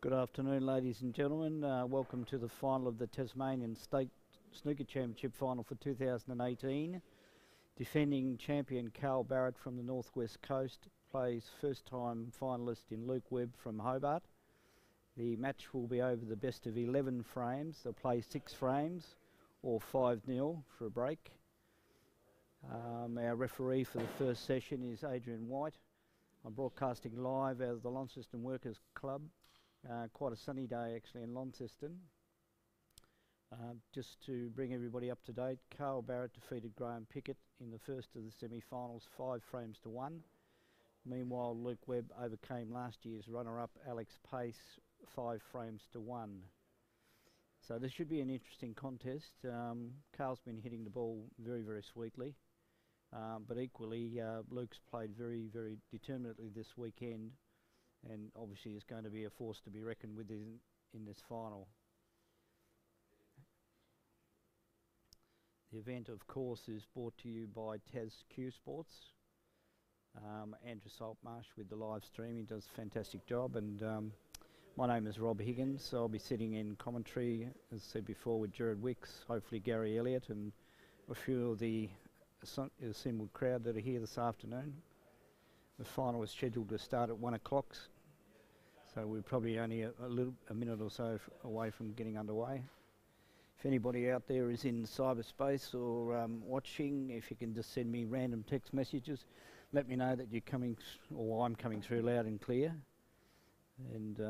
Good afternoon, ladies and gentlemen. Welcome to the final of the Tasmanian State Snooker Championship final for 2018. Defending champion Carl Barrett from the Northwest Coast plays first-time finalist in Luke Webb from Hobart. The match will be over the best of 11 frames. They'll play 6 frames or 5-0 for a break. Our referee for the first session is Adrian White. I'm broadcasting live out of the Launceston Workers Club. Quite a sunny day actually in Launceston. Just to bring everybody up to date, Carl Barrett defeated Graham Pickett in the first of the semi-finals 5 frames to 1. Meanwhile, Luke Webb overcame last year's runner-up Alex Pace 5 frames to 1. So this should be an interesting contest. Carl's been hitting the ball very, very sweetly. But equally, Luke's played very, very determinedly this weekend, and obviously is going to be a force to be reckoned with in this final. The event, of course, is brought to you by TasQ Sports. Andrew Saltmarsh with the live stream, he does a fantastic job, and my name is Rob Higgins, so I'll be sitting in commentary, as I said before, with Jared Wicks, hopefully Gary Elliott, and a few of the assembled crowd that are here this afternoon. The final is scheduled to start at 1 o'clock, so we're probably only a minute or so away from getting underway. If anybody out there is in cyberspace or watching, if you can just send me random text messages, let me know that you're coming, or I'm coming through loud and clear. And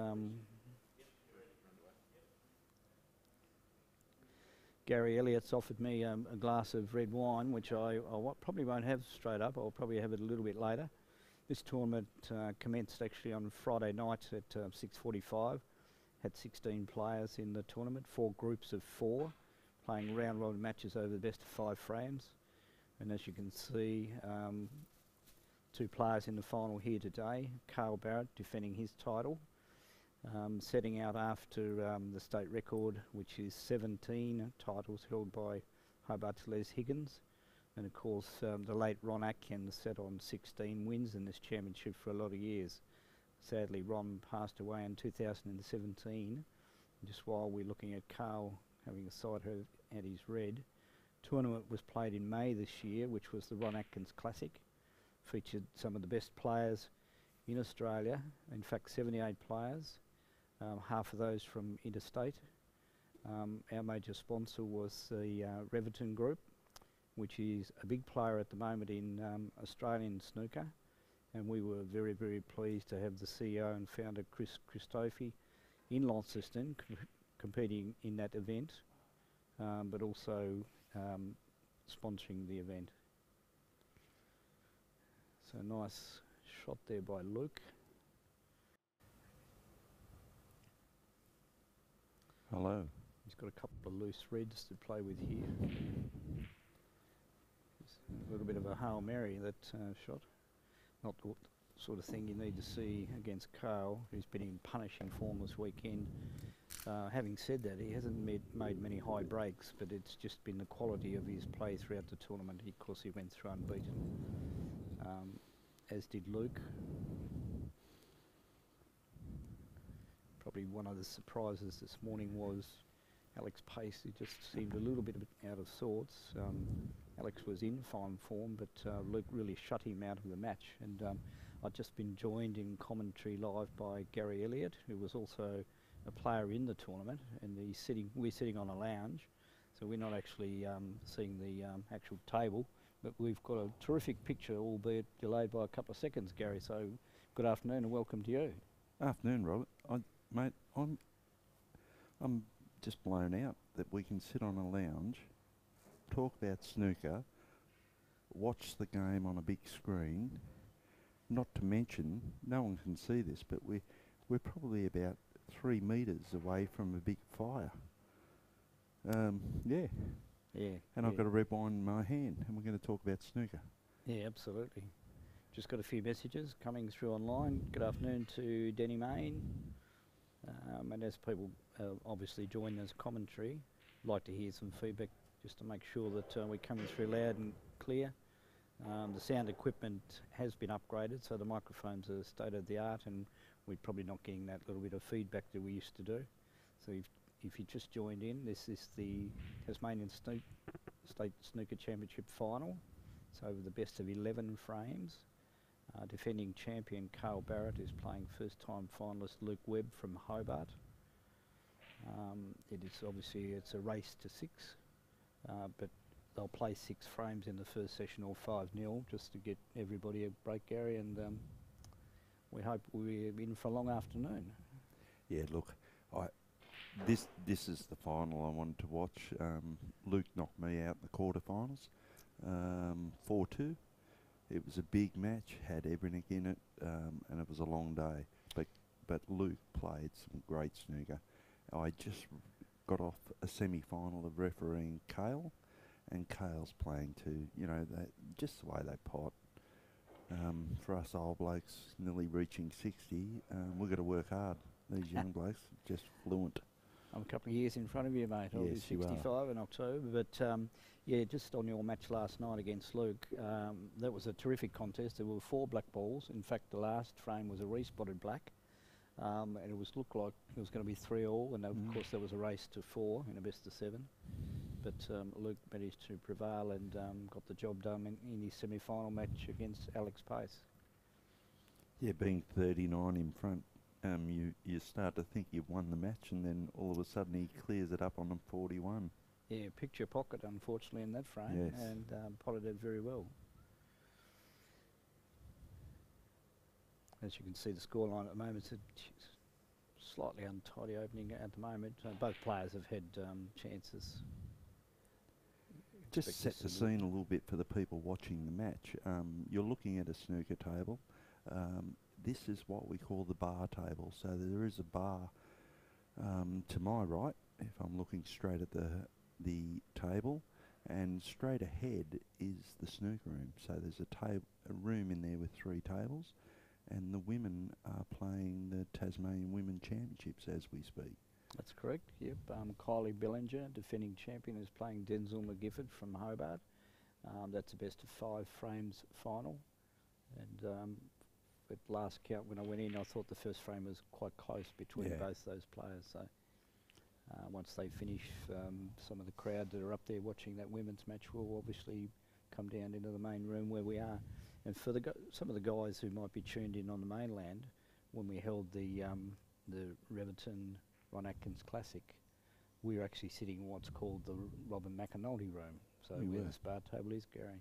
Gary Elliott's offered me a glass of red wine, which I probably won't have straight up. I'll probably have it a little bit later. This tournament commenced actually on Friday night at 6:45. Had 16 players in the tournament, 4 groups of 4, playing round robin matches over the best of 5 frames. And as you can see, 2 players in the final here today. Carl Barrett defending his title, setting out after the state record, which is 17 titles held by Hobart's Les Higgins. And of course, the late Ron Atkins sat on 16 wins in this championship for a lot of years. Sadly, Ron passed away in 2017. Just while we're looking at Carl having a sight at his red, tournament was played in May this year, which was the Ron Atkins Classic. Featured some of the best players in Australia, in fact 78 players, half of those from interstate. Our major sponsor was the Reverton Group, which is a big player at the moment in Australian snooker, and we were very, very pleased to have the CEO and founder Chris Christofi in Launceston competing in that event, but also sponsoring the event. So nice shot there by Luke. Hello. He's got a couple of loose reds to play with here. It's a little bit of a Hail Mary, that shot. Not the sort of thing you need to see against Carl, who's been in punishing form this weekend. Having said that, he hasn't made many high breaks, but it's just been the quality of his play throughout the tournament. Of course, he went through unbeaten, as did Luke. Probably one of the surprises this morning was Alex Pace, who just seemed a little bit out of sorts. Alex was in fine form, but Luke really shut him out of the match. And I've just been joined in commentary live by Gary Elliott, who was also a player in the tournament, and we're sitting on a lounge, so we're not actually seeing the actual table, but we've got a terrific picture, albeit delayed by a couple of seconds, Gary. So good afternoon and welcome to you. Afternoon, Robert. Mate, I'm just blown out that we can sit on a lounge, talk about snooker, watch the game on a big screen. Not to mention, no one can see this, but we're probably about 3 metres away from a big fire. Yeah. And I've got a red wine in my hand, and we're going to talk about snooker. Yeah, absolutely. Just got a few messages coming through online. Good afternoon to Denny Main. And as people obviously join this commentary, I'd like to hear some feedback just to make sure that we're coming through loud and clear. The sound equipment has been upgraded, so the microphones are state of the art, and we're probably not getting that little bit of feedback that we used to do. So if you just joined in, this is the Tasmanian State Snooker Championship final. So over the best of 11 frames. Defending champion Carl Barrett is playing first-time finalist Luke Webb from Hobart. It is obviously, it's a race to 6, but they'll play 6 frames in the first session or 5-0 just to get everybody a break, Gary, and we hope we're in for a long afternoon. Yeah, look, this is the final I wanted to watch. Luke knocked me out in the quarterfinals, 4-2. It was a big match, had everything in it, and it was a long day. But Luke played some great snooker. I just got off a semi-final of refereeing Cale, and Cale's playing too. You know, just the way they pot. For us old blokes, nearly reaching 60, we've got to work hard. These young blokes, just fluent. I'm a couple of years in front of you, mate. I'll be Yes, you 65 in October. But yeah, just on your match last night against Luke, that was a terrific contest. There were 4 black balls. In fact, the last frame was a respotted black. And it looked like it was going to be 3-all, and of course there was a race to 4 in a best of 7. But Luke managed to prevail and got the job done in his semi-final match against Alex Pace. Yeah, being 39 in front, you start to think you've won the match, and then all of a sudden he clears it up on 41. Yeah, picture pocket, unfortunately, in that frame, Yes. and potted it very well. As you can see, the scoreline at the moment is a slightly untidy opening at the moment. Both players have had chances. Just Expect set the this to scene a little bit for the people watching the match. You're looking at a snooker table. This is what we call the bar table. So there is a bar to my right, if I'm looking straight at the table, and straight ahead is the snooker room. So there's a room in there with 3 tables, and the women are playing the Tasmanian Women Championships as we speak. That's correct, yep. Kylie Bellinger, defending champion, is playing Denzel McGifford from Hobart. That's a best of 5 frames final. And at last count, when I went in, I thought the first frame was quite close between both those players. So once they finish, some of the crowd that are up there watching that women's match will obviously come down into the main room where we are. And for some of the guys who might be tuned in on the mainland, when we held the Reverton Ron Atkins Classic, we were actually sitting in what's called the Robin McAnulty room, so where the spar table is, Gary.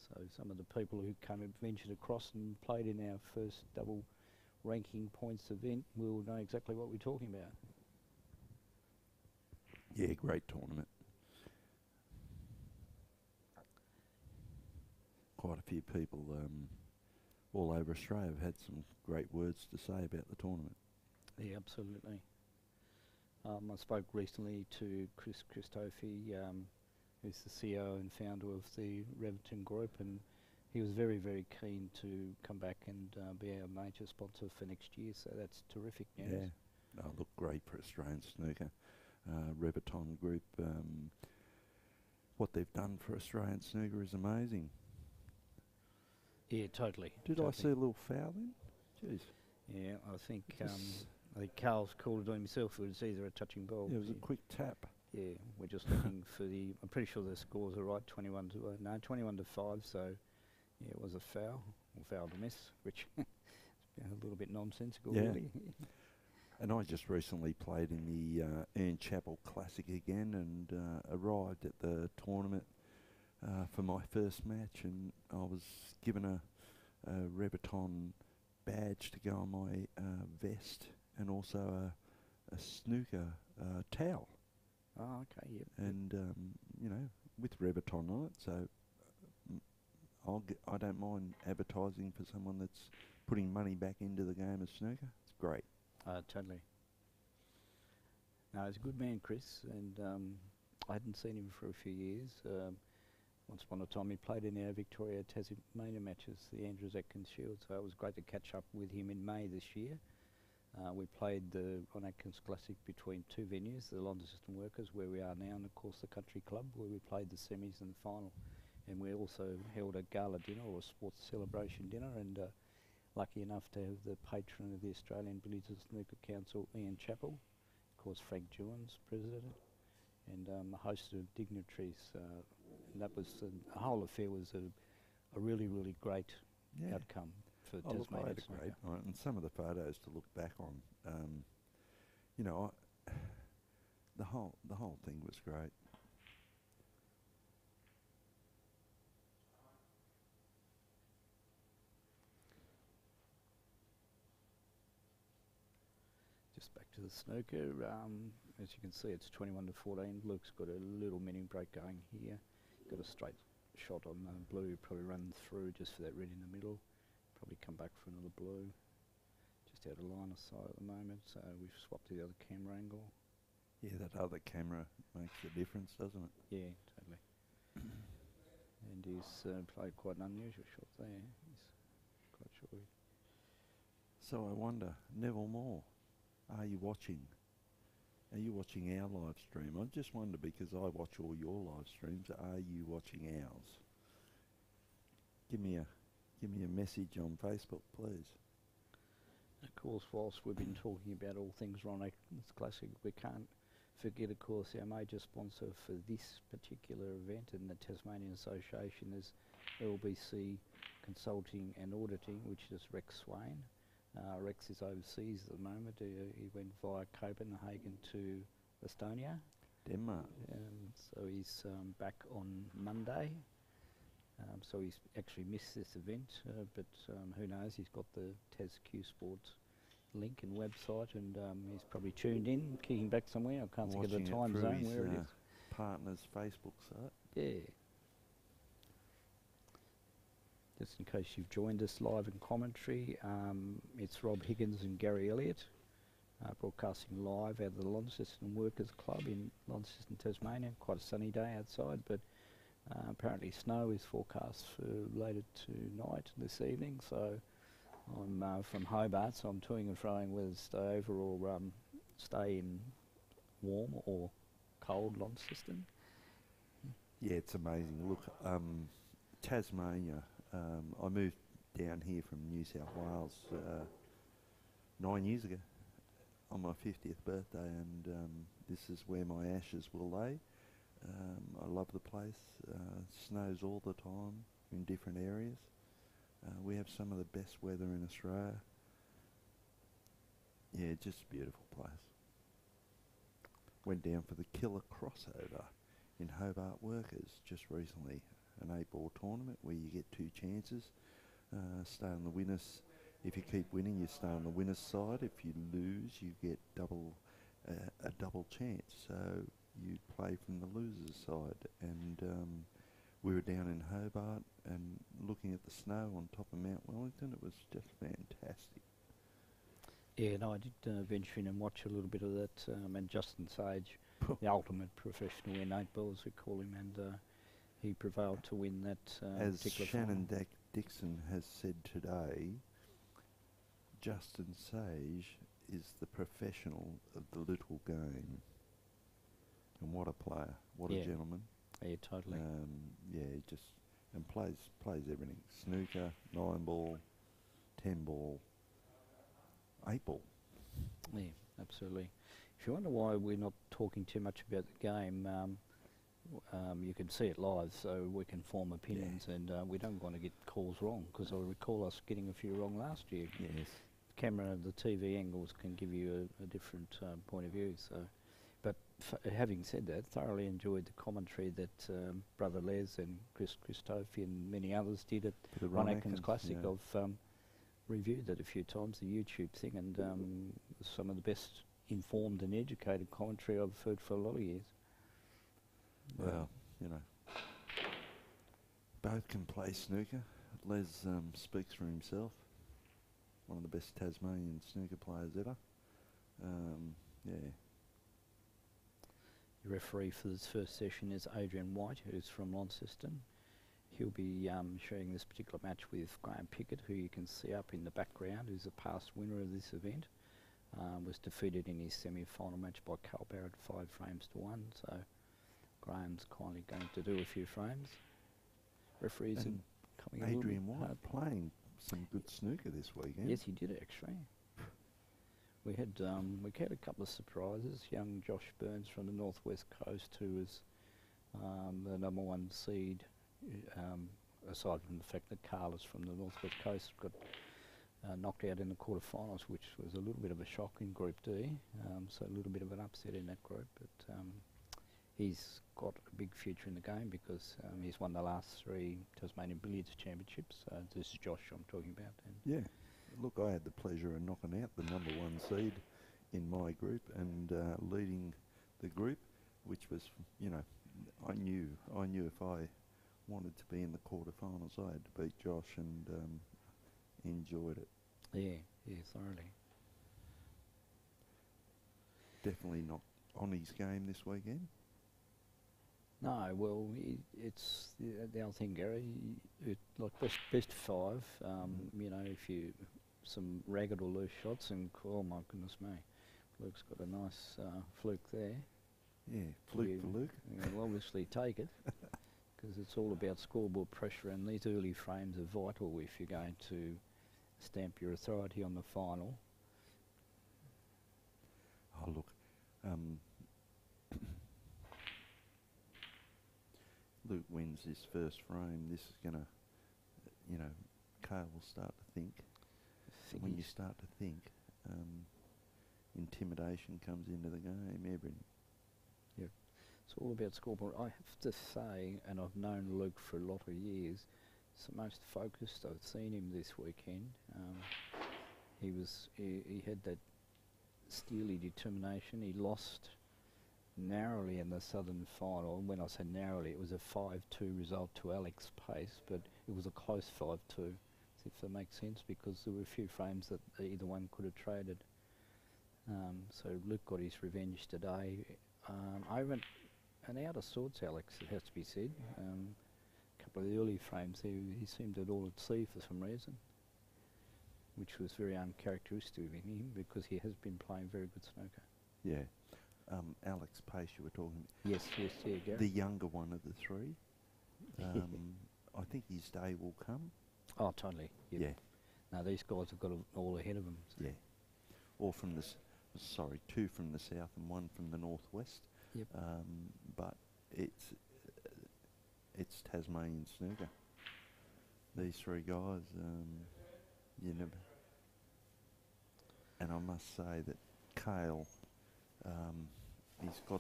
So some of the people who ventured across and played in our first double ranking points event will know exactly what we're talking about. Yeah, great tournament. Quite a few people all over Australia have had some great words to say about the tournament. Yeah, absolutely. I spoke recently to Chris Christofi, who's the CEO and founder of the Reverton Group, and he was very, very keen to come back and be our major sponsor for next year, so that's terrific news. Yeah, look great for Australian snooker. Reverton Group, what they've done for Australian snooker is amazing. Yeah, totally. Did I see a little foul then? Jeez. Yeah, I think Carl's called it on himself. It was either a touching ball. Yeah, it was a quick tap. Yeah, we're just looking for the. I'm pretty sure the scores are right. 21 to 5. So yeah, it was a foul or foul to miss, which is a little bit nonsensical, really. And I just recently played in the Ian Chappell Classic again, and arrived at the tournament for my first match, and I was given a Reverton badge to go on my vest, and also a snooker towel. Oh, okay, yep. And you know, with Reverton on it, so I don't mind advertising for someone that's putting money back into the game of snooker. It's great. Totally. No, he's a good man, Chris, and I hadn't seen him for a few years. Once upon a time, he played in our Victoria Tasmania matches, the Andrews Atkins Shield, so it was great to catch up with him in May this year. We played the Ron Atkins Classic between 2 venues, the Launceston Workers, where we are now, and of course the Country Club, where we played the semis and the final. And we also held a gala dinner, or a sports celebration dinner, and lucky enough to have the patron of the Australian Billiards and Snooker Council, Ian Chappell, of course Frank Jewins, president, and a host of dignitaries. And that was the whole affair was a really, really great outcome for Look, I Tasmania. had a great night, and some of the photos to look back on. You know, the whole thing was great. Just back to the snooker. As you can see, it's 21 to 14. Luke's got a little mini break going here. Got a straight shot on blue. Probably run through just for that red in the middle. Probably come back for another blue. Just out of line of sight at the moment. So we've swapped to the other camera angle. Yeah, that other camera makes a difference, doesn't it? Yeah, totally. And he's played quite an unusual shot there. He's quite sure. So I wonder, Neville Moore, are you watching? Are you watching our live stream? I just wonder, because I watch all your live streams, are you watching ours? Give me a message on Facebook, please. Of course, whilst we've been talking about all things Ron Atkin's Classic, we can't forget, of course, our major sponsor for this particular event in the Tasmanian Association is LBC Consulting and Auditing, which is Rex Swain. Rex is overseas at the moment. He went via Copenhagen to Estonia. Denmark. So he's back on Monday. So he's actually missed this event, but who knows, he's got the TasQ Sports link and website, and he's probably tuned in, kicking back somewhere. I can't think of the time zone where it is. Partner's Facebook site. Yeah. Just in case you've joined us live in commentary, it's Rob Higgins and Gary Elliott broadcasting live out of the Launceston Workers Club in Launceston, Tasmania. Quite a sunny day outside, but apparently snow is forecast for later tonight, this evening. So I'm from Hobart, so I'm toing and froing whether to stay over or stay in warm or cold Launceston. Yeah, it's amazing. Look, Tasmania. I moved down here from New South Wales 9 years ago on my 50th birthday, and this is where my ashes will lay. I love the place. Snows all the time in different areas. We have some of the best weather in Australia. Yeah, just a beautiful place. Went down for the killer crossover in Hobart Workers just recently. An 8-ball tournament where you get 2 chances. Stay on the winners. If you keep winning, you stay on the winner's side. If you lose, you get a double chance. So you play from the loser's side. And we were down in Hobart and looking at the snow on top of Mount Wellington. It was just fantastic. Yeah, no, I did venture in and watch a little bit of that. And Justin Sage, the ultimate professional in 8-ball, as we call him, and he prevailed to win that As particular Shannon Dixon has said today, Justin Sage is the professional of the little game. And what a player, what a gentleman. Yeah, totally. Yeah, and plays everything. Snooker, 9-ball, 10-ball, 8-ball. Yeah, absolutely. If you wonder why we're not talking too much about the game, you can see it live, so we can form opinions, and we don't want to get calls wrong, because I recall us getting a few wrong last year. Yes. The camera, the TV angles can give you a different point of view. So, but having said that, thoroughly enjoyed the commentary that Brother Les and Chris Christophe and many others did at the Ron Atkin's Classic. Yeah. I've reviewed it a few times, the YouTube thing, and some of the best informed and educated commentary I've heard for a lot of years. Well, you know, both can play snooker. Les speaks for himself. One of the best Tasmanian snooker players ever. Yeah. The referee for this first session is Adrian White, who's from Launceston. He'll be sharing this particular match with Graham Pickett, who you can see up in the background, who's a past winner of this event. Was defeated in his semi-final match by Carl Barrett 5 frames to 1. So Graham's kindly going to do a few frames. Referees And are coming Adrian White playing some good snooker this weekend. Yes, he did actually. We had a couple of surprises. Young Josh Burns from the northwest coast, who was the number one seed. Aside from the fact that Carlos from the northwest coast got knocked out in the quarterfinals, which was a little bit of a shock in Group D. So a little bit of an upset in that group, but he's got a big future in the game because he's won the last 3 Tasmanian Billiards Championships. This is Josh I'm talking about. And Yeah. Look, I had the pleasure of knocking out the number 1 seed in my group and leading the group, which was, you know, I knew if I wanted to be in the quarterfinals, I had to beat Josh, and enjoyed it. yeah, thoroughly. Definitely not on his game this weekend. No, well, it's the other thing, Gary. Like best 5. You know, if you some ragged or loose shots, and oh my goodness me, Luke's got a nice fluke there. Yeah, fluke for Luke. You'll obviously take it because it's all about scoreboard pressure, and these early frames are vital if you're going to stamp your authority on the final. Oh look, Luke wins his first frame. This is gonna, you know, Kale will start to think. When you start to think, intimidation comes into the game. Yep. It's all about scoreboard. I have to say, and I've known Luke for a lot of years, it's the most focused I've seen him this weekend. He had that steely determination. He lost narrowly in the Southern final. When I say narrowly, it was a 5-2 result to Alex Pace, but it was a close 5-2, if that makes sense, because there were a few frames that either one could have traded. So Luke got his revenge today. Over and out of sorts, Alex, it has to be said. A couple of the early frames, he seemed at all at sea for some reason, which was very uncharacteristic of him because he has been playing very good snooker. Yeah. Alex Pace, you were talking. Yes, yeah, Gary. The younger one of the 3. I think his day will come. Oh, totally. Yep. Yeah. Now these guys have got it all ahead of them. So. Yeah. Or from the, sorry, 2 from the south and 1 from the northwest. Yep. But it's Tasmanian snooker. These 3 guys, you never. And I must say that Kale, he's got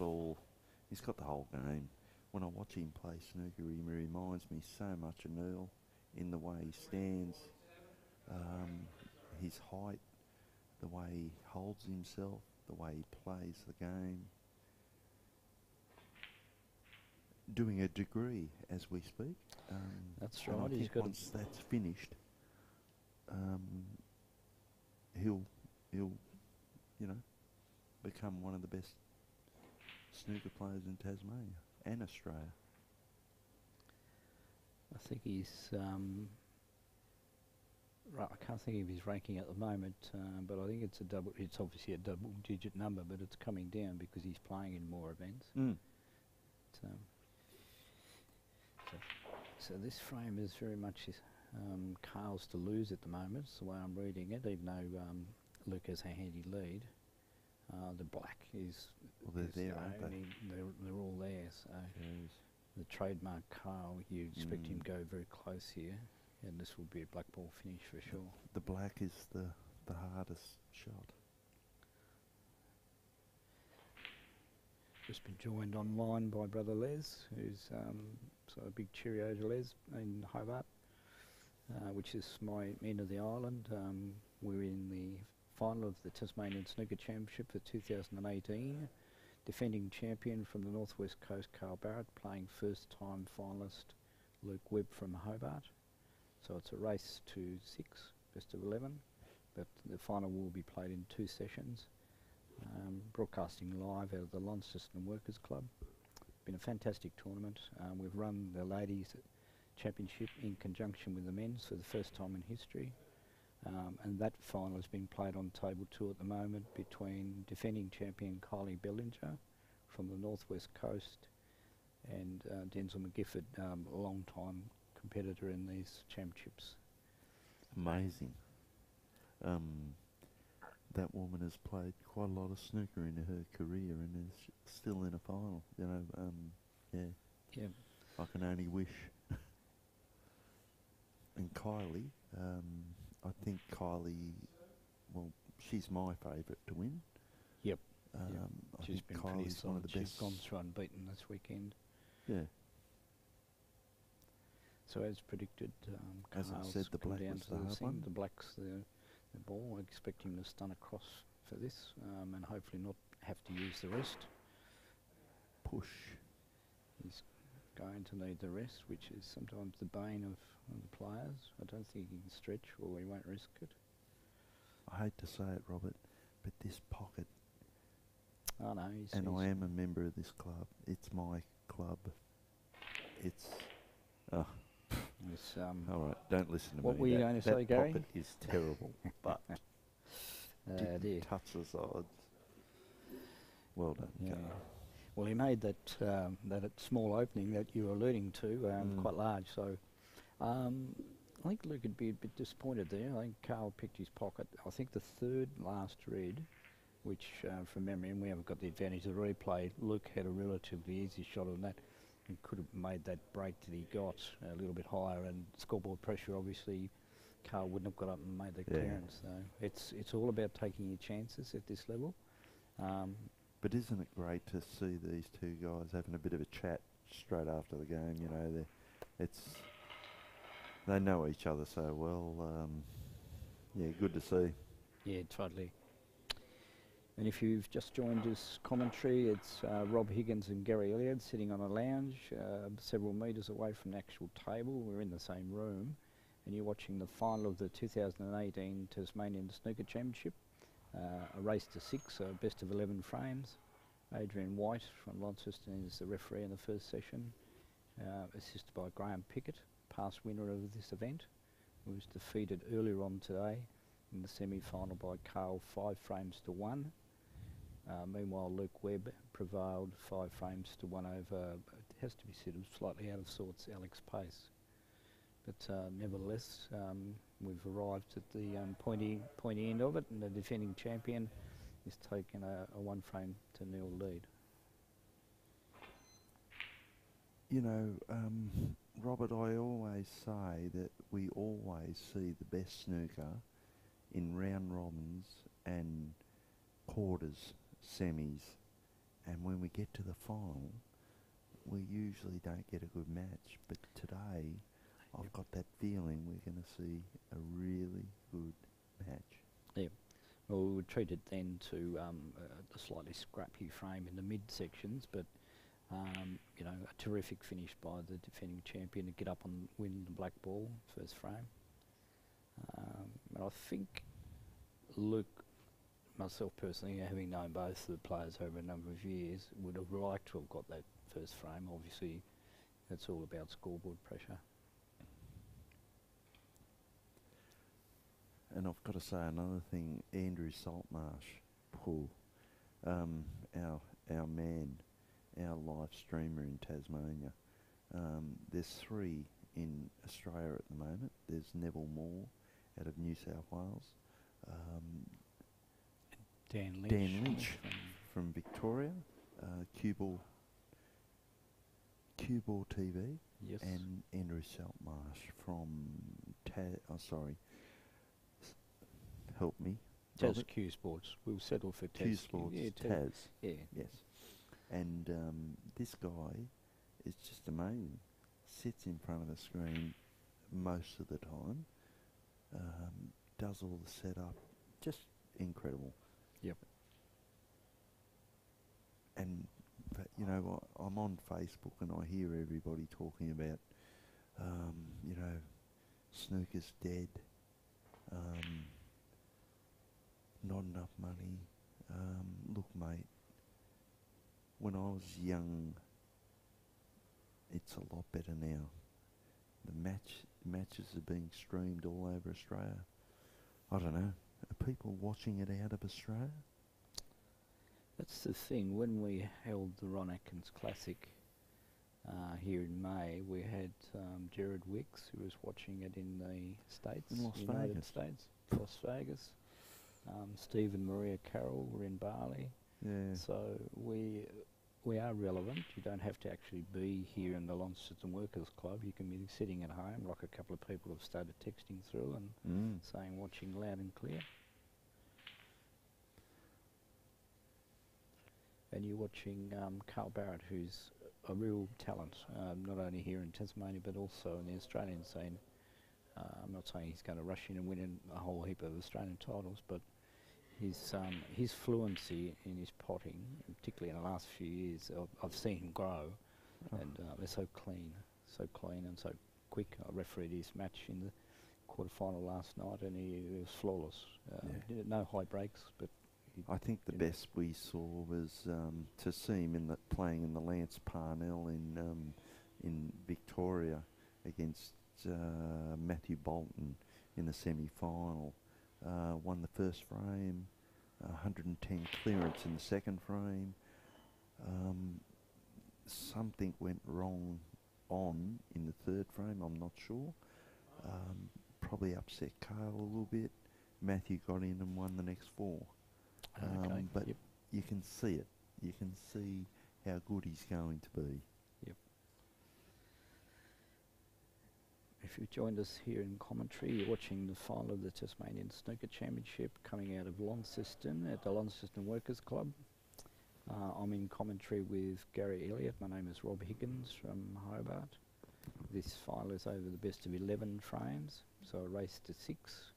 the whole game. When I watch him play snooker, he reminds me so much of Neil in the way he stands, his height, the way he holds himself, the way he plays the game. Doing a degree as we speak. That's and right. I think once that's finished, he'll you know, become one of the best snooker players in Tasmania and Australia. I think he's right. I can't think of his ranking at the moment, but I think it's it's obviously a double-digit number, but it's coming down because he's playing in more events. So this frame is very much Carl's to lose at the moment. It's the way I'm reading it, even though Luke has a handy lead. The black is... Well, they're there, aren't they? They're all there. So the trademark Carl, you expect him to go very close here, and this will be a black ball finish for sure. The black is the hardest shot. Just been joined online by brother Les, who's so a big cheerio to Les in Hobart, which is my end of the island. We're in the final of the Tasmanian Snooker Championship for 2018. Defending champion from the Northwest Coast, Carl Barrett, playing first time finalist Luke Webb from Hobart. So it's a race to 6, best of 11, but the final will be played in 2 sessions. Broadcasting live out of the Launceston Workers Club. Been a fantastic tournament. We've run the ladies championship in conjunction with the men's for the first time in history. And that final has been played on table 2 at the moment between defending champion Kylie Bellinger from the Northwest Coast and Denzel McGifford, a long time competitor in these championships. amazing. That woman has played quite a lot of snooker in her career and is still in a final. You know, yeah. Yeah. I can only wish. And Kylie, I think Kylie, well, she's my favourite to win. Yep. I She's think been pretty Kylie's one of solid. the She's best. gone through unbeaten this weekend. Yeah. So as predicted, As I Carl's said, the come black down was to the the hard thing. one. The black's the ball. Expecting to stun across for this, and hopefully not have to use the rest. Push. He's going to need the rest, which is sometimes the bane of the players. I don't think he can stretch, or he won't risk it. I hate to say it, Robert, but this pocket, Oh no, he's... and I am a member of this club. It's my club. It's... It's, all right, don't listen to me. what were you going to say, Gary? That pocket is terrible, but dear. didn't touch the sides. Well done, Yeah. Carl. Well, he made that small opening that you were alluding to quite large. So I think Luke would be a bit disappointed there. I think Carl picked his pocket. I think the third last red, which from memory, and we haven't got the advantage of the replay, Luke had a relatively easy shot on that and could have made that break that he got a little bit higher, and scoreboard pressure, obviously, Carl wouldn't have got up and made the clearance. So it's all about taking your chances at this level. But isn't it great to see these two guys having a bit of a chat straight after the game? You know, they know each other so well. Yeah, good to see. Yeah, totally. And if you've just joined this commentary, it's Rob Higgins and Gary Elliott sitting on a lounge several metres away from the actual table. We're in the same room, and you're watching the final of the 2018 Tasmanian Snooker Championship. A race to 6, so best of 11 frames. Adrian White from Launceston is the referee in the first session, assisted by Graham Pickett, past winner of this event, who was defeated earlier on today in the semi-final by Carl 5 frames to 1. Meanwhile, Luke Webb prevailed 5 frames to 1 over, it has to be said, slightly out of sorts, Alex Pace. But nevertheless, we've arrived at the pointy end of it, and the defending champion is taking a 1 frame to 0 lead. You know, Robert, I always say that we always see the best snooker in round robins and quarters, semis, and when we get to the final, we usually don't get a good match. But today, I've got that feeling we're going to see a really good match. Yeah. Well, we would treat it then to a slightly scrappy frame in the mid-sections, but, you know, a terrific finish by the defending champion to get up and win the black ball, first frame. And I think Luke, myself personally, having known both the players over a number of years, would have liked to have got that first frame. Obviously, that's all about scoreboard pressure. And I've got to say another thing, Andrew Saltmarsh, our man, our live streamer in Tasmania. There's 3 in Australia at the moment. There's Neville Moore out of New South Wales. Dan Lynch from Victoria. Cue Ball TV. Yes. And Andrew Saltmarsh from help me. Tas Q Sports. We'll settle for Tas. Q Sports, Yeah, Tas. Yeah. Yes. And this guy is just amazing. Sits in front of the screen most of the time. Does all the setup. Just incredible. Yep. And, you know, I'm on Facebook and I hear everybody talking about, you know, snooker's dead. Not enough money. Look, mate, when I was young, it's a lot better now. The matches are being streamed all over Australia. I don't know. Are people watching it out of Australia? That's the thing. When we held the Ron Atkins Classic, here in May, we had Jared Wicks, who was watching it in the States, In Las United Vegas. States, Las Vegas. Steve and Maria Carroll were in Bali. Yeah. So we are relevant. You don't have to actually be here in the Launceston Workers Club. You can be sitting at home, like a couple of people have started texting through and saying watching loud and clear. And you're watching Carl Barrett, who's a real talent, not only here in Tasmania but also in the Australian scene. I'm not saying he's going to rush in and win a whole heap of Australian titles, but his fluency in his potting, and particularly in the last few years, I've seen him grow, and they're so clean and so quick. I refereed his match in the quarterfinal last night, and he was flawless. No high breaks, but I think the best we saw was to see him playing in the Lance Parnell in Victoria against Matthew Bolton in the semi-final. Won the first frame, 110 clearance in the second frame. Something went wrong in the third frame, I'm not sure. Probably upset Carl a little bit. Matthew got in and won the next four. But you can see it. You can see how good he's going to be. Yep. If you've joined us here in commentary, you're watching the final of the Tasmanian Snooker Championship coming out of Launceston at the Launceston Workers Club. I'm in commentary with Gary Elliott. My name is Rob Higgins from Hobart. This final is over the best of 11 frames, so a race to 6.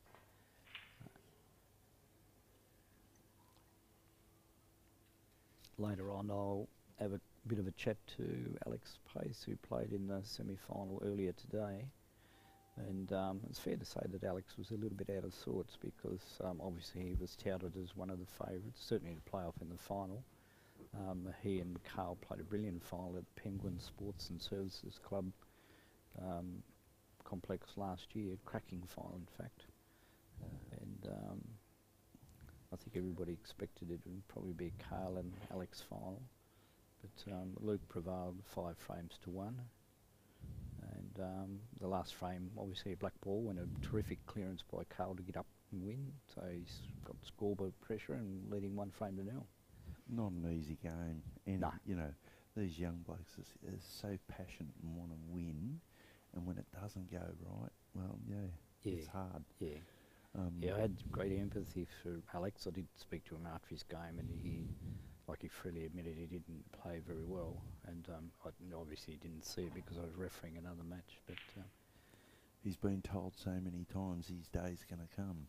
Later on, I'll have a bit of a chat to Alex Pace, who played in the semi-final earlier today. And it's fair to say that Alex was a little bit out of sorts because obviously he was touted as one of the favourites, certainly to play off in the final. He and Carl played a brilliant final at the Penguin Sports and Services Club complex last year, cracking final in fact. I think everybody expected it would probably be a Carl and Alex final, but Luke prevailed 5 frames to 1. And the last frame, obviously a black ball and a terrific clearance by Carl to get up and win. So he's got scoreboard pressure and leading 1 frame to 0. Not an easy game. And, no. you know, these young blokes are so passionate and want to win. And when it doesn't go right, well, it's hard. Yeah. I had great empathy for Alex. I did speak to him after his game, and he freely admitted he didn't play very well. And I obviously didn't see it because I was refereeing another match. But he's been told so many times his day's going to come.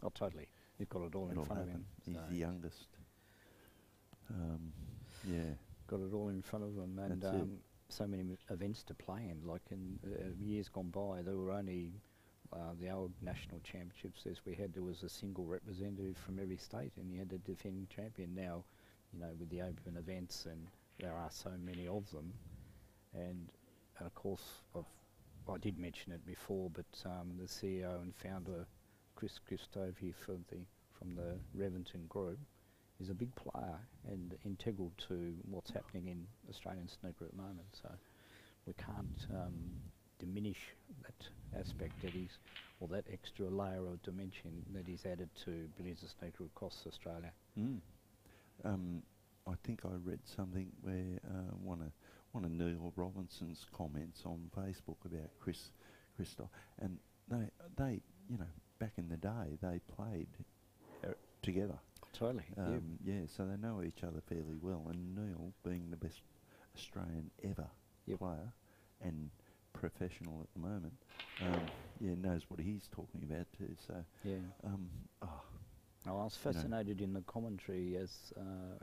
Oh, totally. He's got it all in front of him. He's the youngest. Got it all in front of him, and so many events to play in. Like in years gone by, there were only the old national championships as we had. There was a single representative from every state, and you had a defending champion. Now, you know, with the open events, and there are so many of them, and of course, I did mention it before, but the CEO and founder, Chris Christovi from the Reventon Group, is a big player and integral to what's happening in Australian snooker at the moment. So we can't diminish that aspect or that extra layer of dimension that he's added to billions of snooker across Australia. I think I read something where one of Neil Robinson's comments on Facebook about Christoph, and they you know, back in the day they played together. Totally. So they know each other fairly well, and Neil, being the best Australian ever player and professional at the moment, knows what he's talking about too. So I was fascinated in the commentary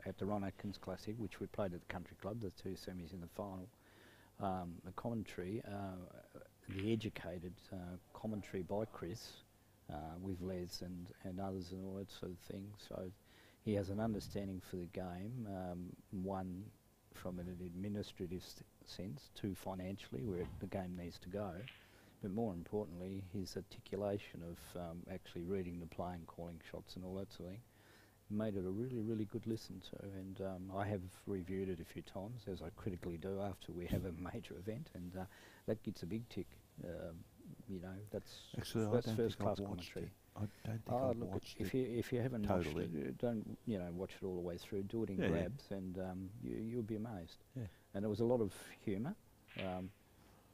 at the Ron Atkins Classic, which we played at the Country Club, the 2 semis in the final. The commentary, the educated commentary by Chris, with Les and others and all that sort of thing. So he has an understanding for the game, one from an administrative sense, 2 financially, where the game needs to go, but more importantly, his articulation of actually reading the play and calling shots and all that sort of thing. made it a really, really good listen to, and I have reviewed it a few times, as I critically do after we have a major event, and that gets a big tick. You know, that's Actually, I that's don't first think I've class watched commentary. it. I don't think Oh, I've look, watched if it. you haven't totally. watched it, don't watch it all the way through. Do it in Yeah, yeah. grabs, and you'll be amazed. Yeah. And there was a lot of humour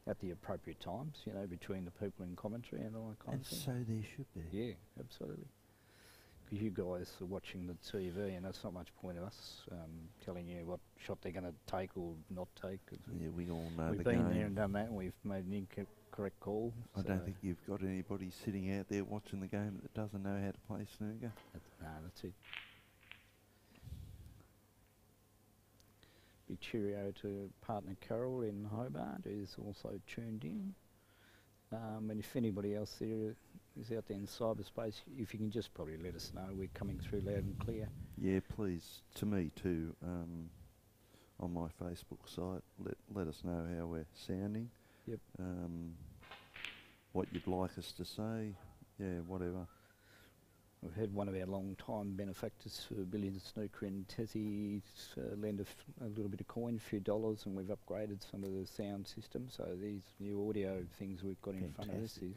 at the appropriate times, you know, between the people in commentary and all that kind And of thing. so there should be. Yeah, absolutely. Because you guys are watching the TV, and that's not much point of us telling you what shot they're going to take or not take. Yeah, we all know We've the been game. there and done that, and we've made an incorrect call. I don't think you've got anybody sitting out there watching the game that doesn't know how to play snooker. No, that's it. Big cheerio to partner Carol in Hobart, who's also tuned in. And if anybody else there is out there in cyberspace, if you can just probably let us know, we're coming through loud and clear. Yeah, please, to me too, on my Facebook site, let us know how we're sounding. Yep. What you'd like us to say, yeah, whatever. We've had one of our long-time benefactors for Billions Snooker in Tassie lend a little bit of coin, a few dollars, and we've upgraded some of the sound system. So these new audio things we've got in front of us, so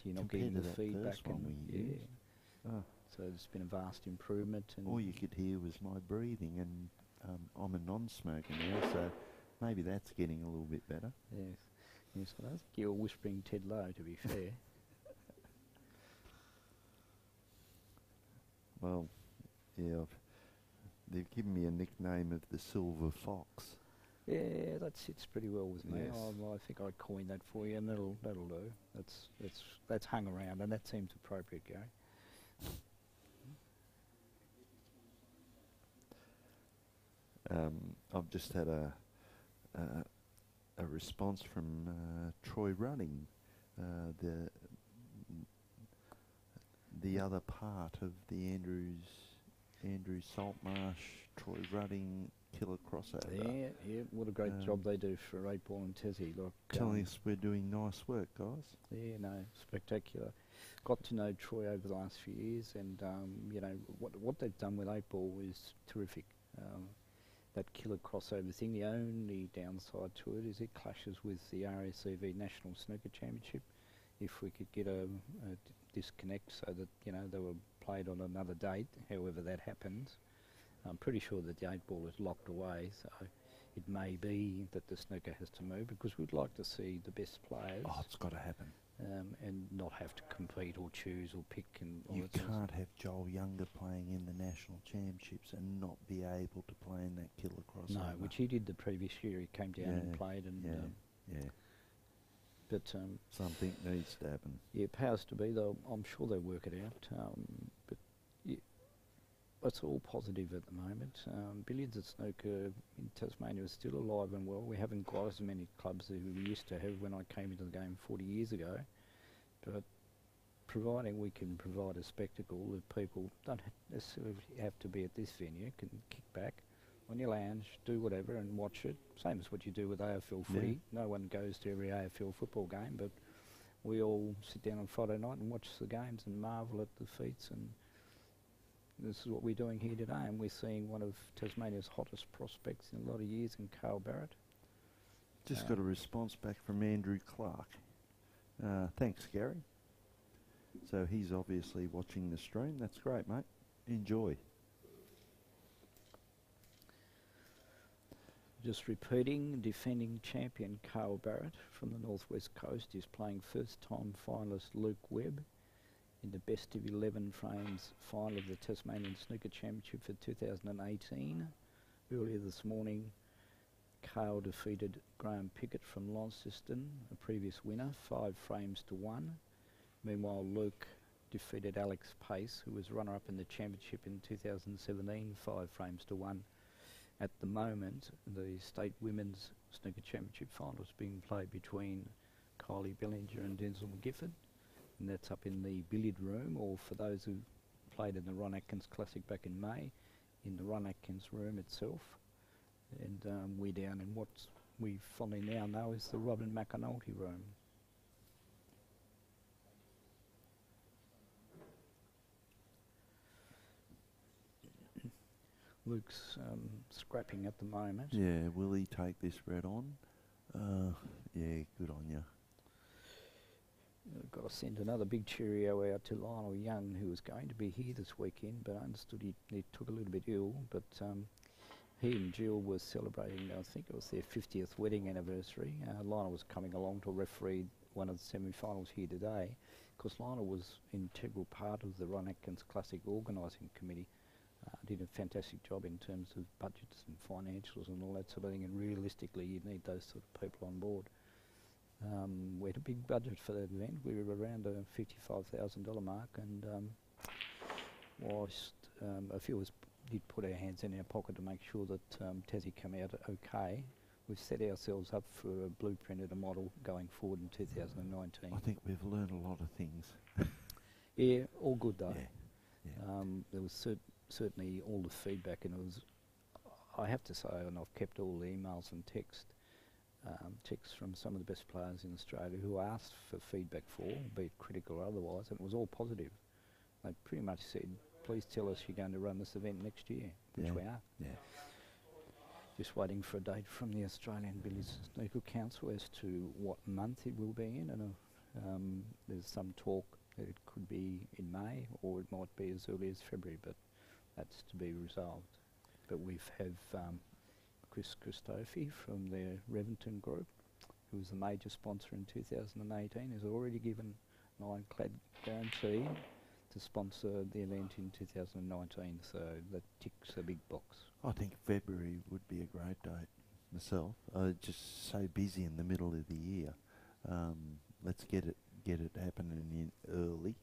you're not getting the feedback. And so it's been a vast improvement. And all you could hear was my breathing, and I'm a non-smoker now, so maybe that's getting a little bit better. Yes, yes, I think you're whispering Ted Lowe, to be fair. Well, yeah, they've given me a nickname of the Silver Fox. Yeah, that sits pretty well with me. Yes. I think I coined that for you, and that'll do. That's hung around, and that seems appropriate, Gary. I've just had a response from Troy Running, the other part of the Andrew Saltmarsh, Troy Running killer crossover. Yeah, what a great job they do for 8 Ball and Tassie. Like, telling us we're doing nice work, guys. Yeah, no, spectacular. Got to know Troy over the last few years, and you know what they've done with 8 Ball is terrific. That killer crossover thing, the only downside to it is it clashes with the RACV National Snooker Championship. If we could get a disconnect so that, you know, they were played on another date, however that happens, I'm pretty sure that the 8 Ball is locked away, so it may be that the snooker has to move, because we'd like to see the best players. Oh, it's got to happen. And not have to compete or choose or pick. And all You that sort of can't have Joel Younger playing in the national championships and not be able to play in that killer crossover. No, which he did the previous year. He came down and played, and yeah. but Something needs to happen. yeah, powers to be. Though I'm sure they'll work it out. But yeah, it's all positive at the moment. Billiards at snooker in Tasmania is still alive and well. We haven't got as many clubs as we used to have when I came into the game 40 years ago. But providing we can provide a spectacle that people don't necessarily have to be at this venue, can kick back on your lounge, do whatever and watch it. Same as what you do with AFL footy. No one goes to every AFL football game, but we all sit down on Friday night and watch the games and marvel at the feats, and this is what we're doing here today, and we're seeing one of Tasmania's hottest prospects in a lot of years in Carl Barrett. Just got a response back from Andrew Clark. Thanks, Gary. So he's obviously watching the stream. That's great, mate. Enjoy. Just repeating, defending champion Carl Barrett from the Northwest Coast is playing first-time finalist Luke Webb in the best of 11 frames final of the Tasmanian Snooker Championship for 2018. Earlier this morning, Carl defeated Graham Pickett from Launceston, a previous winner, 5 frames to 1. Meanwhile, Luke defeated Alex Pace, who was runner-up in the championship in 2017, 5 frames to 1. At the moment, the State Women's Snooker Championship final is being played between Kylie Bellinger and Denzel McGifford, and that's up in the billiard room, or for those who played in the Ron Atkins Classic back in May, in the Ron Atkins room itself. And we're down in what we fondly now know as the Robin McAnulty room. Luke's scrapping at the moment. Yeah, will he take this red on? Yeah, good on you. I've got to send another big cheerio out to Lionel Young, who was going to be here this weekend, but I understood he took a little bit ill. But he and Jill were celebrating, I think it was their 50th wedding anniversary. Lionel was coming along to referee one of the semi-finals here today, because Lionel was an integral part of the Ron Atkins Classic organising committee. Did a fantastic job in terms of budgets and financials and all that sort of thing, and realistically you need those sort of people on board. We had a big budget for that event. We were around a $55,000 mark, and whilst a few of us did put our hands in our pocket to make sure that Tassie came out okay, we've set ourselves up for a blueprint and a model going forward in 2019. I think we've learned a lot of things. Yeah, all good though. Yeah. There was certainly all the feedback, and it was, I have to say, and I've kept all the emails and texts from some of the best players in Australia who asked for feedback be it critical or otherwise, and it was all positive. They pretty much said, please tell us you're going to run this event next year, which we are. Yeah. Just waiting for a date from the Australian Billiards Snooker Council as to what month it will be in, and there's some talk that it could be in May or it might be as early as February, but that's to be resolved. But we've Chris Christofi from the Reventon Group, who was the major sponsor in 2018, has already given an ironclad guarantee to sponsor the event in 2019, so that ticks a big box. I think February would be a great date myself. Just so busy in the middle of the year. Let's get it happening in early.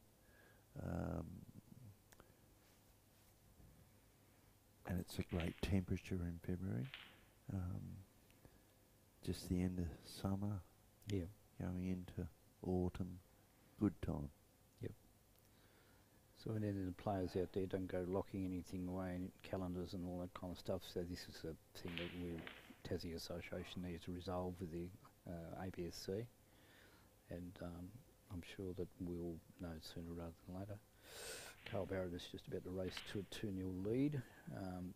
And it's a great temperature in February. Just the end of summer. Yeah. Going into autumn. Good time. Yep. So any of the players out there don't go locking anything away in calendars and all that kind of stuff. So this is a thing that Tassie Association needs to resolve with the ABSC. And I'm sure that we'll know sooner rather than later. Carl Barrett is just about to race to a 2-0 lead.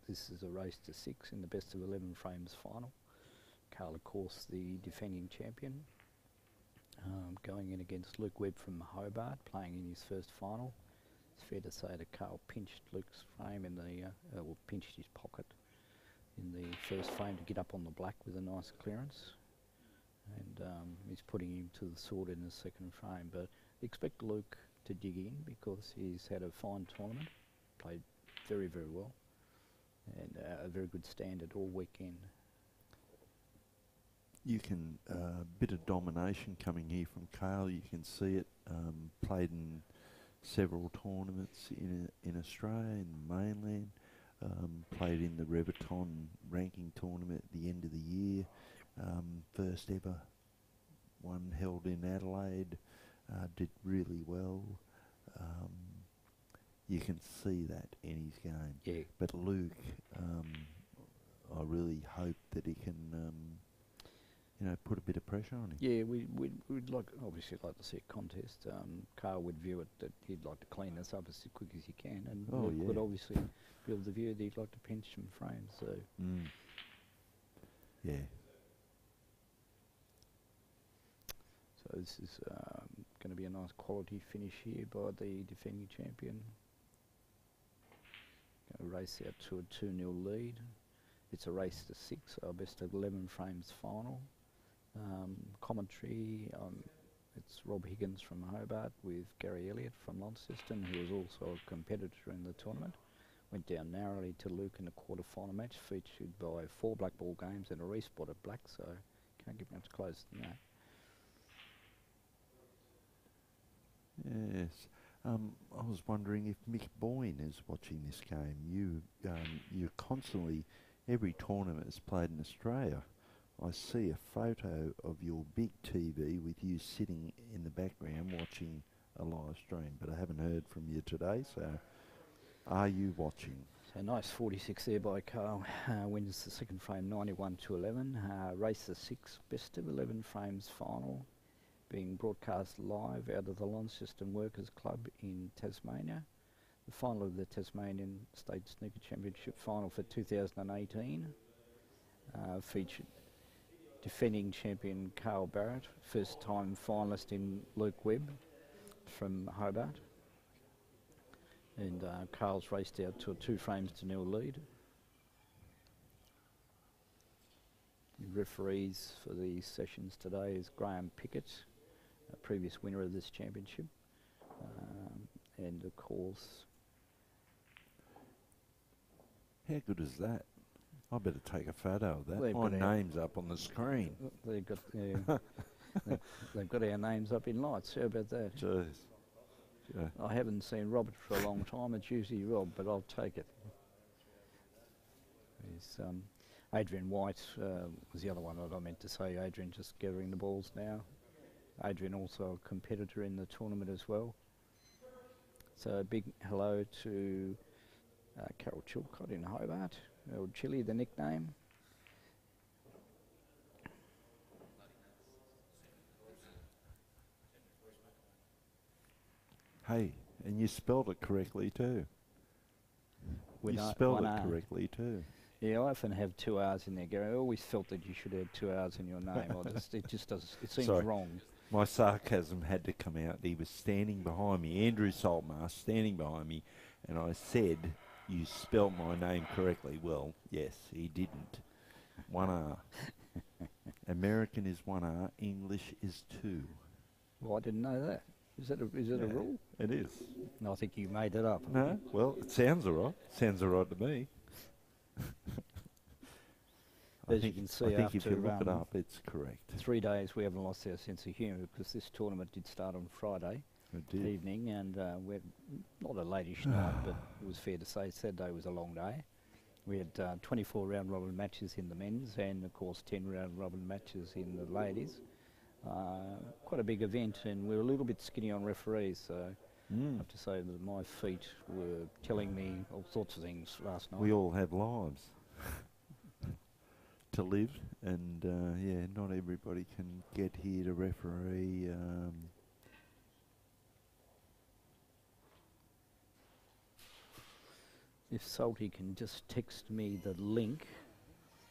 This is a race to 6 in the best of 11 frames final. Carl, of course, the defending champion, going in against Luke Webb from Hobart, playing in his first final. It's fair to say that Carl pinched Luke's frame in the, or pinched his pocket in the first frame to get up on the black with a nice clearance. And he's putting him to the sword in the second frame. But expect Luke to dig in because he's had a fine tournament, played very, very well, and a very good standard all weekend. You can, bit of domination coming here from Carl. You can see it. Played in several tournaments in Australia, in the mainland. Played in the Reverton ranking tournament at the end of the year. First ever one held in Adelaide. Did really well. You can see that in his game. Yeah. But Luke, I really hope that he can, put a bit of pressure on him. Yeah, we'd obviously like to see a contest. Carl would view it that he'd like to clean this up as quick as he can, and Luke would obviously be of the view that he'd like to pinch some frames. So. Yeah. So this is going to be a nice quality finish here by the defending champion. Going to race out to a 2-0 lead. It's a race to 6, so a best of 11 frames final. Commentary, it's Rob Higgins from Hobart with Gary Elliott from Launceston, who was also a competitor in the tournament. Went down narrowly to Luke in the quarter-final match, featured by 4 black ball games and a respot at black, so can't get much closer than that. Yes. I was wondering if Mick Boyne is watching this game. You're constantly, every tournament is played in Australia. I see a photo of your big TV with you sitting in the background watching a live stream, but I haven't heard from you today, so are you watching? So nice 46 there by Carl. Wins the second frame 91-11. Race the 6, best of 11 frames final, being broadcast live out of the Launceston Workers Club in Tasmania. the final of the Tasmanian State Snooker Championship final for 2018 featured defending champion Carl Barrett, first time finalist in Luke Webb from Hobart. And Carl's raced out to a 2-0 lead. The referees for the sessions today is Graham Pickett, a previous winner of this championship. And of course... How good is that? I better take a photo of that. My name's up on the screen. They've got, they've got our names up in lights. How about that? Jeez. Yeah. I haven't seen Robert for a long time. It's usually Rob, but I'll take it. Adrian White was the other one that I meant to say. Adrian just gathering the balls now. Adrian also a competitor in the tournament as well. So a big hello to Carol Chilcott in Hobart, or Chili, the nickname. Hey, and you spelled it correctly too. You spelled it correctly too. Yeah, I often have 2 R's in there, Gary. I always felt that you should have 2 R's in your name. It just does. It seems wrong. My sarcasm had to come out. He was standing behind me, Andrew Saltmarsh, standing behind me, and I said, "You spelled my name correctly." Well, yes, he didn't. 1 R. American is 1 R. English is 2. Well, I didn't know that. Is that a rule? It is. No, I think you made it up. No, well, it sounds all right. Sounds all right to me. As you can see, I think if you look it up, it's correct. 3 days we haven't lost our sense of humour, because this tournament did start on Friday evening, and we had not a latish night, but it was fair to say Saturday was a long day. We had 24 round robin matches in the men's, and of course 10 round robin matches in the ladies. Quite a big event, and we were a little bit skinny on referees, so I have to say that my feet were telling me all sorts of things last night. We all have lives to live, and yeah, not everybody can get here to referee. If Salty can just text me the link,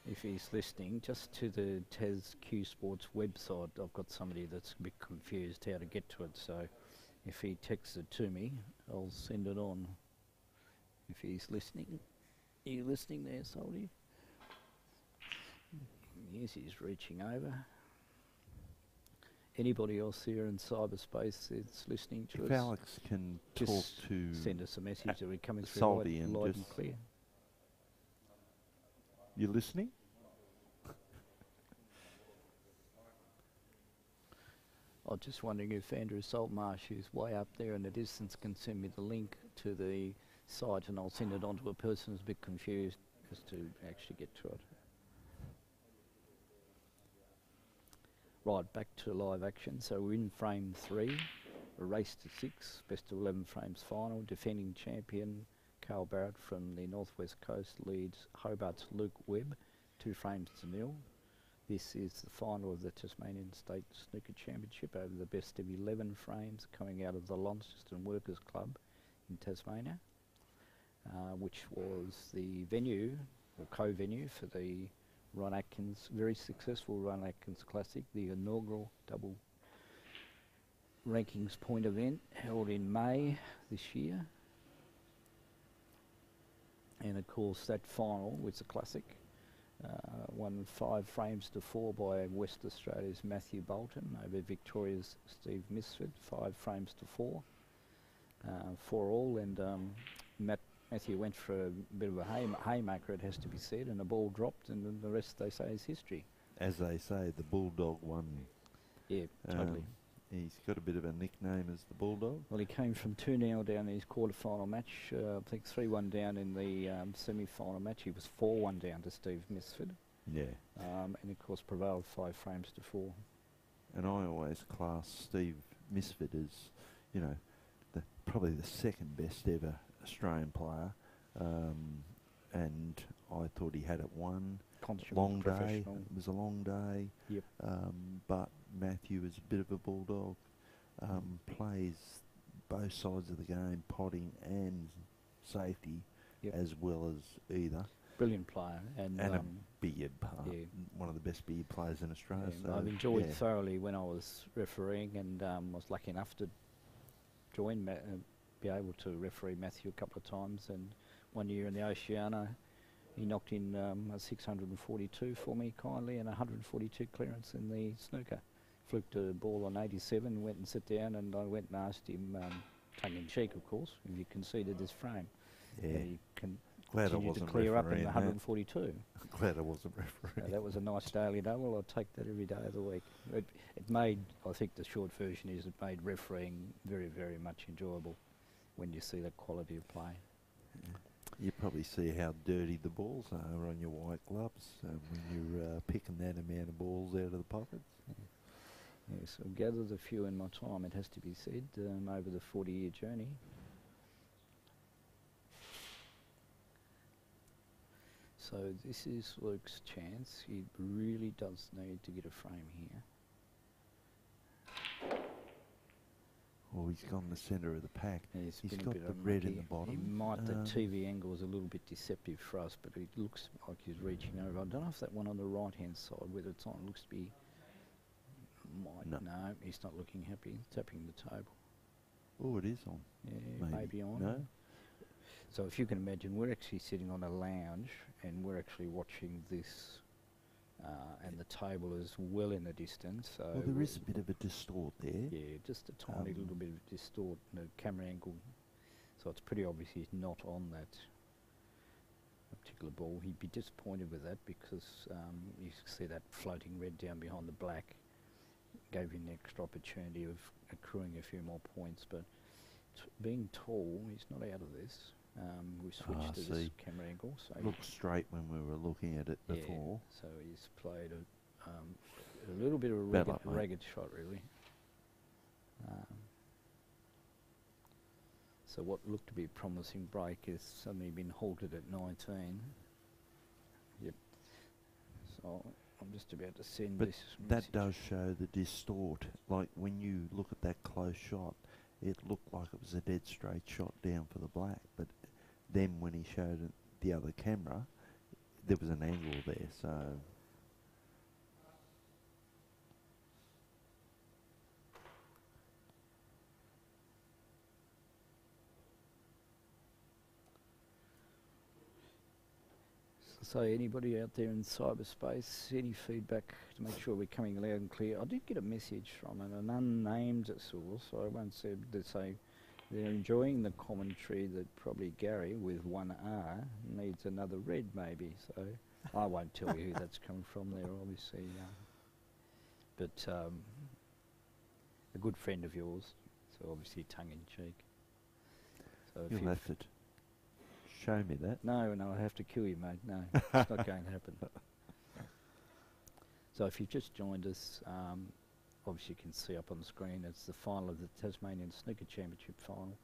if he's listening, just to the TasQ Sports website. I've got somebody that's a bit confused how to get to it, so if he texts it to me, I'll send it on. If he's listening. Are you listening there, Salty? Yes, he's reaching over. Anybody else here in cyberspace that's listening to us? If Alex can talk to... send us a message that we're coming through Salty live and clear. You listening? I'm just wondering if Andrew Saltmarsh, who's way up there in the distance, can send me the link to the site, and I'll send it on to a person who's a bit confused as to actually get to it. Right, back to live action. So we're in frame 3, a race to 6, best of 11 frames final. Defending champion Carl Barrett from the Northwest Coast leads Hobart's Luke Webb, 2-0. This is the final of the Tasmanian State Snooker Championship over the best of 11 frames coming out of the Launceston Workers Club in Tasmania, which was the venue, or co-venue, for the Ron Atkins, very successful Ron Atkins Classic, the inaugural double rankings point event held in May this year. And of course that final was a classic, won 5-4 by West Australia's Matthew Bolton over Victoria's Steve Misford, 5-4, 4-all, and Matthew went for a bit of a haymaker, it has to be said, and the ball dropped, and then the rest, they say, is history. As they say, the Bulldog won. Yeah, totally. He's got a bit of a nickname as the Bulldog. Well, he came from 2-0 down in his quarter-final match, I think 3-1 down in the semi-final match. He was 4-1 down to Steve Misford. Yeah. And of course prevailed 5-4. And I always class Steve Misford as, you know, probably the second best ever Australian player, and I thought he had it won. Long day. It was a long day. Yep. But Matthew is a bit of a bulldog. Plays both sides of the game, potting and safety, Yep. as well as either. Brilliant player. And A billiard part, yeah. one of the best billiard players in Australia. Yeah, So I've enjoyed yeah. thoroughly when I was refereeing, and was lucky enough to join, be able to referee Matthew a couple of times. And one year in the Oceania, he knocked in a 642 for me kindly, and 142 clearance in the snooker. Fluked a ball on 87, went and sat down, and I went and asked him, tongue in cheek, of course, if he conceded this frame. Yeah. And he Glad I continued to wasn't clear up in the refereeing that. 142. Glad I wasn't refereeing. That was a nice daily double. I'd take that every day of the week. It made, I think the short version is, it made refereeing very, very much enjoyable when you see that quality of play. You probably see how dirty the balls are on your white gloves when you're picking that amount of balls out of the pockets. Yes, I've gathered a few in my time, it has to be said, over the 40-year journey. So this is Luke's chance. He really does need to get a frame here. Oh, he's gone the centre of the pack. He's He's been a got bit the red in unlucky. the bottom. He might, the TV angle is a little bit deceptive for us, but it looks like he's reaching over. I don't know if that one on the right-hand side, whether it's on, looks to be, no, he's not looking happy, tapping the table. Oh, it is on. Yeah, maybe on. No? So if you can imagine, we're actually sitting on a lounge and we're actually watching this, and the table is well in the distance. So Well, there is a bit of a distort there. yeah, just a tiny little bit of distort in the camera angle. So it's pretty obvious he's not on that particular ball. He'd be disappointed with that because you see that floating red down behind the black gave him the extra opportunity of accruing a few more points. But being tall, he's not out of this. We switched to this camera angle. So Looked straight when we were looking at it before. So he's played a little bit of a ragged shot, really. So what looked to be a promising break has suddenly been halted at 19. Yep. So I'm just about to send But this that message. does show the distort. Like when you look at that close shot, it looked like it was a dead straight shot down for the black. But then when he showed it, the other camera, there was an angle there. So anybody out there in cyberspace, any feedback to make sure we're coming loud and clear? I did get a message from an unnamed source, so I won't say, to say they're enjoying the commentary that probably Gary with one R needs another red maybe. So I won't tell you who that's come from there, obviously. But a good friend of yours, so obviously tongue in cheek. So if you'll have to show me that. No, I have to kill you, mate. No, it's not going to happen. So if you've just joined us, obviously you can see up on the screen, it's the final of the Tasmanian Snooker Championship final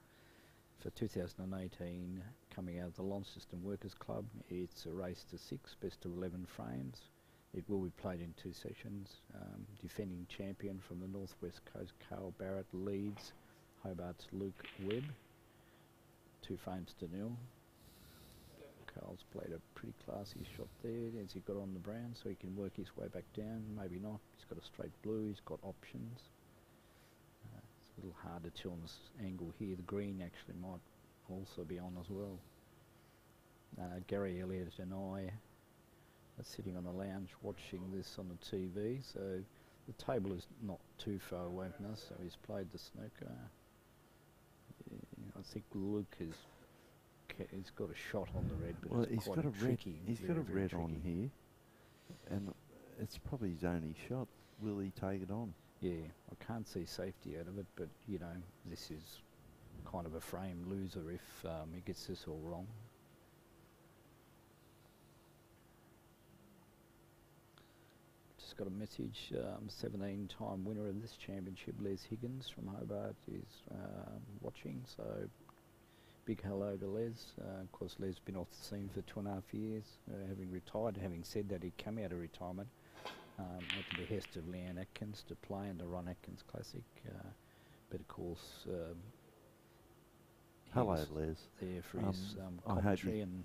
for 2018, coming out of the Launceston Workers Club. It's a race to 6, best of 11 frames. It will be played in 2 sessions. Defending champion from the Northwest Coast, Carl Barrett, leads Hobart's Luke Webb, 2 frames to 0. Carl's played a pretty classy shot there as he got on the brown, so he can work his way back down. Maybe not. He's got a straight blue. He's got options. It's a little hard to tell on this angle here. The green actually might also be on as well. Gary Elliott and I are sitting on the lounge watching this on the TV, so the table is not too far away from us, so he's played the snooker. I think Luke has he's got a shot on the red, but it's quite tricky. He's got a red on here, and it's probably his only shot. Will he take it on? Yeah, I can't see safety out of it, but you know, this is kind of a frame loser if he gets this all wrong. Just got a message, 17-time winner of this championship, Les Higgins from Hobart, is watching, so big hello to Les. Of course, Les has been off the scene for 2.5 years, having retired. Having said that, he'd come out of retirement at the behest of Leanne Atkins to play in the Ron Atkins Classic. But of course, Hello, was Les. there for his I hope commentary you- and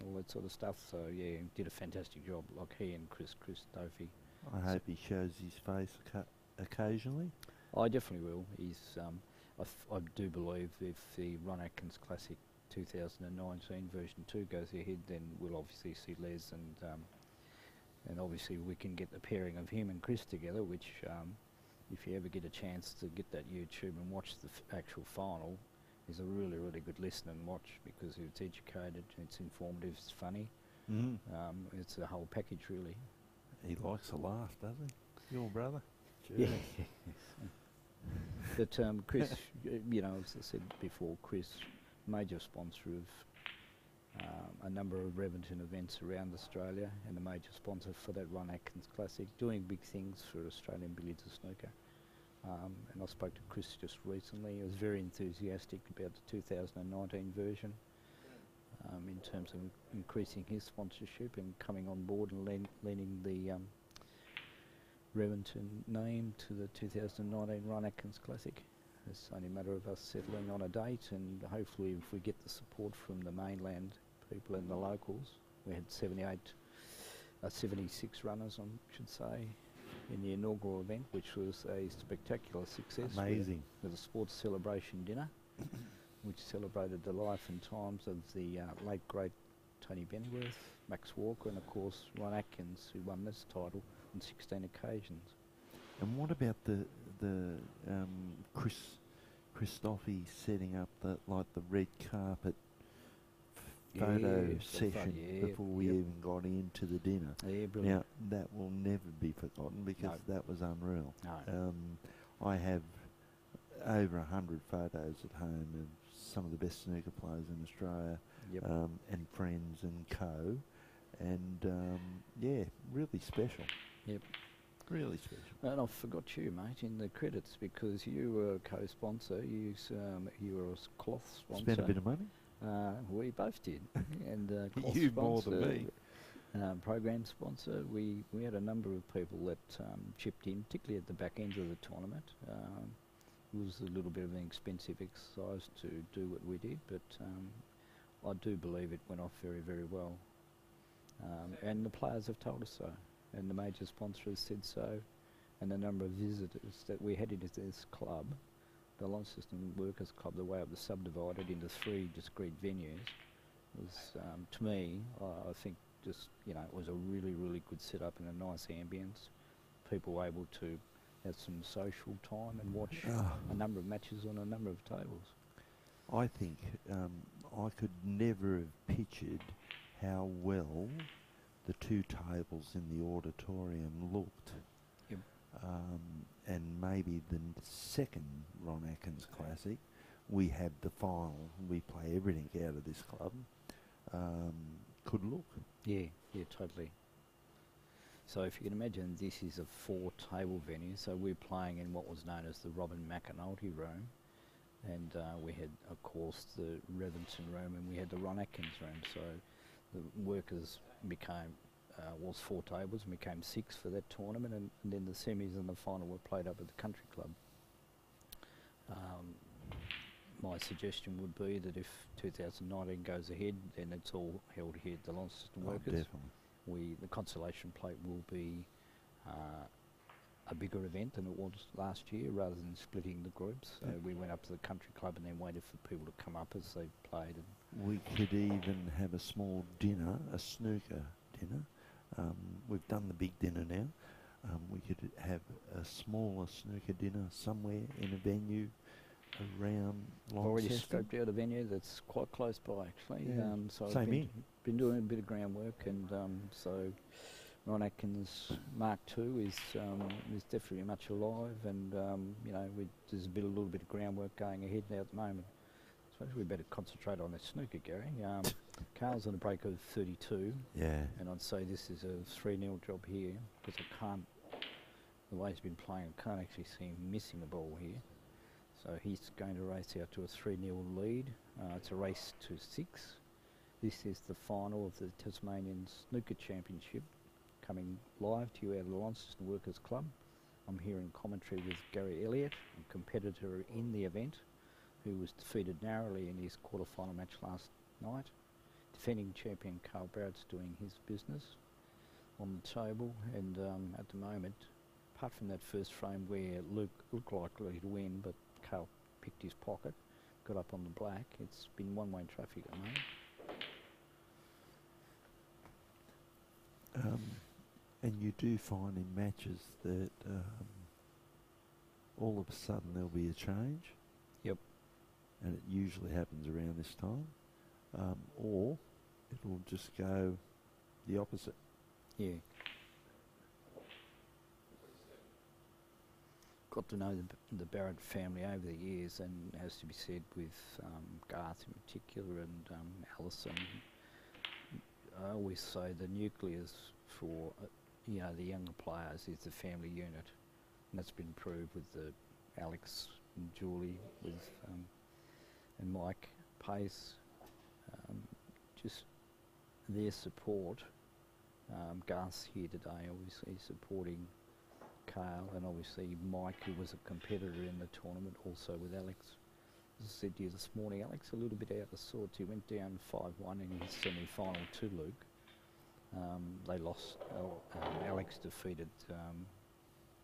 all that sort of stuff. So yeah, he did a dofantastic job. Like he and Chris Doffy. I hope he shows his face occasionally. I definitely will. He's I do believe if the Ron Atkins Classic 2019 version 2 goes ahead, then we'll obviously see Les and obviously we can get the pairing of him and Chris together, which if you ever get a chance to get that YouTube and watch the actual final, is a really, really good listen and watch because it's educated, it's informative, it's funny. It's a whole package really. He likes a laugh, doesn't he? Your brother? Yeah. But Chris, you know, as I said before, Chris, major sponsor of a number of Reventon events around Australia and a major sponsor for that Ron Atkins Classic, doing big things for Australian billiards and snooker. And I spoke to Chris just recently. He was very enthusiastic about the 2019 version in terms of increasing his sponsorship and coming on board and lending the Reventon name to the 2019 Ron Atkins Classic. It's only a matter of us settling on a date, and hopefully if we get the support from the mainland people and the locals. We had 76 runners, I should say, in the inaugural event, which was a spectacular success. Amazing. With a sports celebration dinner, which celebrated the life and times of the late great Tony Bennyworth, Max Walker, and of course Ron Atkins, who won this title on 16 occasions. And what about the Christophe setting up the red carpet photo session before we even got into the dinner? Yeah, brilliant. Now that will never be forgotten because that was unreal. No. I have over 100 photos at home of some of the best snooker players in Australia, and friends and co, and yeah, really special. Yep. Really special. And I forgot you, mate, in the credits because you were a co-sponsor. You were a cloth sponsor. Spent a bit of money. We both did. And cloth You sponsor, more than me. Program sponsor. We had a number of people that chipped in, particularly at the back end of the tournament. It was a little bit of an expensive exercise to do what we did, but I do believe it went off very, very well. And the players have told us so. And the major sponsors said so, and the number of visitors that we had into this club, the Launceston Workers Club, the way it was subdivided into 3 discrete venues, was, to me, I think just, you know, it was a really, really good setup and a nice ambience. People were able to have some social time and watch a number of matches on a number of tables. I think I could never have pictured how well the 2 tables in the auditorium looked. Yep. And maybe the second Ron Atkins Classic, we had the final, we play everything out of this club, could look. Yeah, totally. So if you can imagine, this is a 4-table venue, so we're playing in what was known as the Robin McAnulty room, and we had, of course, the Reventon room, and we had the Ron Atkins room, so the workers became, was 4 tables and became 6 for that tournament, and then the semis and the final were played up at the country club. My suggestion would be that if 2019 goes ahead, then it's all held here at the Launceston Workers. Definitely. The consolation plate will be a bigger event than it was last year, rather than splitting the groups. So we went up to the country club and then waited for people to come up as they played. We could even have a small dinner, a snooker dinner. We've done the big dinner now. We could have a smaller snooker dinner somewhere in a venue around Launceston. Already scoped out a venue that's quite close by, actually. Yeah. So Same I've here. been doing a bit of groundwork, and so Ron Atkins Mark II is definitely much alive, and you know, there's a little bit of groundwork going ahead now at the moment. So we better concentrate on the snooker, Gary. Carl's on a break of 32. Yeah. And I'd say this is a 3-0 job here, because the way he's been playing, I can't actually see him missing the ball here. So he's going to race out to a 3-0 lead. It's a race to 6. This is the final of the Tasmanian Snooker Championship, coming live to you out of the Launceston Workers Club. I'm here in commentary with Gary Elliott, a competitor in the event. who was defeated narrowly in his quarter-final match last night. Defending champion Carl Barrett's doing his business on the table, and at the moment, apart from that first frame where Luke looked likely to win, but Carl picked his pocket, got up on the black, it's been one-way traffic at the moment. And you do find in matches that all of a sudden there'll be a change. Yep. And it usually happens around this time. Or it'll just go the opposite. Yeah. Got to know the Barrett family over the years, and has to be said with Garth in particular and Alison. I always say the nucleus for the younger players is the family unit, and that's been proved with the Alex and Julie with and Mike Pace. Just their support. Garth's here today, obviously supporting Carl, and obviously Mike, who was a competitor in the tournament, also with Alex. As I said to you this morning, Alex a little bit out of sorts. He went down 5-1 in his semi-final to Luke. They lost. Alex defeated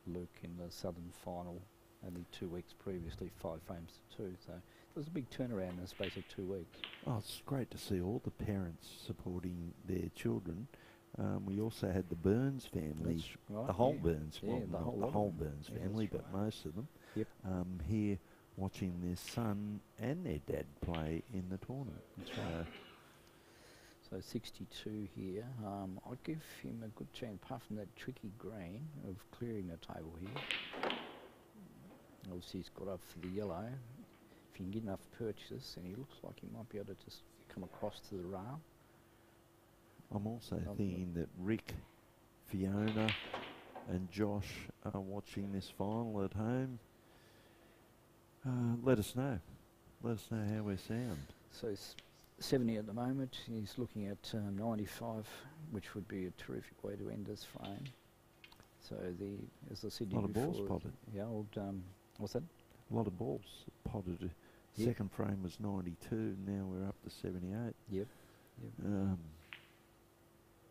Luke in the Southern final only 2 weeks previously, 5 frames to 2. So it was a big turnaround in the space of 2 weeks. Oh, it's great to see all the parents supporting their children. We also had the Burns family, right, the whole Burns, yeah, well, not the whole Burns family, but right. most of them, Yep. here watching their son and their dad play in the tournament. That's right. So 62 here. I'd give him a good chance, apart from that tricky green, of clearing the table here. Obviously he's got up for the yellow. If he can get enough purchase, and he looks like he might be able to just come across to the rail. I'm also thinking that Rick, Fiona and Josh are watching this final at home. Let us know. Let us know how we sound. So 70 at the moment. He's looking at 95, which would be a terrific way to end this frame. So as I said to you before, a lot of balls potted. Yeah, old, what's that? A lot of balls potted. Yep. Second frame was 92, now we're up to 78. Yep.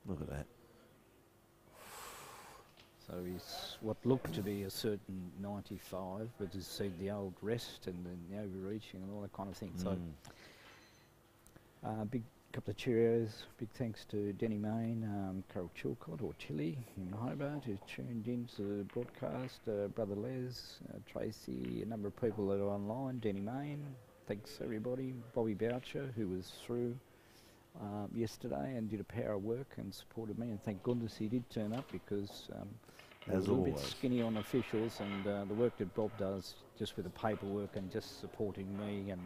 Look at that. So he's what looked to be a certain 95, but has seen the old rest and then the overreaching and all that kind of thing. So big couple of Cheerios. Big thanks to Denny Main, Carol Chilcott or Chili in Hobart, who's tuned into the broadcast. Brother Les, Tracy, a number of people that are online. Denny Main, thanks everybody. Bobby Boucher, who was through yesterday and did a power of work and supported me, and thank goodness he did turn up, because I was a little bit skinny on officials, and the work that Bob does just with the paperwork and just supporting me, and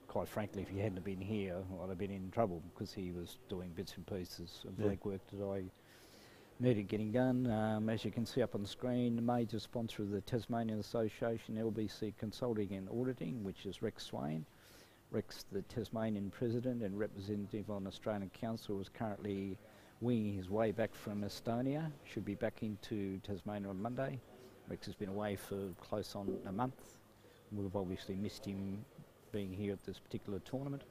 quite frankly, if he hadn't been here, I'd have been in trouble, because he was doing bits and pieces of legwork that I needed getting done. As you can see up on the screen, the major sponsor of the Tasmanian Association, LBC Consulting and Auditing, which is Rex Swain. Rex, the Tasmanian president and representative on Australian Council, is currently winging his way back from Estonia. Should be back into Tasmania on Monday. Rex has been away for close on a month. We've obviously missed him being here at this particular tournament.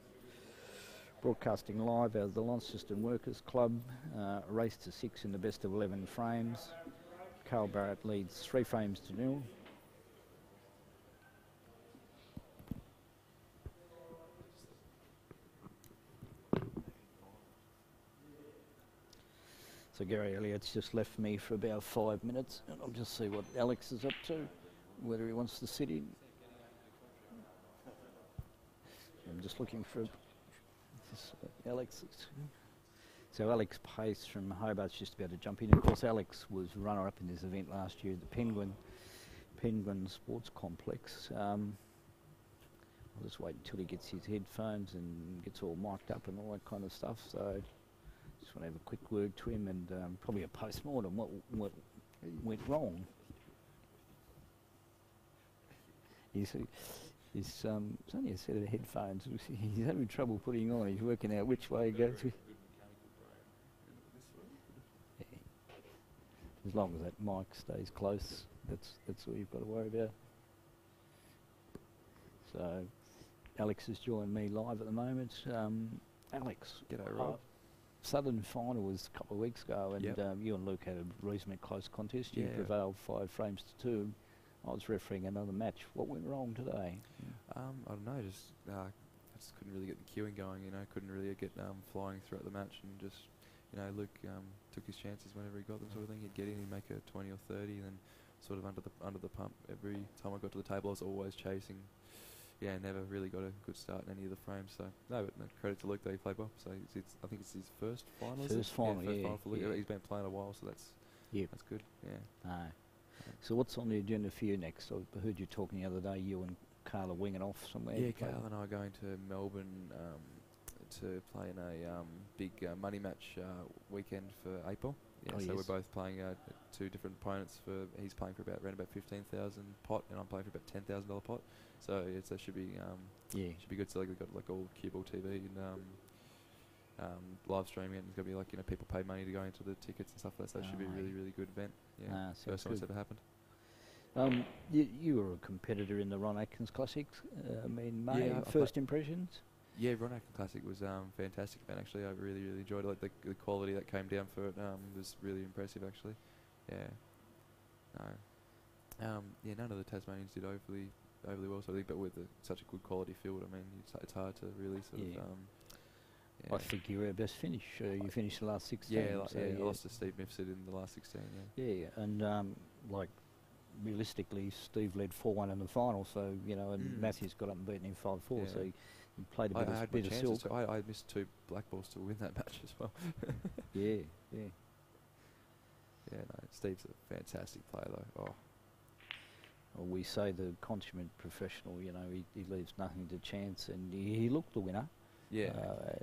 Broadcasting live out of the Launceston Workers Club, race to 6 in the best of 11 frames. Carl Barrett leads 3 frames to 0. So Gary Elliott's just left me for about 5 minutes, and I'll just see what Alex is up to, whether he wants to sit in. I'm just looking for Alex. So Alex Pace from Hobart's just about to jump in. Of course, Alex was runner-up in this event last year at the Penguin Sports Complex. I'll just wait until he gets his headphones and gets all mic'd up and all that kind of stuff. So just want to have a quick word to him, and probably a post-mortem, what went wrong. It's only a set of headphones. He's having trouble putting on. He's working out which way he goes. Yeah. As long as that mic stays close, that's all you've got to worry about. So Alex has joined me live at the moment. Alex, G'day, Rob. Southern final was a couple of weeks ago, and Yep. you and Luke had a reasonably close contest. You Yeah. prevailed 5 frames to 2. I was refereeing another match. What went wrong today? I don't know, I just couldn't really get the queuing going, couldn't really get flying throughout the match, and just, Luke took his chances whenever he got them, sort of thing. He'd get in, he'd make a 20 or 30, and then sort of under the pump. Every time I got to the table, I was always chasing. Yeah, never really got a good start in any of the frames. So no, but no, credit to Luke that he played well. So I think it's his first final. First final, first yeah, final for Luke. yeah. He's been playing a while, so that's good. Yeah. No. So what's on the agenda for you next? I heard you talking the other day, you and Carl are winging off somewhere. Yeah, Carl and I are going to Melbourne to play in a big money match weekend for April. Yeah, Oh, so yes. we're both playing 2 different opponents. He's playing for around about 15,000 pot, and I'm playing for about $10,000 pot. So it should be should be good. So we've got like all cue ball TV and live streaming, and there's gonna be like people pay money to go into the tickets and stuff like that. So it should be a really, really good event. Yeah, first time it's ever happened. You were a competitor in the Ron Atkins Classics. May, first impressions? Yeah, Ron Atkins Classic was fantastic event. Actually, I really, really enjoyed it. Like the quality that came down for it was really impressive. Actually, yeah. No, none of the Tasmanians did overly well. So I think, but with such a good quality field, I mean, it's hard to really sort of. I think you were our best finish. You finished the last 16. I lost to Steve Mifsud in the last 16. Yeah, and realistically, Steve led 4-1 in the final. So and Matthews got up and beaten him 5-4. Yeah. So he played a I had bit my of chances. silk. I missed 2 black balls to win that match as well. Yeah. Yeah, no, Steve's a fantastic player though. Oh. Well, we say the consummate professional. He leaves nothing to chance, and he looked the winner. Yeah.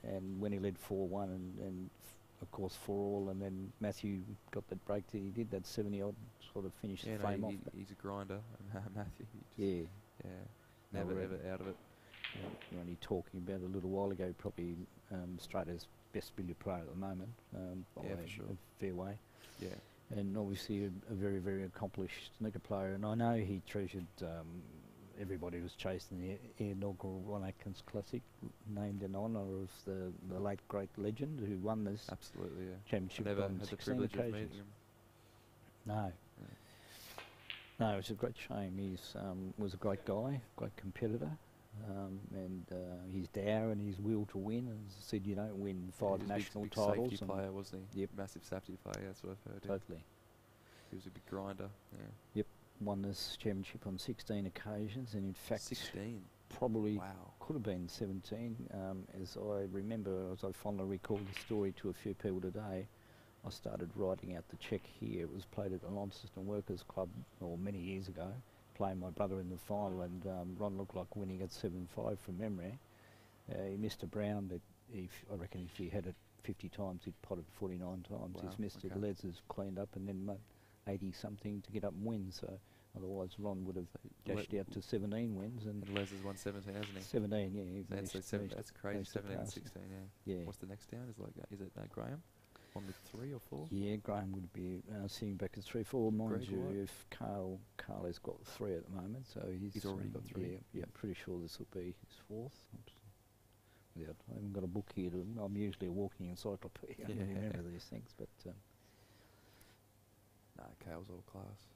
And when he led 4-1 and of course 4-all, and then Matthew got that break that he did, that 70-odd sort of finished the frame off. He's a grinder, Matthew. Yeah. Never ever out of it. You're only talking about a little while ago, probably Australia's best billiard player at the moment, by for sure. a fair way. Yeah. And obviously a very, very accomplished snooker player. And I know he treasured everybody was chasing the inaugural Ron Atkins Classic, named in honour of the late great legend who won this Absolutely, yeah. championship Never on had the 16 privilege of occasions. meeting him. No. No, it's a great shame. He's was a great guy, great competitor, and his dower and his will to win. As I said, you don't win 5 national big titles. Safety player, wasn't he? Yep. Massive safety player. That's what I've heard. Totally. He was a big grinder. Yeah. Yep. Won this championship on 16 occasions, and in fact, 16. probably Wow. could have been 17. As I remember, as I fondly recall the story to a few people today, I started writing out the cheque here. It was played at the Launceston Workers Club, many years ago, playing my brother in the final, and Ron looked like winning at 7-5 from memory. He missed a brown, but I reckon if he had it 50 times, he'd potted 49 times. Wow, He's missed it. okay. Les has cleaned up and then 80-something to get up and win. So otherwise, Ron would have dashed out to 17 wins. And Les has won 17, hasn't he? 17, yeah. he That's, finished- that's crazy. finished the 17 and pass. 16, Yeah. What's the next down? Is it Graham? On with 3 or 4? Yeah, Graham would be sitting back at 3-4. Mind Greg you, White. if Carl has got 3 at the moment, so He's already got 3. Yeah, pretty sure this will be his 4th. I haven't got a book here. I'm usually a walking encyclopedia. I don't remember these things, but Nah, Kale's all class.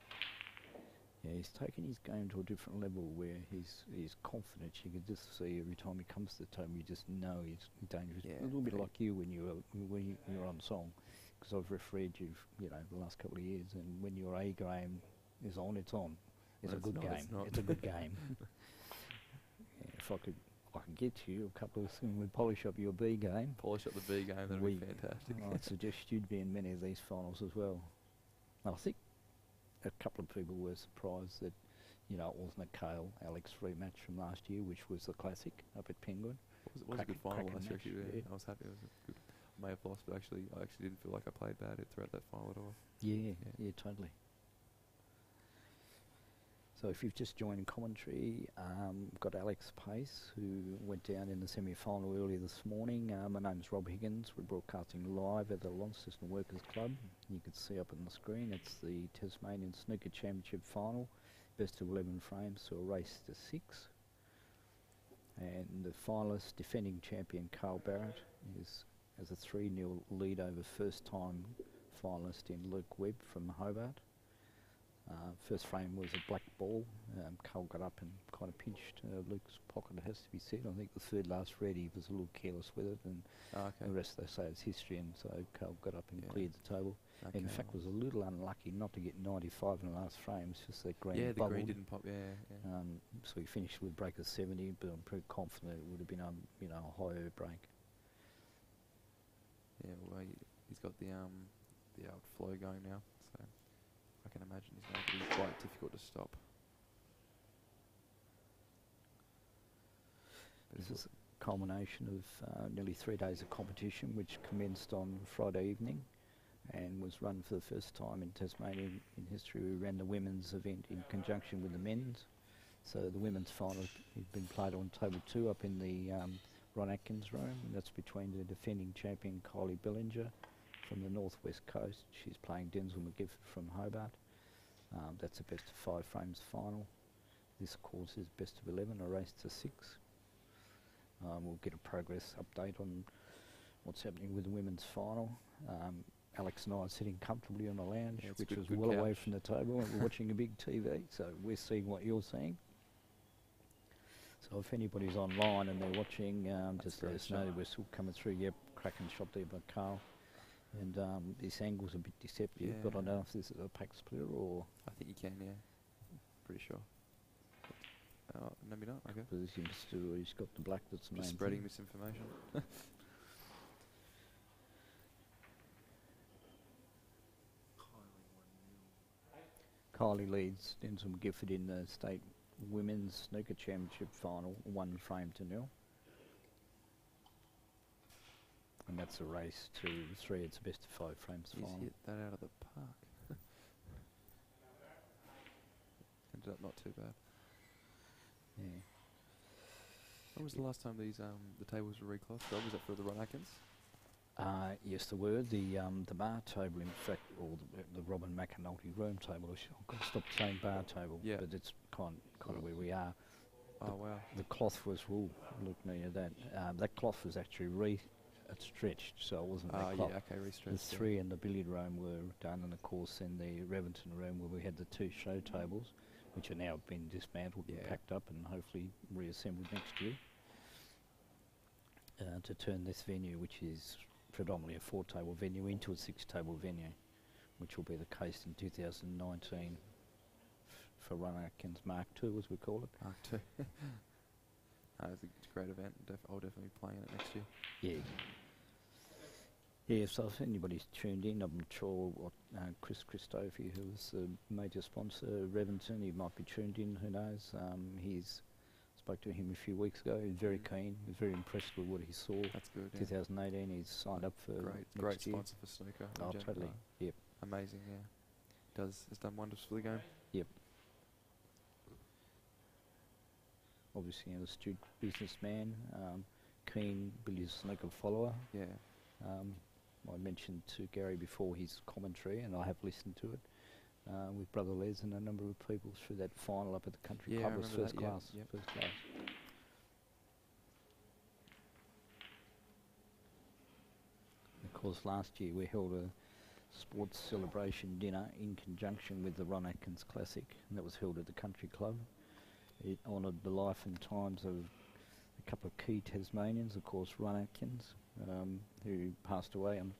yeah, he's taken his game to a different level where he's confident. You can just see every time he comes to the table, you just know he's dangerous. Yeah, A little bit yeah. like you when you're on song, because I've refereed you, the last couple of years, and when your A game is on, it's on. It's Well, a good it's not, game. it's not. It's a good game. Yeah, if I could get you a couple of things, we'd polish up your B game. Polish up the B game, that'd be fantastic. I'd suggest you'd be in many of these finals as well. I think a couple of people were surprised that, it wasn't a Kale Alex rematch from last year, which was the classic up at Penguin. It was a good final cracking last year, match, actually. yeah. I was happy. It was a good. I may have lost, but I actually didn't feel like I played bad throughout that final at all. Yeah, totally. So if you've just joined commentary, we've got Alex Pace, who went down in the semi-final earlier this morning. My name's Rob Higgins. We're broadcasting live at the Launceston Workers Club. You can see up on the screen, it's the Tasmanian Snooker Championship final. Best of 11 frames, so a race to 6. And the finalist, defending champion Carl Barrett, has a 3-0 lead over first-time finalist in Luke Webb from Hobart. First frame was a black ball. Carl got up and kind of pinched Luke's pocket, it has to be said. I think the third last red, he was a little careless with it, and the rest they say is history, and so Carl got up and cleared the table. Okay. In fact, was a little unlucky not to get 95 in the last frame. It's just that green the bubbled. green didn't pop. So he finished with break of 70, but I'm pretty confident it would have been a higher break. Yeah, well, he's got the outflow going now, so I can imagine he's going to be quite difficult to stop. This is a culmination of nearly 3 days of competition, which commenced on Friday evening and was run for the first time in Tasmania in history. We ran the women's event in conjunction with the men's. So the women's final has been played on table 2 up in the Ron Atkins room, and that's between the defending champion Kylie Bellinger from the northwest coast. She's playing Denzel McGifford from Hobart. That's a best of 5 frames final. This, of course, is best of 11, a race to 6. We'll get a progress update on what's happening with the women's final. Alex and I are sitting comfortably on the lounge, which is well away from the table, and we're watching a big TV, so we're seeing what you're seeing. So if anybody's online and they're watching, just let us know. We're still coming through. Yep, cracking shot there by Carl. And this angle's a bit deceptive, but I don't know if this is a pack splitter or... I think you can, yeah. Pretty sure. Maybe not, okay. He's got the black, that's the main Just spreading thing. misinformation. Kylie leads Denzel McGifford in the state women's snooker championship final, 1 frame to 0. And that's a race to 3. It's a best of 5 frames He's final. hit that out of the park. Ended up not too bad. Yeah. When was the last time these the tables were recloth? Was that for the Ron Atkins? Yes, there were. The bar table, in fact, or the Robin McAnulty room table. I've got to stop saying bar table, but it's kind of where we are. Oh, wow. The cloth was, look near that. That cloth was actually stretched, so it wasn't that cloth. restretched. The 3 in the billiard room were done, and of course in the Reventon room where we had the 2 show tables, which are now been dismantled and packed up and hopefully reassembled next year, to turn this venue, which is predominantly a 4-table venue, into a 6-table venue, which will be the case in 2019 for Ron Atkins Mark II, as we call it. Mark II. I think it's a great event. I'll definitely be playing it next year. Yeah. Yeah, so if anybody's tuned in, I'm not sure what Chris Christofi, who was the major sponsor of Reventon, he might be tuned in, who knows. Spoke to him a few weeks ago. He was very keen. He was very impressed with what he saw. That's good. 2018, he's signed up for great next year. sponsor for snooker. Oh, totally. Yep. Amazing. Yeah. It's done wonders for the game. Yep. Obviously, an astute businessman, keen billiards snooker follower. Yeah. I mentioned to Gary before his commentary, and I have listened to it. With Brother Les and a number of people through that final up at the country club was first class. First class. Of course, last year we held a sports celebration dinner in conjunction with the Ron Atkins Classic, and that was held at the country club. It honoured the life and times of a couple of key Tasmanians, of course Ron Atkins, who passed away in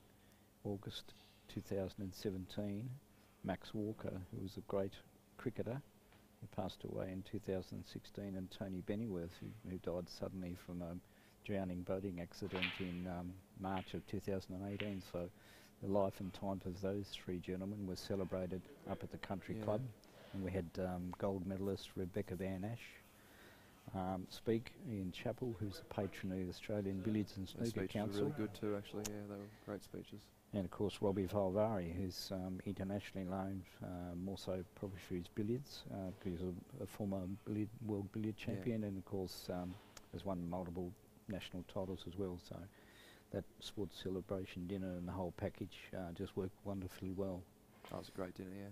August 2017. Max Walker, who was a great cricketer, who passed away in 2016, and Tony Bennyworth, who died suddenly from a drowning boating accident in March of 2018. So the life and times of those 3 gentlemen were celebrated up at the country club, and we had gold medalist Rebecca Van Ash speak, Ian Chappell, who's the patron of the Australian Billiards and Snooker Council. Really good too, actually. Yeah, they were great speeches. And of course Robbie Valvari, who's internationally known, more so probably for his billiards, because he's a former world billiard champion, and of course has won multiple national titles as well. So that sports celebration dinner and the whole package just worked wonderfully well. That was a great dinner, yeah.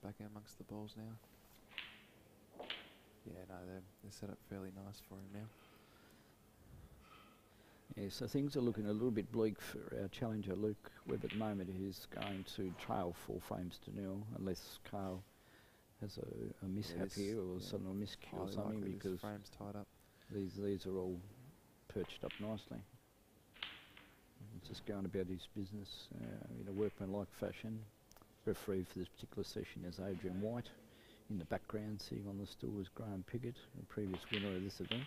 back amongst the balls now. Yeah, no, they're set up fairly nice for him now. Yeah, so things are looking a little bit bleak for our challenger Luke Webb at the moment. He's going to trail 4 frames to nil unless Carl has a mishap here or something, a miscue or something, because frame's tied up. These are all perched up nicely. He's just going about his business in a workmanlike fashion. Referee for this particular session is Adrian White. In the background, sitting on the stool, is Graham Piggott, a previous winner of this event.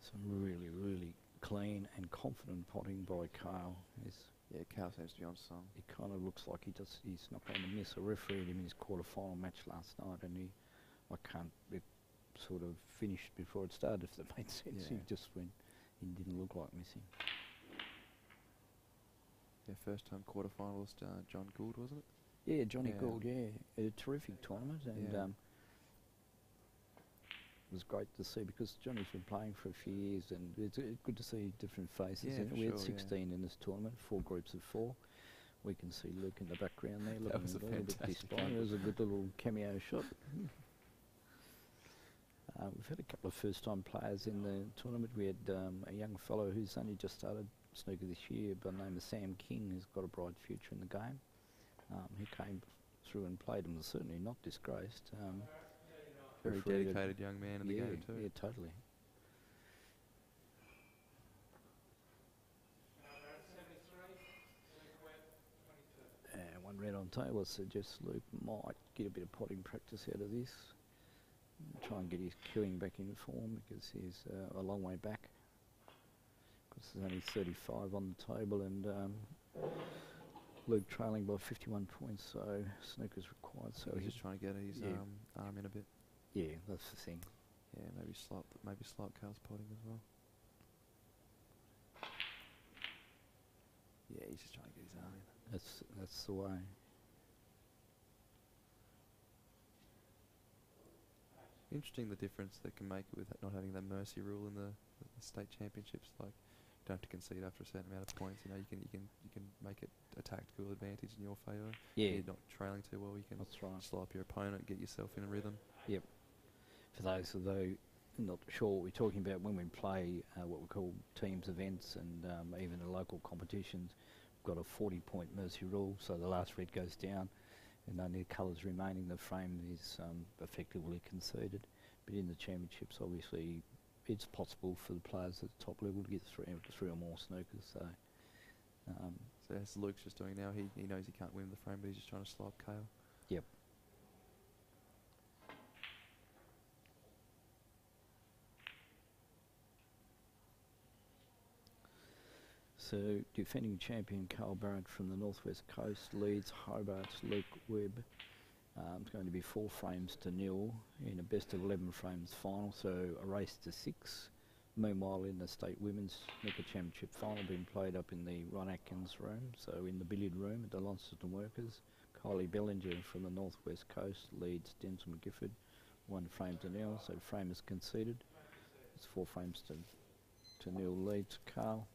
Some really, really clean and confident potting by Kyle. Yeah, Cal seems to be on song. It kind of looks like he's not going to miss. A referee him in his quarter-final match last night, and it sort of finished before it started, if that made sense. Yeah. He just went, he didn't look like missing. Yeah, first-time quarter-finalist John Gould, wasn't it? Yeah, Johnny Gould, yeah. A terrific tournament, and it was great to see because Johnny's been playing for a few years, and it's good to see different faces. Yeah, we had 16 in this tournament, 4 groups of 4. We can see Luke in the background there, looking was a a little bit fantastic displayed. It was a good little cameo shot. We've had a couple of first-time players in the tournament. We had a young fellow who's only just started snooker this year by the name of Sam King, who's got a bright future in the game. He came through and played and was certainly not disgraced. Very dedicated young man in the game too. Yeah, totally. One red on table suggests Luke might get a bit of potting practice out of this. Try and get his queuing back in form because he's a long way back. Because there's only 35 on the table, and Luke trailing by 51 points, so snooker's required. So he's just trying to get his arm in a bit. Yeah, that's the thing. Yeah, maybe slot Carl's potting as well. Yeah, he's just trying to get his arm in. That's the way. Interesting the difference that can make it with not having that mercy rule in the state championships. Like, you don't have to concede after a certain amount of points. You know, you can make it a tactical advantage in your favour. Yeah, you're not trailing too well. You can slow up your opponent, get yourself in a rhythm. Yep. For those although not sure what we're talking about, when we play what we call teams events and even the local competitions, we've got a 40-point mercy rule, so the last red goes down and only the colours remaining, the frame is effectively conceded. But in the championships, obviously, it's possible for the players at the top level to get three or more snookers. So as Luke's just doing now, he knows he can't win the frame, but he's just trying to slow up Kale. Yep. So, defending champion Carl Barrett from the northwest coast leads Hobart's Luke Webb. It's going to be 4 frames to nil in a best of 11 frames final, so a race to 6. Meanwhile, in the state women's snooker championship final being played up in the Ron Atkins room, so in the billiard room at the Launceston Workers, Kylie Bellinger from the northwest coast leads Denzel McGifford 1 frame to nil, so frame is conceded. It's 4 frames to nil leads Carl.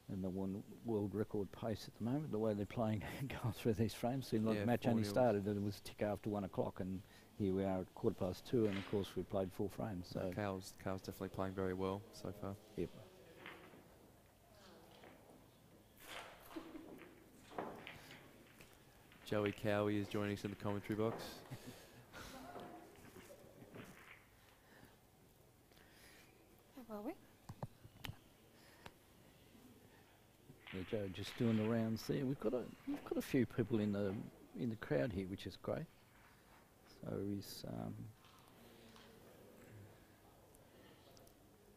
And the one world record pace at the moment, the way they're playing going through these frames, seemed like the match only started and it was tick after 1 o'clock, and here we are at 2:15, and of course we played 4 frames. So Carl's definitely playing very well so far. Yep. Joey Cowie is joining us in the commentary box. How are we? Joe just doing the rounds there. We've got a few people in the crowd here, which is great. So he's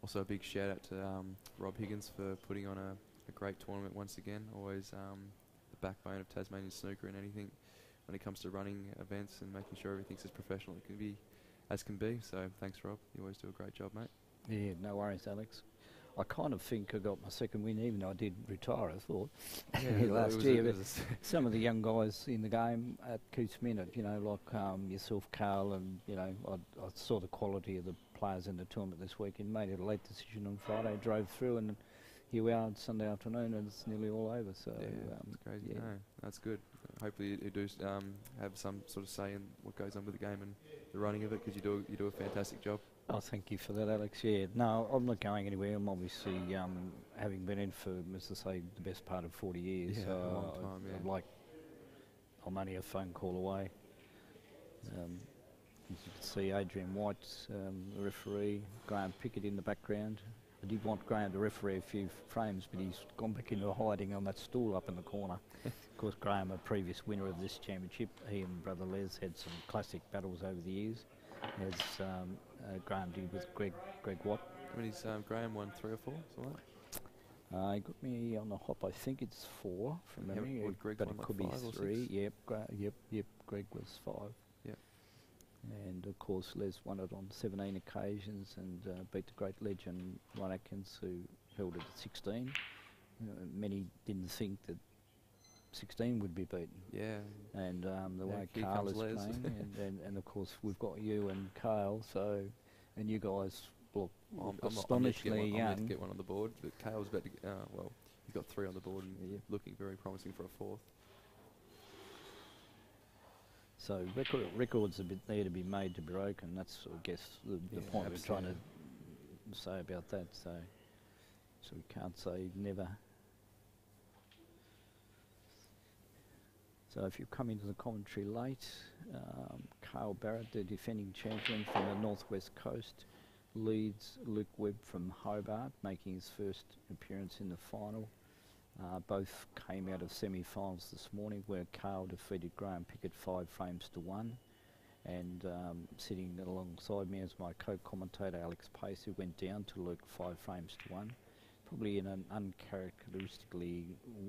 also a big shout out to Rob Higgins for putting on a great tournament once again. Always the backbone of Tasmanian snooker and anything when it comes to running events and making sure everything's as professional as can be. So thanks, Rob. You always do a great job, mate. Yeah, no worries, Alex. I kind of think I got my second win, even though I did retire, I thought, Yeah, last year. But some of the young guys in the game keeps me in it, like yourself, Carl, and, I saw the quality of the players in the tournament this week and made it a late decision on Friday, drove through, and here we are on Sunday afternoon, and it's nearly all over. So it's crazy. yeah. No, that's good. Hopefully you do have some sort of say in what goes on with the game and the running of it, because you do a fantastic job. Oh, thank you for that, Alex. Yeah, no, I'm not going anywhere. I'm obviously, having been in for, as I say, the best part of 40 years. Yeah, a long time, yeah. I'm only a phone call away. As you can see, Adrian White, the referee, Graham Pickett in the background. I did want Graham to referee a few frames, but he's gone back into hiding on that stool up in the corner. Of course, Graham, a previous winner of this championship, he and brother Les had some classic battles over the years, as Graham did with Greg Watt. I mean, Graham won 3 or 4, something like that? He got me on the hop. I think it's 4 from memory, Greg but won it could like be 5 or 3. 6? Yep. Greg was 5. Yep. And of course, Les won it on 17 occasions and beat the great legend Ron Atkins, who held it at 16. Many didn't think that 16 would be beaten. Yeah. And the way here Carl is comes Les. playing, and of course we've got you and Kale, and you guys look I'm astonishingly I'm young. to get one on the board, but Kale's about to get, he got 3 on the board and looking very promising for a 4th. So records are there to be made to be broken. That's, I guess, the point we're trying to say about that. So we can't say never. So if you come into the commentary late, Carl Barrett, the defending champion from the Northwest Coast, leads Luke Webb from Hobart, making his first appearance in the final. Both came out of semi-finals this morning, where Carl defeated Graham Pickett 5 frames to 1. And sitting alongside me as my co-commentator, Alex Pace, who went down to Luke 5 frames to 1. Probably in an uncharacteristically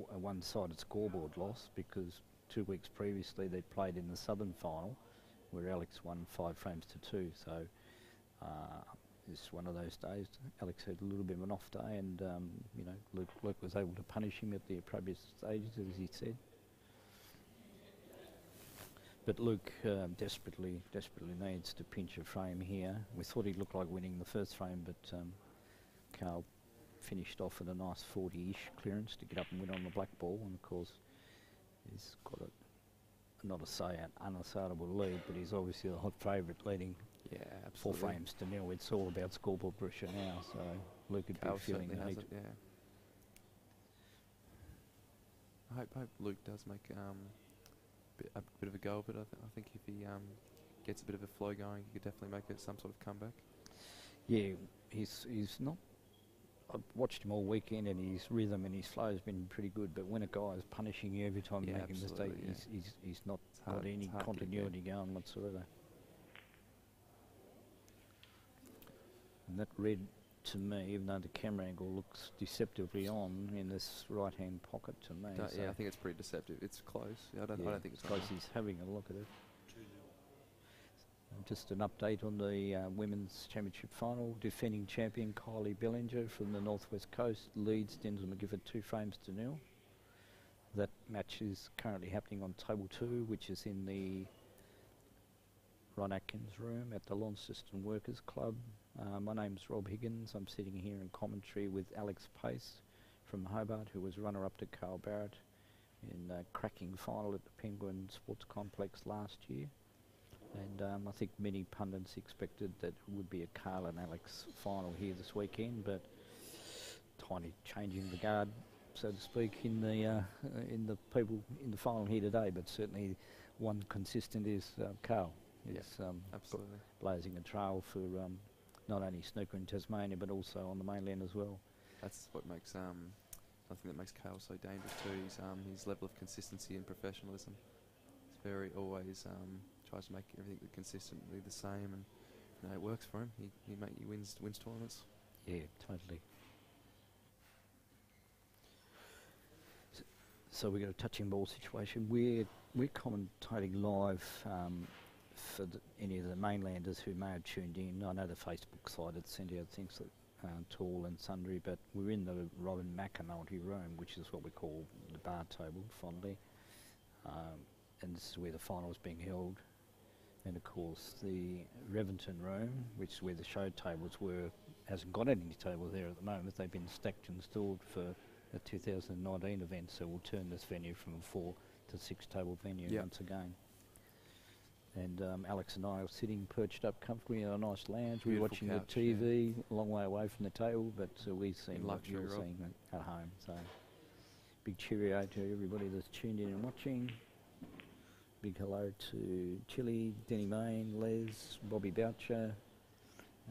one-sided scoreboard loss, because 2 weeks previously they played in the Southern final, where Alex won 5 frames to 2. So it's one of those days. Alex had a little bit of an off day, and Luke was able to punish him at the appropriate stages, as he said. But Luke desperately needs to pinch a frame here. We thought he looked like winning the first frame, but Carl finished off with a nice 40-ish clearance to get up and win on the black ball, and of course he's got not an unassailable lead, but he's obviously the hot favourite, leading 4 frames to 0. It's all about scoreboard pressure now, so Luke would be feeling the heat. I hope Luke does make a bit of a go of it. I think if he gets a bit of a flow going, he could definitely make it some sort of comeback. Yeah, he's not. I've watched him all weekend, and his rhythm and his flow has been pretty good. But when a guy is punishing you every time you make a mistake, he's not got any continuity going whatsoever. And that red, to me, even though the camera angle looks deceptively on in this right-hand pocket to me. I think it's pretty deceptive. It's close. I don't think it's close. He's having a look at it. Just an update on the Women's Championship final. Defending champion Kylie Bellinger from the Northwest Coast leads Denzel McGifford 2 frames to 0. That match is currently happening on table 2, which is in the Ron Atkins room at the Launceston Workers Club. My name's Rob Higgins. I'm sitting here in commentary with Alex Pace from Hobart, who was runner-up to Carl Barrett in a cracking final at the Penguin Sports Complex last year. And I think many pundits expected that it would be a Carl and Alex final here this weekend, but tiny changing the guard, so to speak, in the people in the final here today. But certainly one consistent is Carl. He's absolutely blazing a trail for not only snooker in Tasmania, but also on the mainland as well. That's what makes I think that makes Carl so dangerous too. His level of consistency and professionalism. It's very always tries to make everything consistently the same, and it works for him. He wins tournaments. Yeah, totally. So we've got a touching ball situation. We're commentating live for any of the mainlanders who may have tuned in. I know the Facebook side had sent out things that tall and sundry, but we're in the Robin McAnulty room, which is what we call the bar table fondly, and this is where the final is being held. And of course the Reventon room, which is where the show tables were, hasn't got any tables there at the moment. They've been stacked and stored for the 2019 event, so we'll turn this venue from a 4 to 6 table venue once again. And Alex and I are sitting perched up comfortably in a nice lounge. We're watching the TV, a long way away from the table, but we've seen what you're seeing at home. So big cheerio to everybody that's tuned in and watching. Big hello to Chili, Denny Main, Les, Bobby Boucher.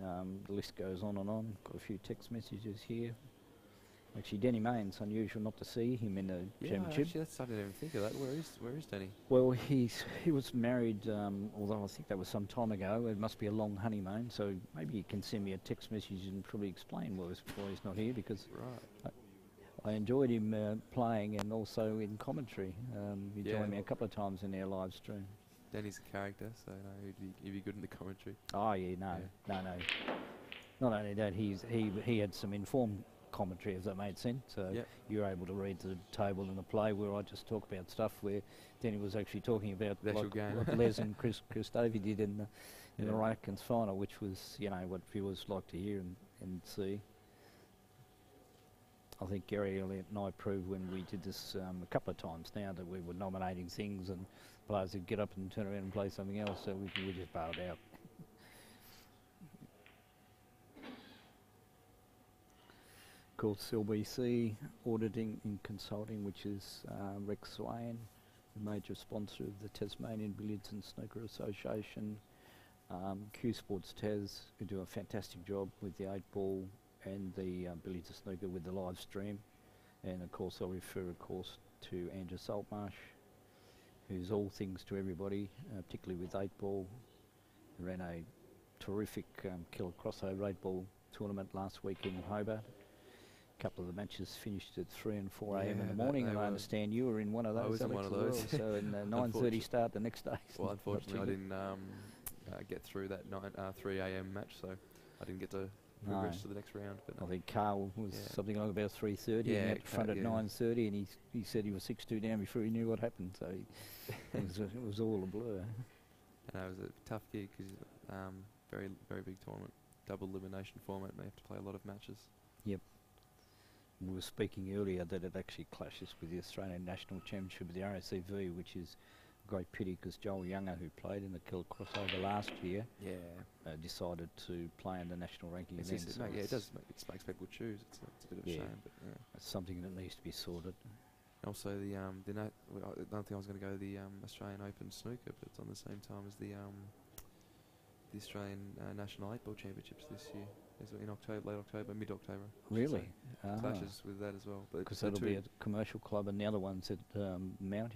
The list goes on and on. Got a few text messages here. Actually, Denny Main's unusual not to see him in the championship. Actually, I didn't even think of that. Where is Denny? Well, he was married, although I think that was some time ago. It must be a long honeymoon, so maybe you can send me a text message and probably explain why he's not here, because I enjoyed him playing and also in commentary. He joined me a couple of times in our live stream. Denny's a character, so no, he'd be good in the commentary. Oh yeah, no. Not only that, he had some informed commentary, if that made sense. So you're able to read the table and the play, where I just talk about stuff where Denny was actually talking about the actual game. What Les and Chris Davey did in the Rankins final, which was, you know, what viewers like to hear and see. I think Gary Elliott and I proved when we did this a couple of times now that we were nominating things and players would get up and turn around and play something else, so we just bailed out. Of course, LBC Auditing and Consulting, which is Rex Swain, the major sponsor of the Tasmanian Billiards and Snooker Association. Q Sports Tas, who do a fantastic job with the 8-ball and the billiards and snooker with the live stream. And of course I'll refer to Andrew Saltmarsh, who's all things to everybody, particularly with 8-ball. Ran a terrific killer crossover 8-ball tournament last week in Hobart. A couple of the matches finished at 3 and 4 a.m. in the morning, and I understand you were in one of those. I was in one of those. Well, so in 9:30 start the next day. Well, unfortunately I didn't get through that 3 a.m. match, so I didn't get to progress to the next round. But I think Carl was something like about 3:30. He had front at 9:30, and he said he was 6-2 down before he knew what happened. So it was all a blur. And it was a tough gig because very very big tournament, double elimination format. May have to play a lot of matches. Yep. We were speaking earlier that it actually clashes with the Australian National Championship of the RACV, which is a great pity because Joel Younger, who played in the Kill crossover last year, decided to play in the national ranking event. So it does makes people choose. It's a bit of a shame, but it's something that needs to be sorted. Also, another thing I was going to go to the Australian Open Snooker, but it's on the same time as the Australian National 8-ball Championships this year. It's in October, late October, mid-October. Really? Clashes with that as well. Because that'll be a commercial club, and the other one's at Mount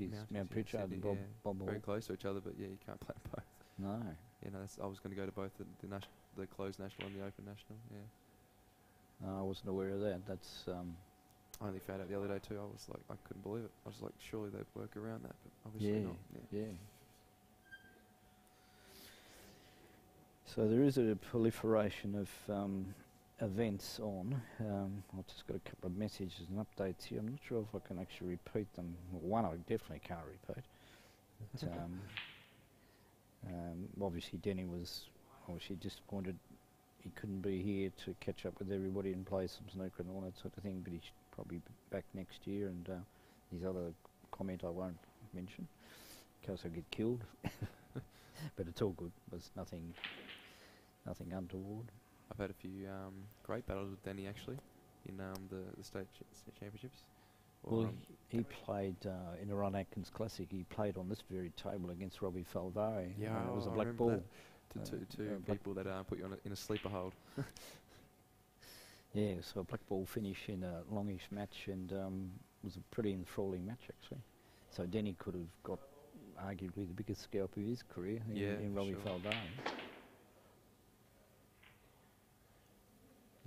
Pritchard and Bob Hall. Very close to each other, but you can't play both. No. I was going to go to both the closed national and the open national. I wasn't aware of that. That's. I only found out the other day too. I was like, I couldn't believe it. I was like, surely they'd work around that, but obviously not. Yeah. So there is a proliferation of events on. I've just got a couple of messages and updates here. I'm not sure if I can actually repeat them. Well, one I definitely can't repeat. Obviously Denny was obviously disappointed he couldn't be here to catch up with everybody and play some snooker and all that sort of thing, but he's probably back next year. And his other comment I won't mention in case I get killed. But it's all good. There's nothing untoward. I've had a few great battles with Danny actually in the state championships. Well, he played in the Ron Atkins Classic. He played on this very table against Robbie Falvari. Yeah, it was a black ball. Two people that put you in a sleeper hold. Yeah, so a black ball finish in a longish match, and was a pretty enthralling match actually. So Denny could have got arguably the biggest scalp of his career in Robbie Falvari.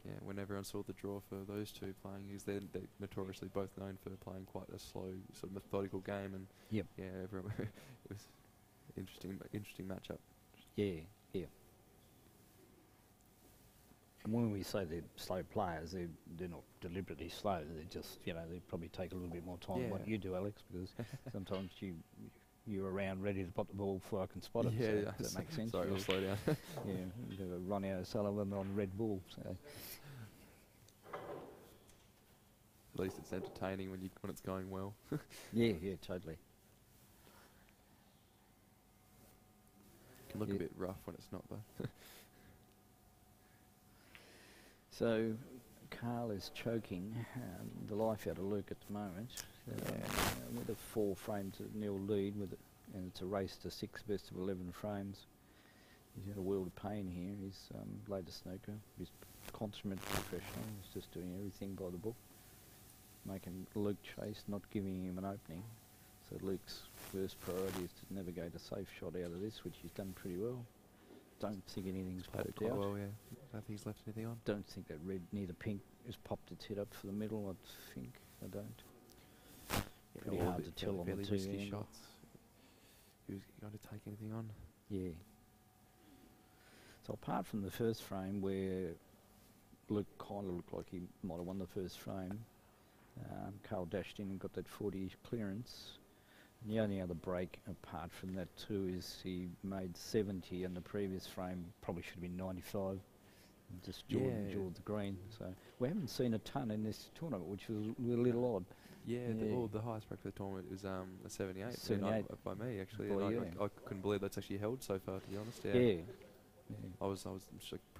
Yeah, when everyone saw the draw for those two playing, because they're notoriously both known for playing quite a slow, sort of methodical game, and everyone it was interesting matchup. Yeah. And when we say they're slow players, they're not deliberately slow. They're just, you know, they probably take a little bit more time than what Yeah. you do, Alex, because sometimes you're around ready to pop the ball before I can spot it. Yeah, so yeah. does that make sense? Sorry, I'll slow down. Yeah, you got a Ronnie O'Sullivan on Red Bull. So At least it's entertaining when it's going well. yeah, totally. Can look Yeah. a bit rough when it's not though. So Carl is choking the life out of Luke at the moment. With a 4 frame to nil lead, and it's a race to 6 best of 11 frames. He's had a world of pain here. He's laid a snooker. He's consummate professional. He's just doing everything by the book, making Luke chase, not giving him an opening. So Luke's first priority is to navigate a safe shot out of this, which he's done pretty well. Don't think anything's Played it popped quite out. well, yeah. Don't think he's left anything on. Don't think that red near the pink has popped its head up for the middle. I don't. Yeah, Pretty all hard the to tell on the fairly TV risky angle. shots. He was going to take anything on. Yeah. So apart from the first frame where Luke kind of looked like he might have won the first frame, Carl dashed in and got that 40 clearance. And the only other break apart from that too is he made 70 in the previous frame, probably should have been 95. And just jawed the green. So we haven't seen a ton in this tournament, which was a little odd. Yeah, Yeah. the highest break for the tournament was a 78. 78. By me, actually. By And you. I couldn't believe that's actually held so far, to be honest. Yeah. I was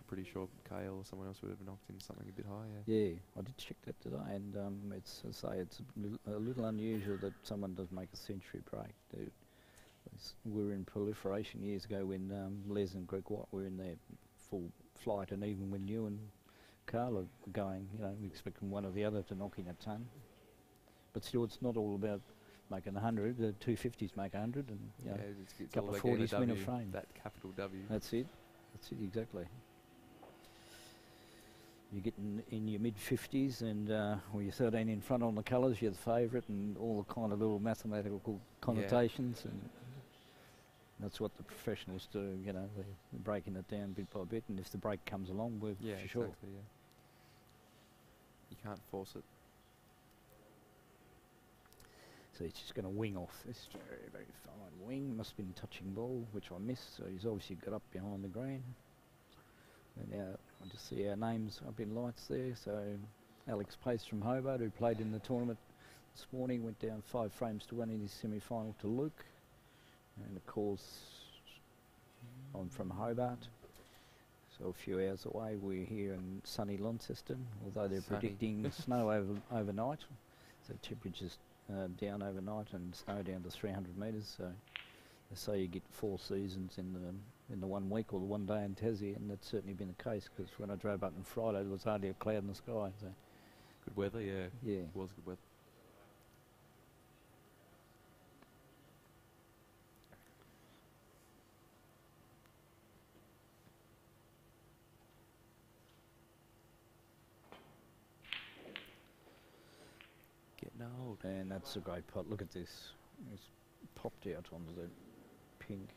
pretty sure Kale or someone else would have knocked in something a bit higher. Yeah, I did check that today, and it's a little unusual that someone does make a century break. We were in proliferation years ago when Les and Greg White were in their full flight, and even when you and Carl are going, you know, we expecting one or the other to knock in a ton. But still, it's not all about making 100. The 250s make 100, and you know, it's couple all of about getting 40s win a W, frame. that capital W. That's it. That's it, exactly. You're getting in your mid-50s and well, you're 13 in front on the colours, you're the favourite, and all the kind of little mathematical connotations. And that's what the professionals do, you know, they're breaking it down bit by bit, and if the break comes along, we're for sure. Exactly, yeah. You can't force it. So he's just going to wing off this very, very fine wing. Must have been touching ball, which I missed, so he's obviously got up behind the green. And now I just see our names up in lights there. So Alex Pace from Hobart, who played in the tournament this morning, went down 5 frames to 1 in his semi-final to Luke. And of course, I'm from Hobart, so a few hours away. We're here in sunny Launceston, although they're Sunny. predicting snow overnight. So temperatures down overnight and snow down to 300 metres. So they say you get 4 seasons in the 1 week or the 1 day in Tassie, and that's certainly been the case, because when I drove up on Friday there was hardly a cloud in the sky. So Good weather, yeah. yeah. It was good weather. Getting old. And that's a great pot. Look at this. It's popped out onto the pink.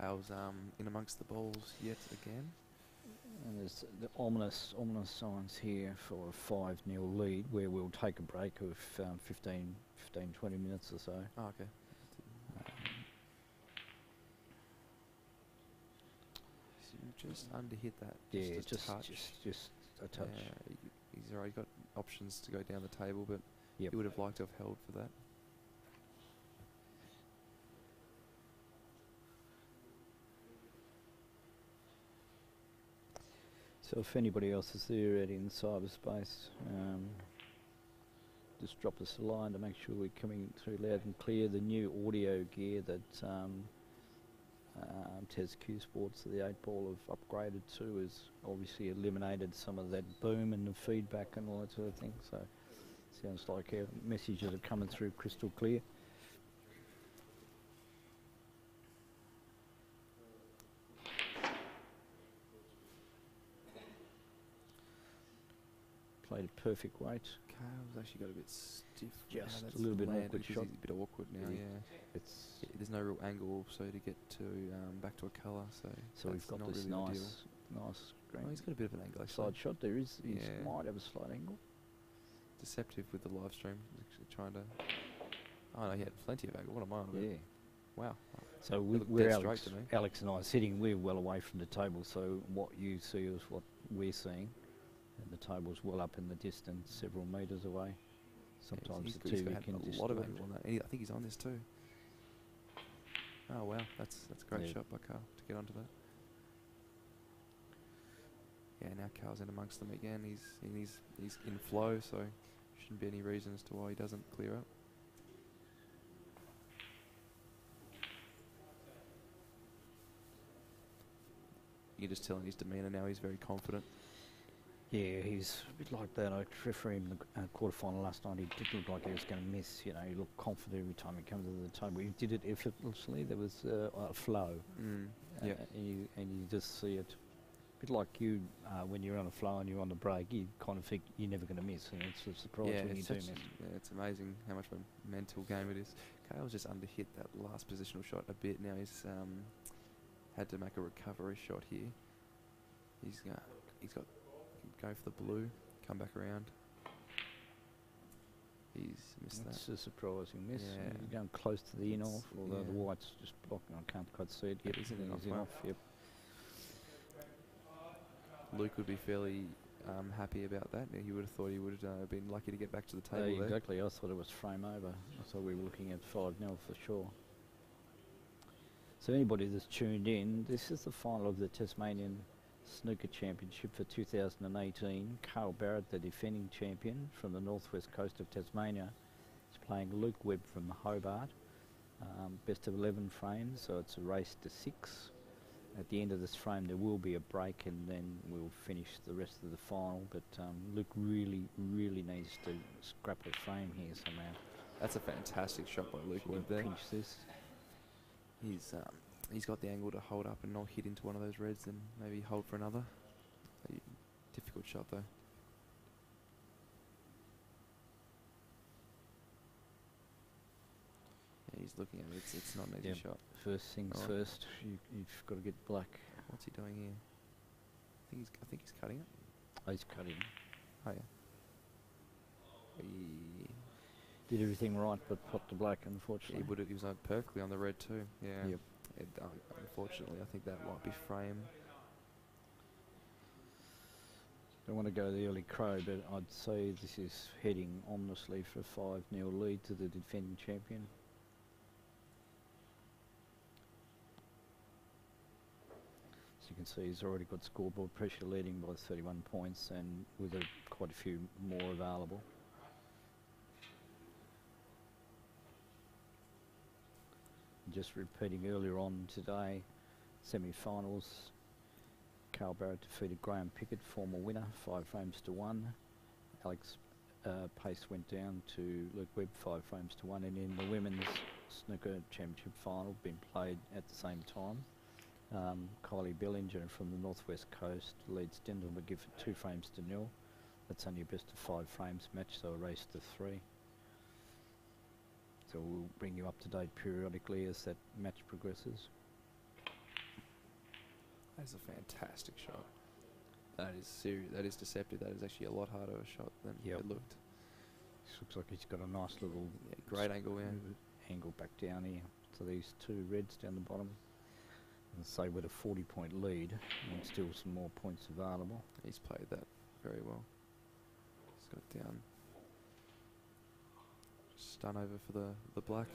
Kale's in amongst the balls yet again. And there's the ominous signs here for a 5-0 lead, where we'll take a break of 15, 20 minutes or so. Oh, okay. So you just underhit that. Yeah, just a touch. just a touch. Yeah, he's already got options to go down the table, but Yep. he would have liked to have held for that. So if anybody else is there out in cyberspace, just drop us a line to make sure we're coming through loud and clear. The new audio gear that Tes Q Sports, the 8-ball, have upgraded to, has obviously eliminated some of that boom and the feedback and all that sort of thing. So sounds like our messages are coming through crystal clear. Played a perfect weight. Kale's actually got a bit stiff. now. Just That's a little bit landed awkward 'cause shot. He's a bit awkward now. Yeah. Yeah. It's There's no real angle, so to get to back to a colour. So we've that's got not this really ideal. nice Oh, green he's got a bit of an angle. Actually. side shot. There is. He Yeah. might have a slight angle. Deceptive with the live stream. He's actually trying to. Oh no, he had plenty of angle. What am I on about? Yeah. Wow. So looked we're dead straight Alex, to me. Alex and I are sitting. We're well away from the table, so what you see is what we're seeing, and the table's well up in the distance, several metres away. Sometimes he's the good. He's TV got can a lot distort of it. angle on that. And I think he's on this too. Oh wow, that's a great Yeah. shot by Carl to get onto that. Yeah, now Carl's in amongst them again. He's in flow, so shouldn't be any reason as to why he doesn't clear up. You can just tell in his demeanour now he's very confident. Yeah, he's a bit like that. I referee him in the quarterfinal last night. He did look like he was going to miss. You know, he looked confident every time he came to the table. He did it effortlessly. There was a flow. Yeah. And you just see it. A bit like you, when you're on a flow and you're on the break, you kind of think you're never going to miss. And it's a surprise Yeah, when you it's do such- miss. yeah, it's amazing how much of a mental game it is. Kale's just underhit that last positional shot a bit. Now he's had to make a recovery shot here. He's got go for the blue, come back around. He's missed It's that. a surprising miss. Yeah. He's going close to the in It's- off, although the yeah. white's just blocking. I can't quite see it. That Yep, is in and he's off, in wow. off. Yep. Luke would be fairly happy about that. He would have thought he would have been lucky to get back to the table there. Exactly. I thought it was frame over. I thought we were looking at 5-0 for sure. So anybody that's tuned in, this is the final of the Tasmanian Snooker Championship for 2018. Carl Barrett, the defending champion from the northwest coast of Tasmania, is playing Luke Webb from Hobart. Best of 11 frames, so it's a race to 6. At the end of this frame there will be a break and then we'll finish the rest of the final, but Luke really needs to scrap a frame here somehow. That's a fantastic shot by Luke If he Webb can there. pinch this. He's got the angle to hold up and not hit into one of those reds, and maybe hold for another. Difficult shot though. Yeah, he's looking at it. It's not an easy Yep. shot. First things Alright. first, you've got to get black. What's he doing here? I think he's cutting it. Oh, he's cutting. Oh yeah. Did everything right but popped the black, He unfortunately. would have. He was perfectly on the red too. Yeah. Yep. Unfortunately, I think that might be frame. Don't want to go the early crow, but I'd say this is heading ominously for a 5-0 lead to the defending champion. As you can see, he's already got scoreboard pressure, leading by 31 points and with quite a few more available. Just repeating earlier on today, semi-finals, Carl Barrett defeated Graham Pickett, former winner, 5 frames to 1. Alex Pace went down to Luke Webb, 5 frames to 1. And in the women's snooker championship final, being played at the same time, Kylie Bellinger from the northwest coast leads Dendel McGiff at 2 frames to 0. That's only a best of 5 frames match, so a race to 3. So we'll bring you up to date periodically as that match progresses. That is a fantastic shot. That is serious. That is deceptive. That is actually a lot harder a shot than Yep. it looked. This looks like he's got a nice little Yeah, great angle. Yeah. angle back down here to these 2 reds down the bottom. And say with a 40-point lead and still some more points available. He's played that very well. He's got it down. Stun over for the black.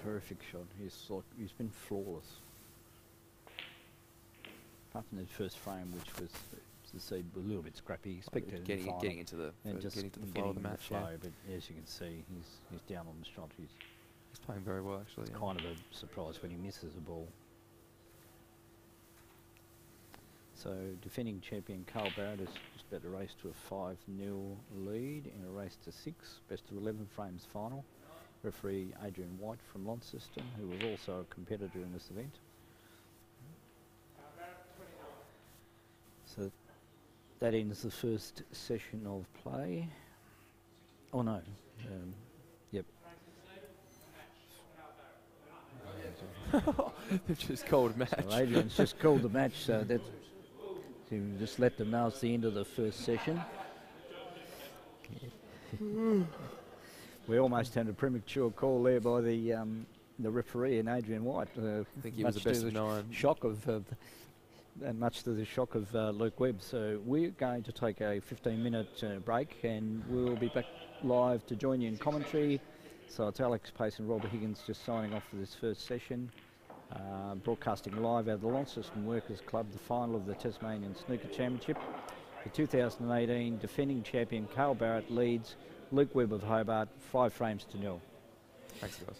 Terrific shot. He's been flawless. Apart from the first frame, which was to see a little bit scrappy, expected in the Getting final. into the and just getting to the getting flow of the in match. Yeah. flow, but as you can see, he's down on the shot. He's playing very well actually. It's Yeah. kind of a surprise when he misses a ball. So defending champion Carl Barrett is just about to race to a 5-0 lead in a race to 6, best of 11 frames final. Referee Adrian White from Launceston, who was also a competitor in this event. So that ends the first session of play. Oh no, yep. They've just called a match. So Adrian's just called the match, so that's to just let them know it's the end of the first session. We almost had a premature call there by the referee and Adrian White. I think he was the much to best of 9. shock of, and much to the shock of Luke Webb. So we're going to take a 15-minute break, and we'll be back live to join you in commentary. So it's Alex Pace and Robert Higgins just signing off for this first session. Broadcasting live out of the Launceston Workers Club, the final of the Tasmanian Snooker Championship. The 2018 defending champion Carl Barrett leads Luke Webb of Hobart 5 frames to 0. Thanks, guys.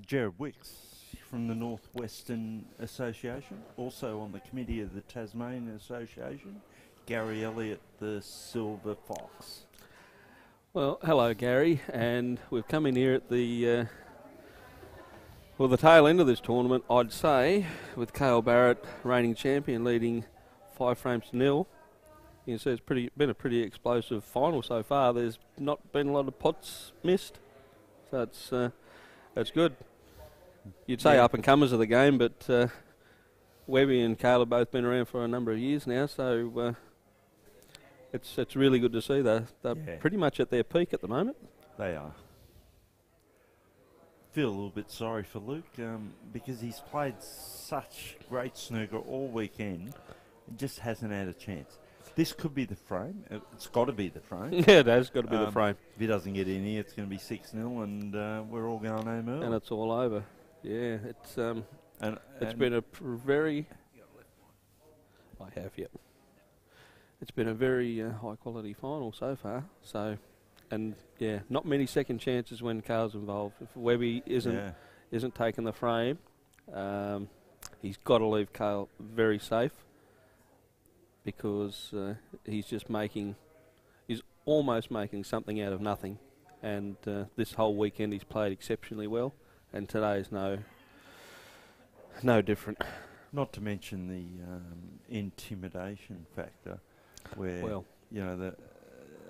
Jared Wicks from the Northwestern Association, also on the committee of the Tasmanian Association. Gary Elliott, the Silver Fox. Well, hello, Gary, and we've come in here at the the tail end of this tournament, I'd say, with Cale Barrett, reigning champion, leading 5-0. You can see it's been a pretty explosive final so far. There's not been a lot of pots missed, so that's good. You'd say up and comers of the game, but Webby and Cale have both been around for a number of years now, so it's really good to see. They're pretty much at their peak at the moment. They are. Feel a little bit sorry for Luke because he's played such great snooker all weekend and just hasn't had a chance. This could be the frame. It's got to be the frame. Yeah, it has got to be the frame. If he doesn't get in here, it's going to be 6-0 and we're all going home early. And it's all over. Yeah, it's been a very... I have, yep. It's been a very high-quality final so far. So, and yeah, not many second chances when Cale's involved. If Webby isn't taking the frame, he's got to leave Cale very safe because he's almost making something out of nothing. And this whole weekend he's played exceptionally well, and today's no different. Not to mention the intimidation factor, where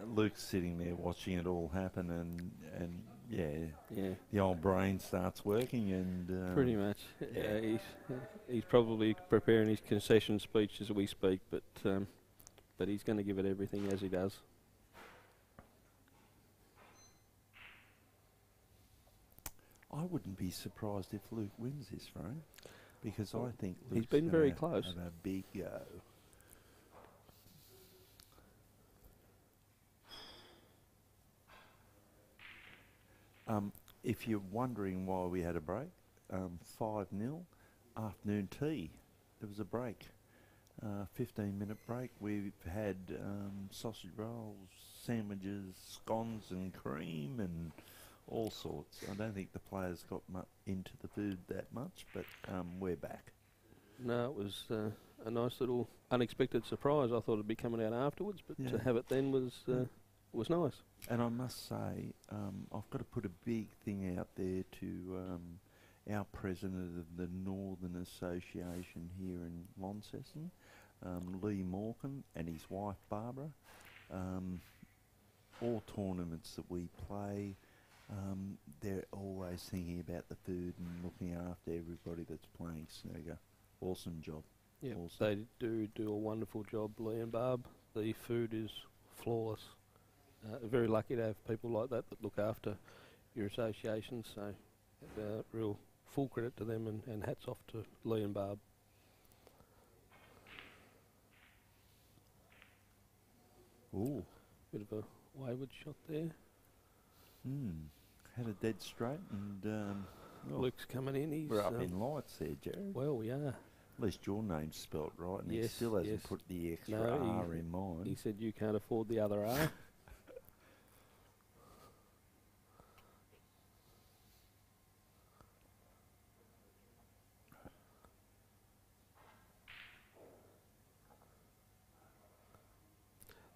Luke's sitting there watching it all happen, and the old brain starts working, and pretty much. He's probably preparing his concession speech as we speak, but he's going to give it everything as he does. I wouldn't be surprised if Luke wins this frame, because I think he's Luke's been very close. Have a big go. If you're wondering why we had a break, 5-0, afternoon tea. There was a break, 15-minute break. We've had sausage rolls, sandwiches, scones and cream and all sorts. I don't think the players got into the food that much, but we're back. No, it was a nice little unexpected surprise. I thought it'd be coming out afterwards, but to have it then was nice. And I must say, I've got to put a big thing out there to our president of the Northern Association here in Launceston, Lee Morgan, and his wife Barbara. All tournaments that we play, they're always thinking about the food and looking after everybody that's playing snooker. Awesome job. Yeah, awesome. They do a wonderful job, Lee and Barb. The food is flawless. Very lucky to have people like that look after your association, so real full credit to them, and hats off to Lee and Barb. Ooh. Bit of a wayward shot there. Had a dead straight, and Luke's coming in. We're up in lights there, Jared. Well, we are. At least your name's spelt right, and yes, he still hasn't put the extra R in mine. He said you can't afford the other R.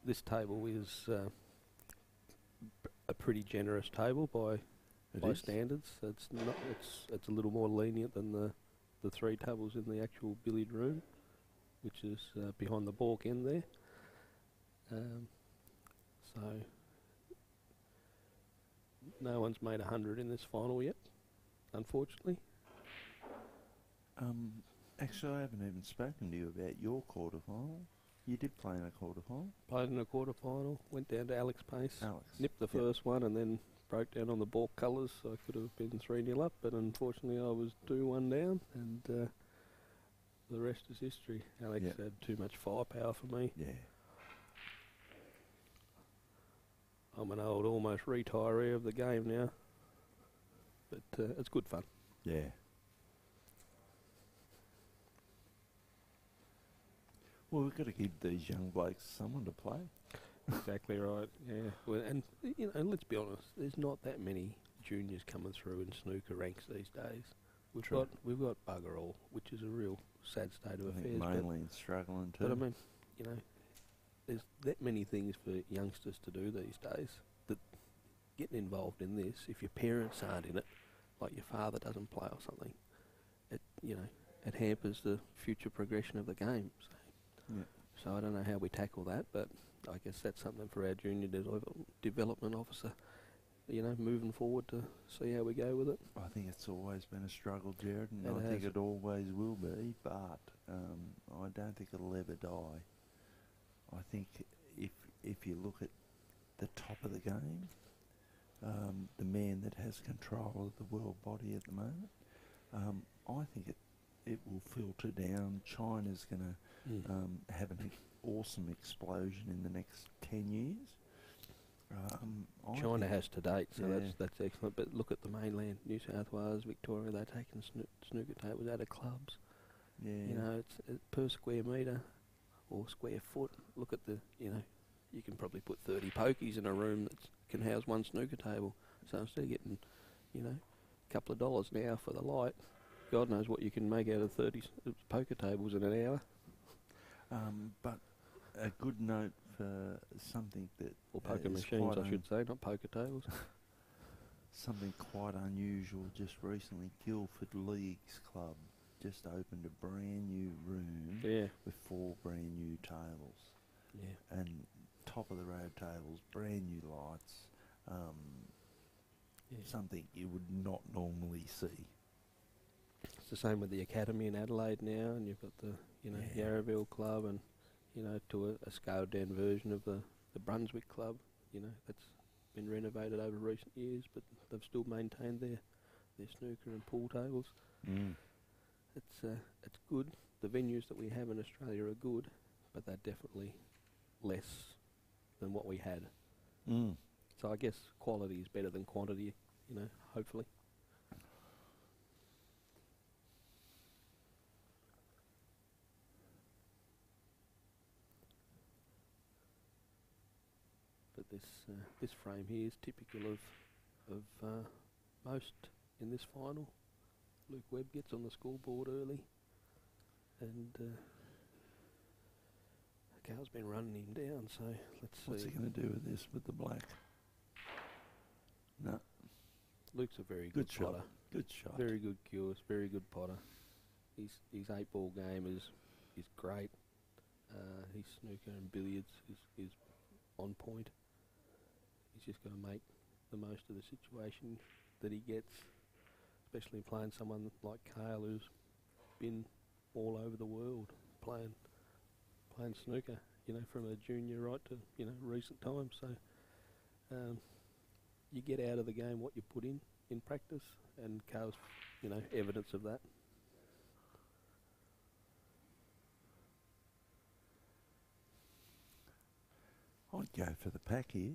This table is a pretty generous table by standards. It's a little more lenient than the three tables in the actual billiard room, which is behind the balk end there. So no one's made 100 in this final yet, unfortunately. Actually, I haven't even spoken to you about your quarter-final. You did play in a quarter-final? Played in a quarter-final, went down to Alex Pace, nipped the Yep. first one and then broke down on the balk colours, so I could have been 3-0 up, but unfortunately I was 2-1 down, and the rest is history. Alex had too much firepower for me. Yeah. I'm an old, almost retiree of the game now, but it's good fun. Yeah. Well, we've got to give these young blokes someone to play. Exactly right. Yeah. Well, and let's be honest. There's not that many juniors coming through in snooker ranks these days. True. We've got bugger all, which is a real sad state of I think affairs. mainly struggling too. But I mean, you know, there's that many things for youngsters to do these days that getting involved in this, if your parents aren't in it, like your father doesn't play or something, it it hampers the future progression of the game. So I don't know how we tackle that, but I guess that's something for our junior development officer, moving forward to see how we go with it. I think it's always been a struggle, Jared, and It I think has. it always will be, but I don't think it'll ever die. I think if you look at the top of the game, the man that has control of the world body at the moment, I think it will filter down. China's going to have an awesome explosion in the next 10 years. China has to date, so Yeah. that's excellent. But look at the mainland, New South Wales, Victoria, they're taking snooker tables out of clubs. Yeah. It's per square metre or square foot. Look at you can probably put 30 pokies in a room that can house one snooker table. So instead of getting, a couple of dollars an hour for the light, God knows what you can make out of 30 poker tables in an hour. But a good note for something that Or poker is machines, quite I should say, not poker tables. something quite unusual just recently. Guildford Leagues Club just opened a brand new room Yeah, with 4 brand new tables yeah. and top of the road tables, brand new lights. Something you would not normally see. It's the same with the academy in Adelaide now, and you've got the Yeah. Yarraville Club, and to a scaled down version of the Brunswick Club. That's been renovated over recent years, but they've still maintained their snooker and pool tables. It's good. The venues that we have in Australia are good, but they're definitely less than what we had. So I guess quality is better than quantity, hopefully. But this frame here is typical of most in this final. Luke Webb gets on the scoreboard early, and Carl's been running him down. So let's see. What's he going to do with this, with the black? No. Luke's a very Good good shot. potter. Good shot. Very good cures, very good potter. His 8-ball game is great. His snooker and billiards is on point. He's just got to make the most of the situation that he gets, especially playing someone like Kale, who's been all over the world playing snooker, from a junior right to recent times. So you get out of the game what you put in practice, and Kale's evidence of that. I'd go for the pack here.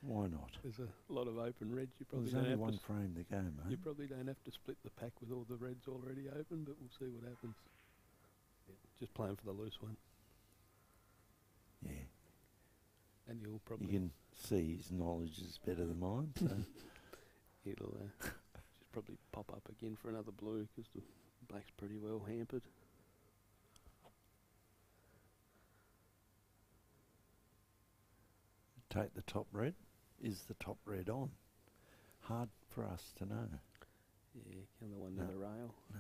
Why not? There's a lot of open reds. You probably There's don't only have one to frame to go, mate. You probably don't have to split the pack with all the reds already open, but we'll see what happens. Just playing for the loose one, Yeah. and you'll probably You can see his knowledge is better than mine, so it'll just probably pop up again for another blue because the black's pretty well hampered. take the top red. Is the top red on? Hard for us to know. Yeah, the one No. to the rail. No.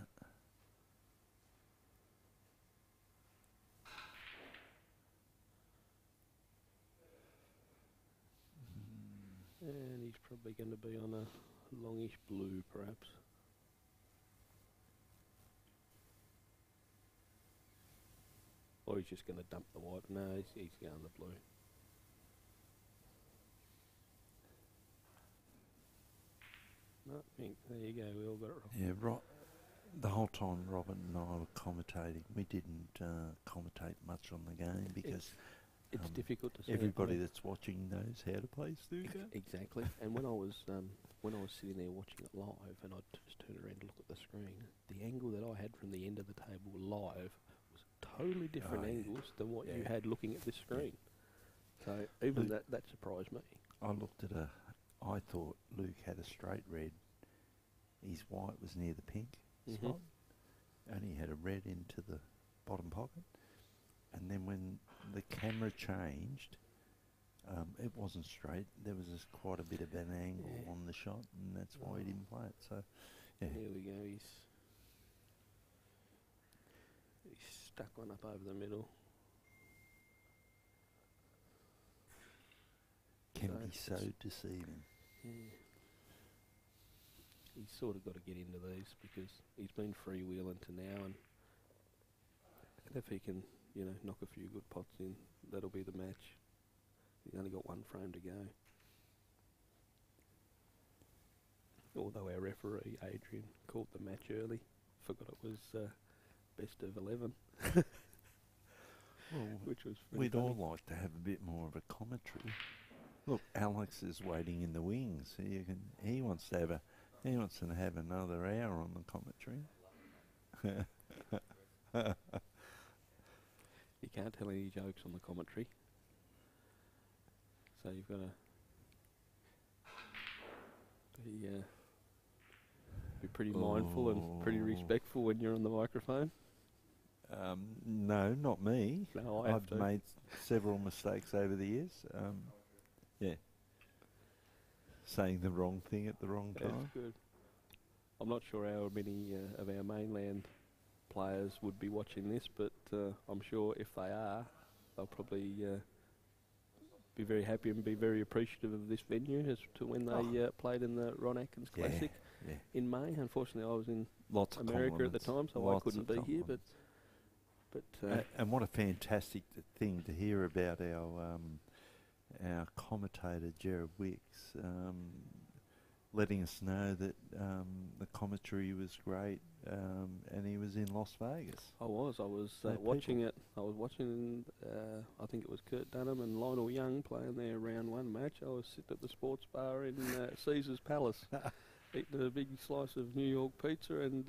And he's probably going to be on a longish blue, perhaps. Or he's just going to dump the white. No, he's going the blue. No, pink. There you go. We all got it wrong. Yeah, the whole time Robin and I were commentating, we didn't commentate much on the game because It's difficult to see. everybody that's watching knows how to play snooker. Exactly. And when I was sitting there watching it live, and I'd just turn around and look at the screen, the angle that I had from the end of the table live was totally different Oh, yeah. angles than what you Yeah. had looking at this screen. So even that surprised me. I looked at I thought Luke had a straight red. His white was near the pink spot, and he had a red into the bottom pocket. And then when the camera changed, it wasn't straight. There was quite a bit of an angle on the shot, and that's why he didn't play it. So, yeah. Here we go. He's stuck one up over the middle. Can be so deceiving. Yeah. He's sort of got to get into these because he's been freewheeling to now, and if he can, knock a few good pots in, that'll be the match. He's only got one frame to go. Although our referee, Adrian, called the match early, forgot it was best of 11. Well, which was we'd funny. all like to have a bit more of a commentary. Look, Alex is waiting in the wings. So he wants to have another hour on the commentary. You can't tell any jokes on the commentary, so you've got to be pretty mindful and pretty respectful when you're on the microphone. No, not me. No, I have to. I've made several mistakes over the years. Yeah. Saying the wrong thing at the wrong time. That's good. I'm not sure how many of our mainland players would be watching this, but I'm sure if they are, they'll probably be very happy and be very appreciative of this venue as to when they played in the Ron Atkins Classic in May. Unfortunately, I was in America at the time, so I couldn't be here. But and what a fantastic thing to hear about our commentator Gerard Wicks, letting us know that the commentary was great, and he was in Las Vegas. I was watching it. I was watching, I think it was Kurt Dunham and Lionel Young playing their round one match. I was sitting at the sports bar in Caesar's Palace, eating a big slice of New York pizza and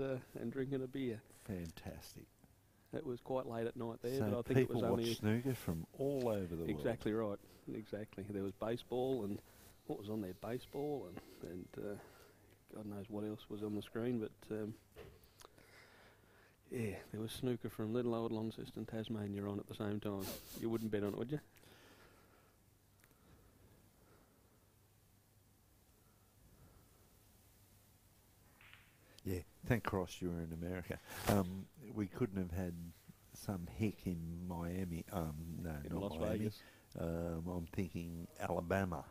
drinking a beer. Fantastic. It was quite late at night there, So but I think it was people only... watch snooker from all over the world. Exactly right. Exactly. There was baseball, and what was on there? Baseball, and God knows what else was on the screen, but yeah, there was snooker from little old Launceston, Tasmania on at the same time. You wouldn't bet on it, would you? Yeah, thank Christ you were in America. We couldn't have had some hick in Miami. No, In not Las Miami. Vegas. I'm thinking Alabama.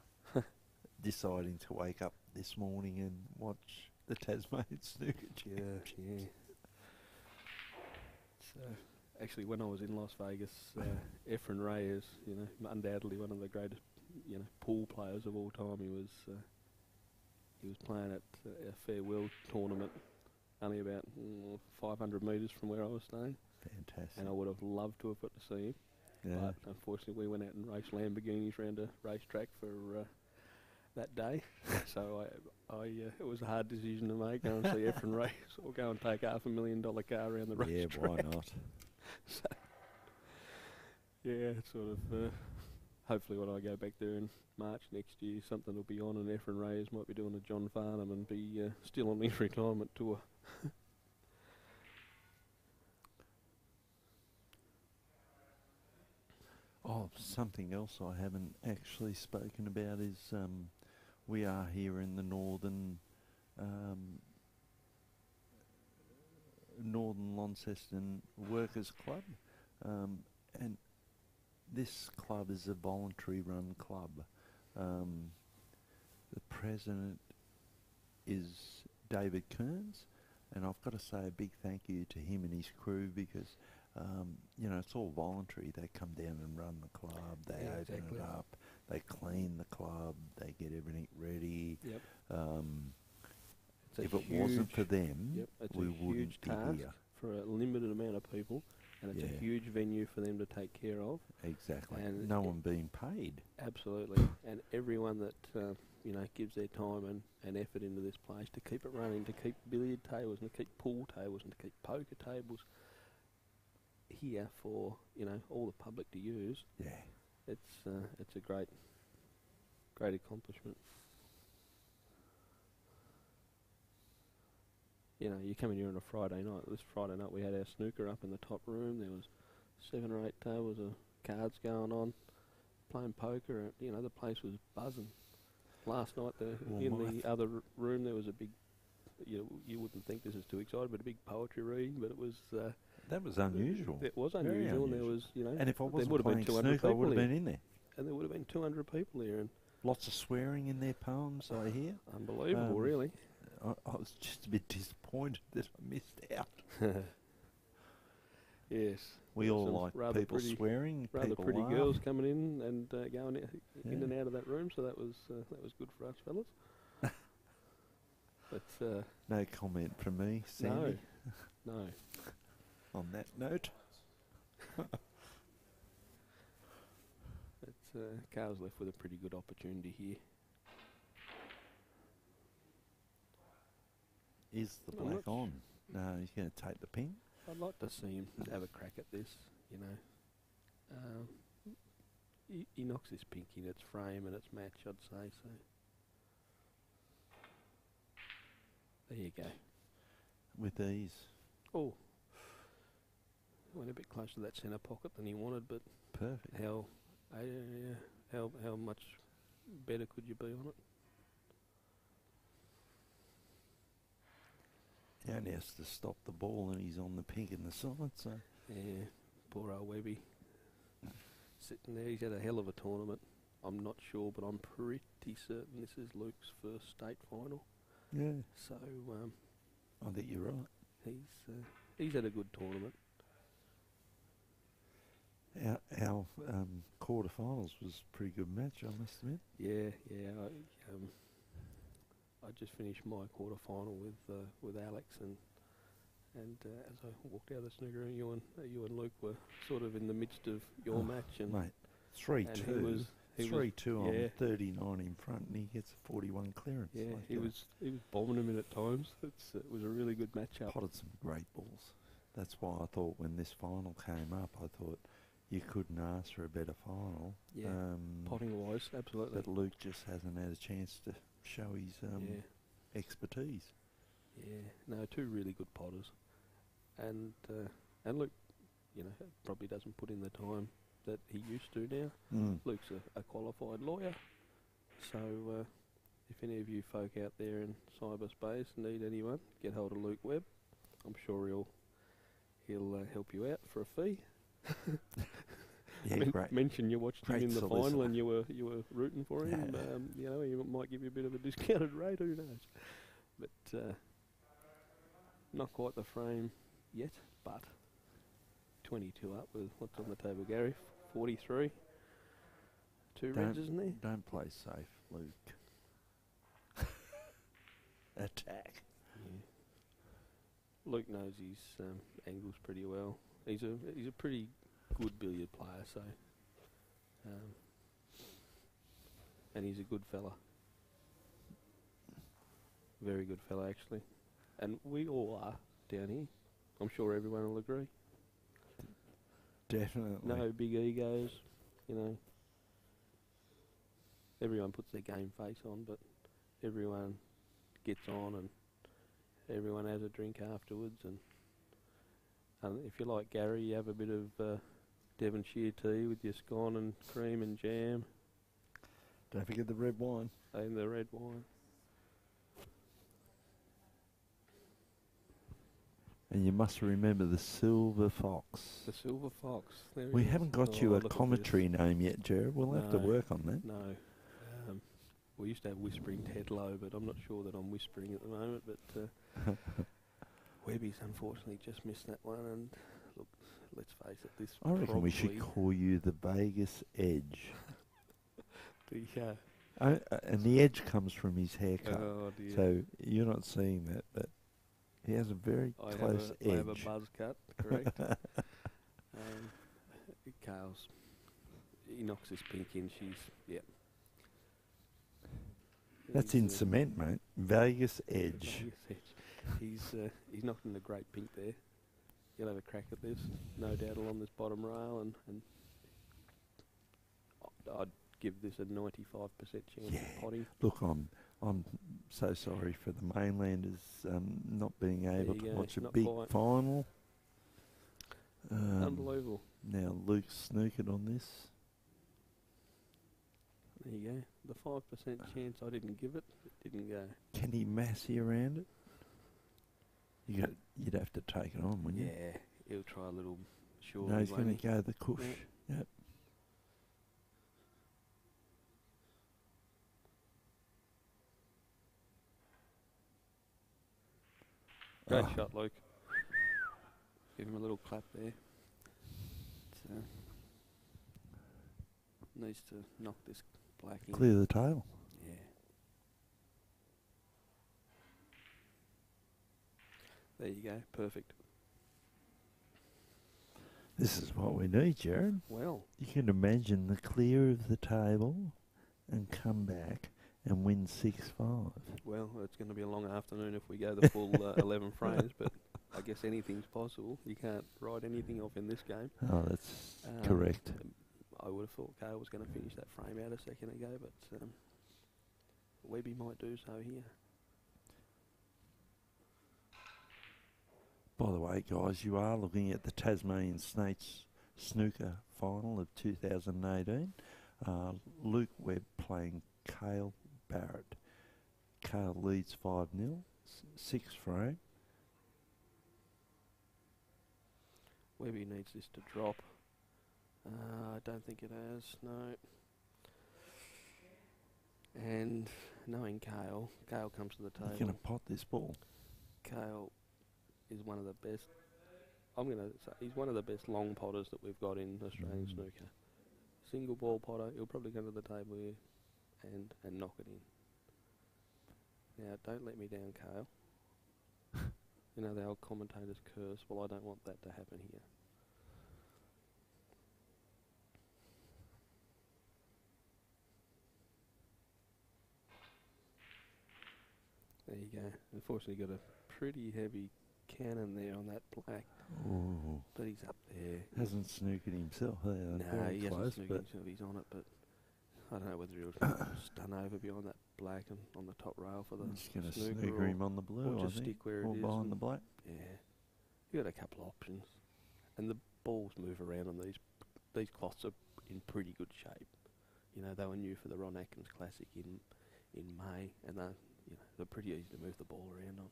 Deciding to wake up this morning and watch the Tasmanian Snooker Championship. Yeah. So, actually, when I was in Las Vegas, Efren Reyes, undoubtedly one of the greatest, pool players of all time. He was playing at a farewell tournament, only about 500 metres from where I was staying. Fantastic. And I would have loved to have got to see him. Yeah. But unfortunately, we went out and raced Lamborghinis around a racetrack for that day. So it was a hard decision to make. Go and see Efren Reyes or go and take $500,000 car around the racetrack. Yeah, why not? So, yeah, it's sort of... hopefully when I go back there in March next year, something will be on, and Efren Reyes might be doing a John Farnham and be still on his retirement tour. Oh, something else I haven't actually spoken about is we are here in the northern Launceston Workers Club, and this club is a voluntary run club. The president is David Kearns, and I've got to say a big thank you to him and his crew because it's all voluntary. They come down and run the club, they open it up, they clean the club, they get everything ready. Yep. If it wasn't for them, we wouldn't be here. For a limited amount of people, and it's a huge venue for them to take care of. Exactly. And no one being paid. Absolutely. And everyone that gives their time and effort into this place to keep it running, to keep billiard tables and to keep pool tables and to keep poker tables here for all the public to use. Yeah. It's a great accomplishment. you know, you come in here on a Friday night. This Friday night we had our snooker up in the top room. There was 7 or 8 tables of cards going on, playing poker. You know, the place was buzzing. Last night in the other room there was a big, you wouldn't think this is too exciting, but a big poetry reading. But it was that was unusual. It was Very unusual, and there was, you know, And if I there wasn't would have been playing 200 snooker, I people would have here. been in there. And there would have been 200 people here, and Lots of swearing in their poems, I hear. unbelievable, really. I was just a bit disappointed that I missed out. Yes. We There all was some like rather people pretty, swearing, rather people pretty laugh. girls coming in and going in and Yeah. out of that room, so that was good for us fellas. But No comment from me, Sandy, no. on that note. Carl's left with a pretty good opportunity here. Is the I'm black not on? No, he's going to take the ping. I'd like to see him have a crack at this, you know. He knocks this pink in its frame and its match, I'd say, so. There you go. With ease. Oh. Went a bit closer to that centre pocket than he wanted, but Perfect. how much better could you be on it? He only has to stop the ball and he's on the pink in the side, so. Yeah, poor old Webby. Sitting there, he's had a hell of a tournament. I'm not sure, but I'm pretty certain this is Luke's first state final. Yeah. So I think you're right. he's had a good tournament. Our quarterfinals was a pretty good match, I must admit. Yeah. I just finished my quarter final with Alex, and as I walked out of the snooker room, you and Luke were sort of in the midst of your match, and Mate, 3-2. he was 3-2 yeah. on 39 in front, and he gets a 41 clearance. yeah, like he that. was bombing him in at times. It was a really good matchup. Potted some great balls. That's why I thought when this final came up, I thought you couldn't ask for a better final. Yeah, potting wise, absolutely. But Luke just hasn't had a chance to show his expertise. Yeah, no, 2 really good potters, and Luke, you know, probably doesn't put in the time that he used to now. Luke's a qualified lawyer, so if any of you folk out there in cyberspace need anyone, get hold of Luke Webb. I'm sure he'll help you out for a fee. Yeah, great. Mention you watched him Great in the solicitor. final and you were rooting for him. Yeah. You know, he might give you a bit of a discounted rate. Who knows? But not quite the frame yet. But 22 up with what's on the table, Gary? 43. 2 reds, isn't there? Don't play safe, Luke. Attack. Yeah. Luke knows his angles pretty well. He's a pretty good billiard player, so and he's a good fella. Very good fella, actually. And we all are down here. I'm sure everyone will agree. Definitely. No big egos, you know. Everyone puts their game face on, but everyone gets on and everyone has a drink afterwards. And if you like Gary, you have a bit of Devonshire tea with your scone and cream and jam Don't forget the red wine. and the red wine. And you must remember the Silver Fox. The Silver Fox. There We he is. haven't got Oh, you a look at this. commentary name yet, Jared. We'll have to No. work on that. No. We used to have Whispering Tedlow, but I'm not sure that I'm whispering at the moment. But Webby's unfortunately just missed that one. And look, let's face it, this I reckon we should probably call you the Vegas Edge. the And the edge comes from his haircut. oh dear. So you're not seeing that, but he has a very close I have a edge. buzz cut, correct? Carl's, he knocks his pink in. She's That's in cement, mate. Vegas Edge. He's knocked in a great pink there. He'll have a crack at this, no doubt, along this bottom rail, and I'd give this a 95% chance of potting. Look, I'm so sorry for the mainlanders not being able you to go, watch a not big quite. final. Unbelievable. Now Luke's snookered on this. There you go. The 5% chance I didn't give it, it didn't go. Can he massey around it? You'd have to take it on, wouldn't you? Yeah, he'll try a little short. No, he's going to go the cush. Yeah. Yep. Great Oh, shot, Luke. Give him a little clap there. Needs to knock this black in. clear the tail. Yeah. There you go. Perfect. This is what we need, Jared. Well, You can imagine the clear of the table and come back and win 6-5. well, it's going to be a long afternoon if we go the full 11 frames, but I guess anything's possible. You can't write anything off in this game. Oh, that's correct. I would have thought Kale was going to finish that frame out a second ago, but Webby might do so here. By the way, guys, you are looking at the Tasmanian Snakes Snooker final of 2018. Luke Webb playing Cale Barrett. Cale leads 5-0, 6th frame. Webby needs this to drop. I don't think it has, no. And knowing Cale comes to the You're table. going to pot this ball. Cale is one of the best. I'm going to say he's one of the best long potters that we've got in Australian snooker. Single ball potter, he'll probably come to the table here and knock it in. Now, don't let me down, Cale. You know, the old commentator's curse. Well, I don't want that to happen here. There you go. Unfortunately, got a pretty heavy cannon there on that black. Ooh. But he's up there. Hasn't snookered himself. No, Very he close, hasn't but himself. He's on it, but I don't know whether he'll stun over behind that black and on the top rail for the I'm just going to snooker snooker or him on the blue, or I just think. stick where Or it is. behind and the black. Yeah, you got a couple of options, and the balls move around on these. These cloths are in pretty good shape. You know, they were new for the Ron Atkins Classic in May, and they're pretty easy to move the ball around on.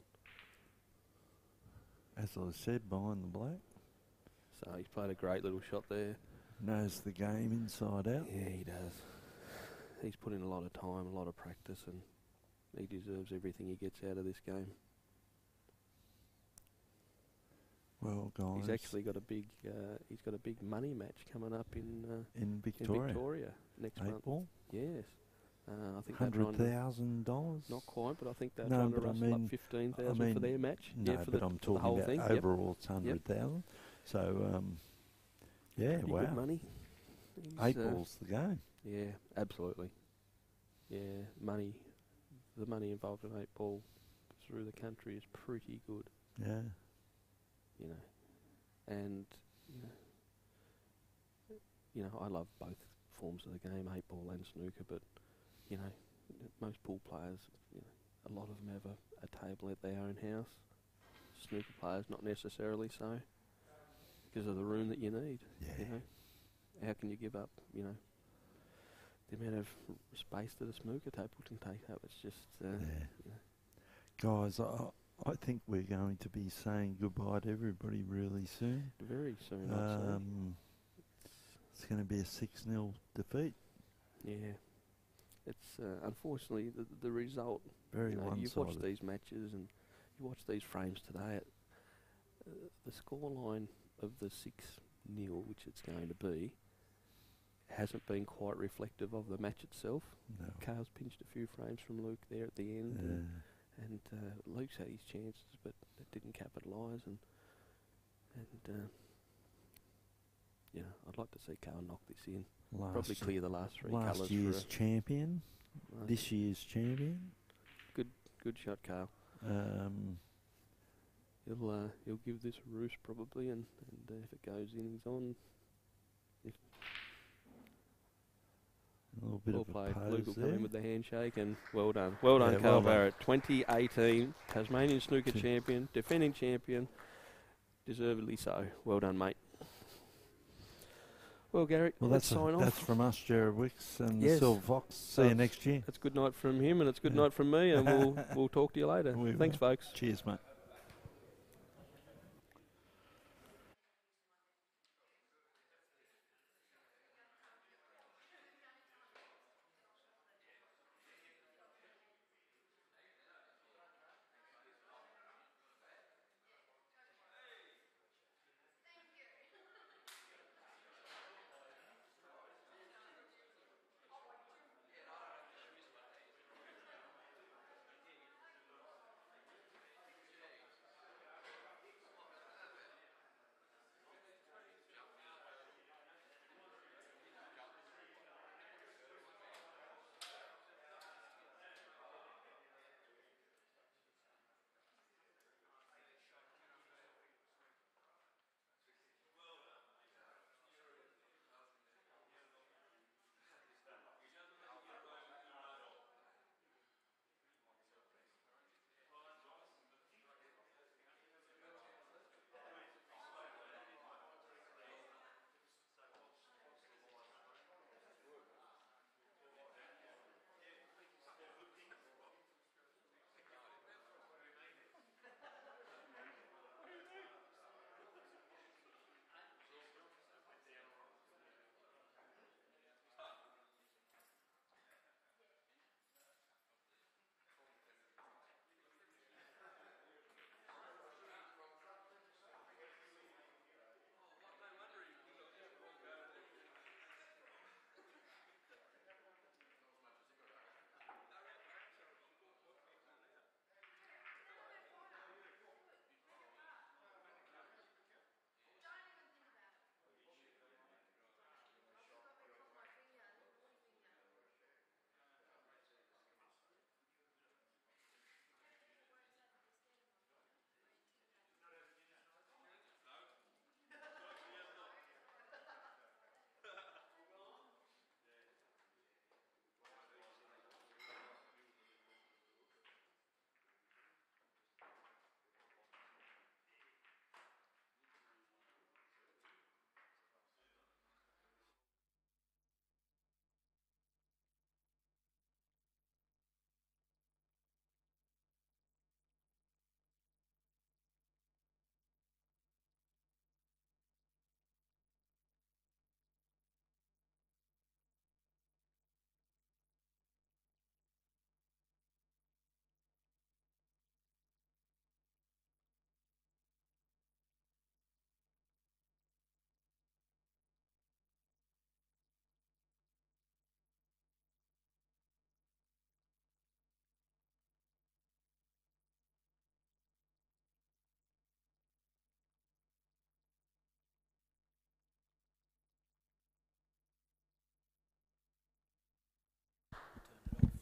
As I said, behind the black. So he's played a great little shot there. Knows the game inside out. Yeah, he does. He's put in a lot of time, a lot of practice, and he deserves everything he gets out of this game. Well, guys, He's actually got a big. He's got a big money match coming up in Victoria, next month. April, Yes, I think they're trying to, $100,000. not quite, but I think they're No, trying to but I rustle up mean- 15,000 for their match. No, yeah, for but the, I'm for the whole talking thing. about overall it's 100,000. So, yeah, Pretty wow. good money. He's, 8 balls the game. Yeah, absolutely. Yeah, money. The money involved in 8 ball through the country is pretty good. Yeah. You know, and I love both forms of the game, 8 ball and snooker. But most pool players, a lot of them have a table at their own house. Snooker players, not necessarily so, because of the room that you need. Yeah. How can you give up? The amount of space that a snooker table can take up. It's just. Guys, I think we're going to be saying goodbye to everybody really soon. Very soon, I'd say. It's going to be a 6-0 defeat. Yeah. It's unfortunately the result. Very You one-sided. watch these matches and you watch these frames today. The scoreline of the 6-0, which it's going to be, hasn't been quite reflective of the match itself. No. Cale's pinched a few frames from Luke there at the end, and Luke's had his chances, but it didn't capitalise. And I'd like to see Cale knock this in. Probably clear the last 3 colours. Last year's champion. Last This year's champion. good shot, Cale. He'll give this a roost probably, and if it goes in, he's on. Oh, little bit Well of a played. pose Luke will come there. in with the handshake, and well done. Well done, Yeah, Carl well done. Barrett. 2018 Tasmanian Snooker champion, defending champion. Deservedly so. Well done, mate. Well, Gary, Well, let's sign off. that's from us, Jared Wicks and Yes. the Silver Fox. So See you next year. It's good night from him, and it's good Yeah. night from me, and we'll talk to you later. We Thanks, will. folks. Cheers, mate.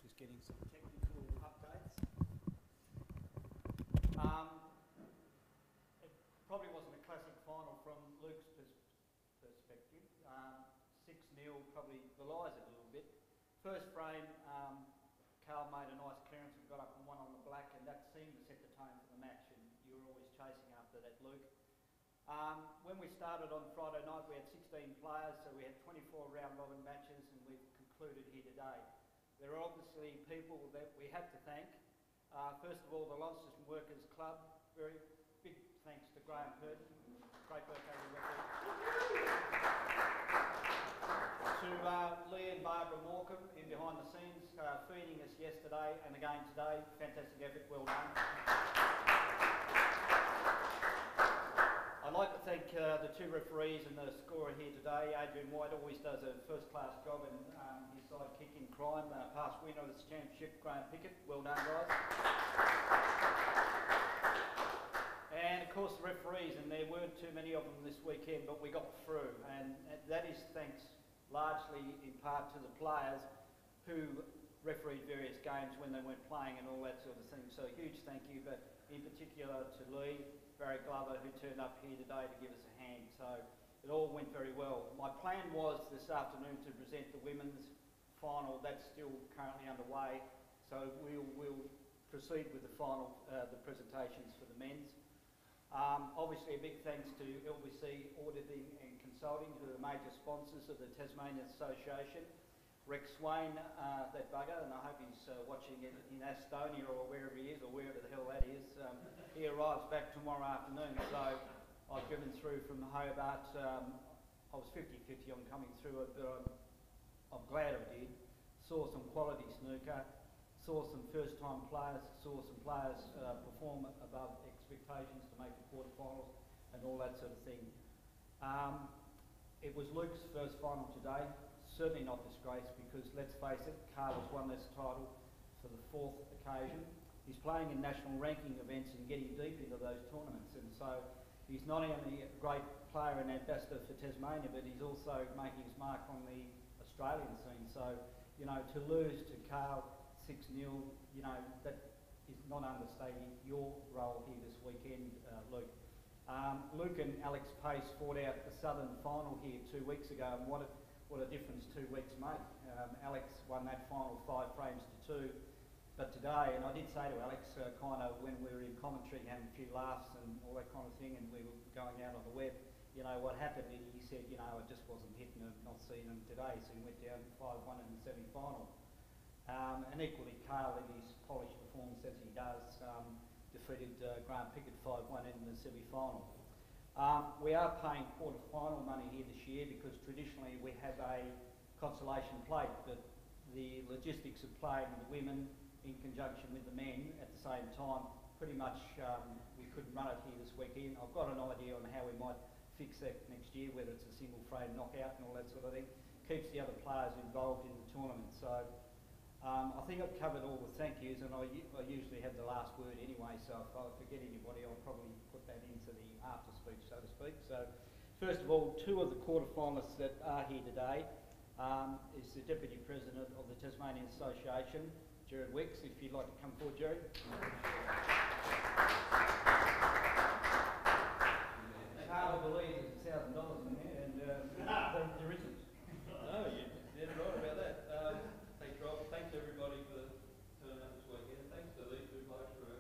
Just getting some technical updates. It probably wasn't a classic final from Luke's perspective. 6-0 probably belies it a little bit. First frame, Carl made a nice clearance and got up and won on the black, and that seemed to set the tone for the match, and you were always chasing after that, Luke. When we started on Friday night, we had 16 players, so we had 24 round-robin matches, and we've concluded here today. There are obviously people that we have to thank. First of all, the Launceston Workers Club. Very big thanks to Graham Purden. Great work over the record. To Lee and Barbara Morecambe in behind the scenes, feeding us yesterday and again today. Fantastic effort, well done. I'd like to thank the two referees and the scorer here today. Adrian White always does a first-class job, and his sidekick in crime, past winner of this championship, Graham Pickett. Well done, guys. And of course the referees, and there weren't too many of them this weekend, but we got through, and that is thanks largely in part to the players who refereed various games when they weren't playing and all that sort of thing. So a huge thank you, but in particular to Lee, Barry Glover, who turned up here today to give us a hand. So it all went very well. My plan was this afternoon to present the women's final, that's still currently underway. So we'll proceed with the final, the presentations for the men's. Obviously a big thanks to LBC Auditing and Consulting, who are major sponsors of the Tasmanian Association. Rex Swain, that bugger, and I hope he's watching it in Estonia or wherever he is, or wherever the hell that is. He arrives back tomorrow afternoon, so I've driven through from Hobart. I was 50-50 on coming through it, but I'm glad I did. Saw some quality snooker, saw some first-time players, saw some players perform above expectations to make the quarterfinals and all that sort of thing. It was Luke's first final today. Certainly not disgraced, because let's face it, Carl has won this title for the 4th occasion. He's playing in national ranking events and getting deep into those tournaments, and so he's not only a great player and ambassador for Tasmania, but he's also making his mark on the Australian scene. So, you know, to lose to Carl 6-0, you know, that is not understating your role here this weekend, Luke. Luke and Alex Pace fought out the Southern final here 2 weeks ago, and what a difference 2 weeks make. Alex won that final 5 frames to 2. But today, and I did say to Alex kind of when we were in commentary having a few laughs and all that kind of thing, and we were going out on the web, you know, what happened, he said, you know, I just wasn't hitting him, not seeing him today, so he went down 5-1 in the semi-final. And equally, Carl, in his polished performance as he does, defeated Grant Pickett 5-1 in the semi-final. We are paying quarter-final money here this year because traditionally we have a consolation plate, but the logistics of playing the women in conjunction with the men at the same time, pretty much we couldn't run it here this weekend. I've got an idea on how we might fix that next year, whether it's a single frame knockout and all that sort of thing. Keeps the other players involved in the tournament. So I think I've covered all the thank yous, and I usually have the last word anyway, so if I forget anybody, I'll probably put that into the after speech, so to speak. So first of all, 2 of the quarter-finalists that are here today is the Deputy President of the Tasmanian Association, Jared Wicks. If you'd like to come forward, Jared. It's hard to believe there's $1,000 in there, and there isn't. No, you're dead right about that. Thanks, Rob. Thanks everybody for turning up this weekend. Thanks to these 2 blokes for a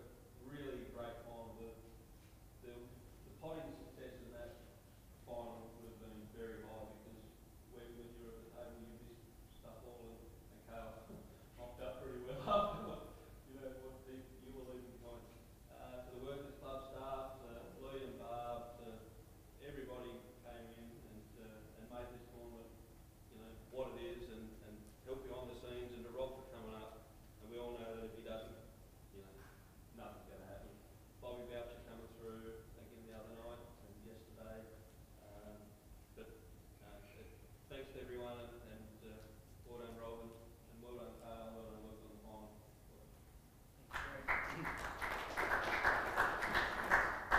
really great final. The potting success in that final would have been very high, because when you're at the table you miss stuff all, and Carl mopped up pretty well after you know what you were leaving behind. To the Workers Club staff, to Lee and Barb, to everybody came in and made this tournament, you know, what it is, and help behind the scenes, and to Rob for coming up. And we all know that if he doesn't, you know, nothing's going to happen. Bobby Boucher coming through again the other night and yesterday. But thanks to everyone, and well done Rob, and well done Carl, well done Luke on the final.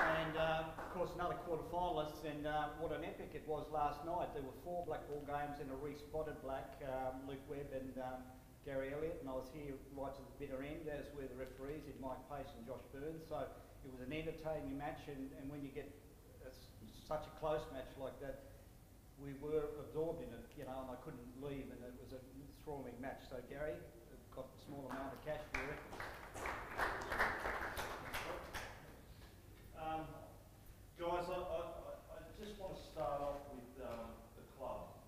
And of course another quarter-finalist, and what an epic it was last night. There were 4 black ball games and a re-spotted black, Luke Webb and Gary Elliott, and I was here right to the bitter end, as were the referees in Mike Pace and Josh Burns. So it was an entertaining match, and when you get such a close match like that, we were absorbed in it, you know, and I couldn't leave, and it was a enthralling match. So Gary, got a small amount of cash for you. Guys, I just want to start off with the club,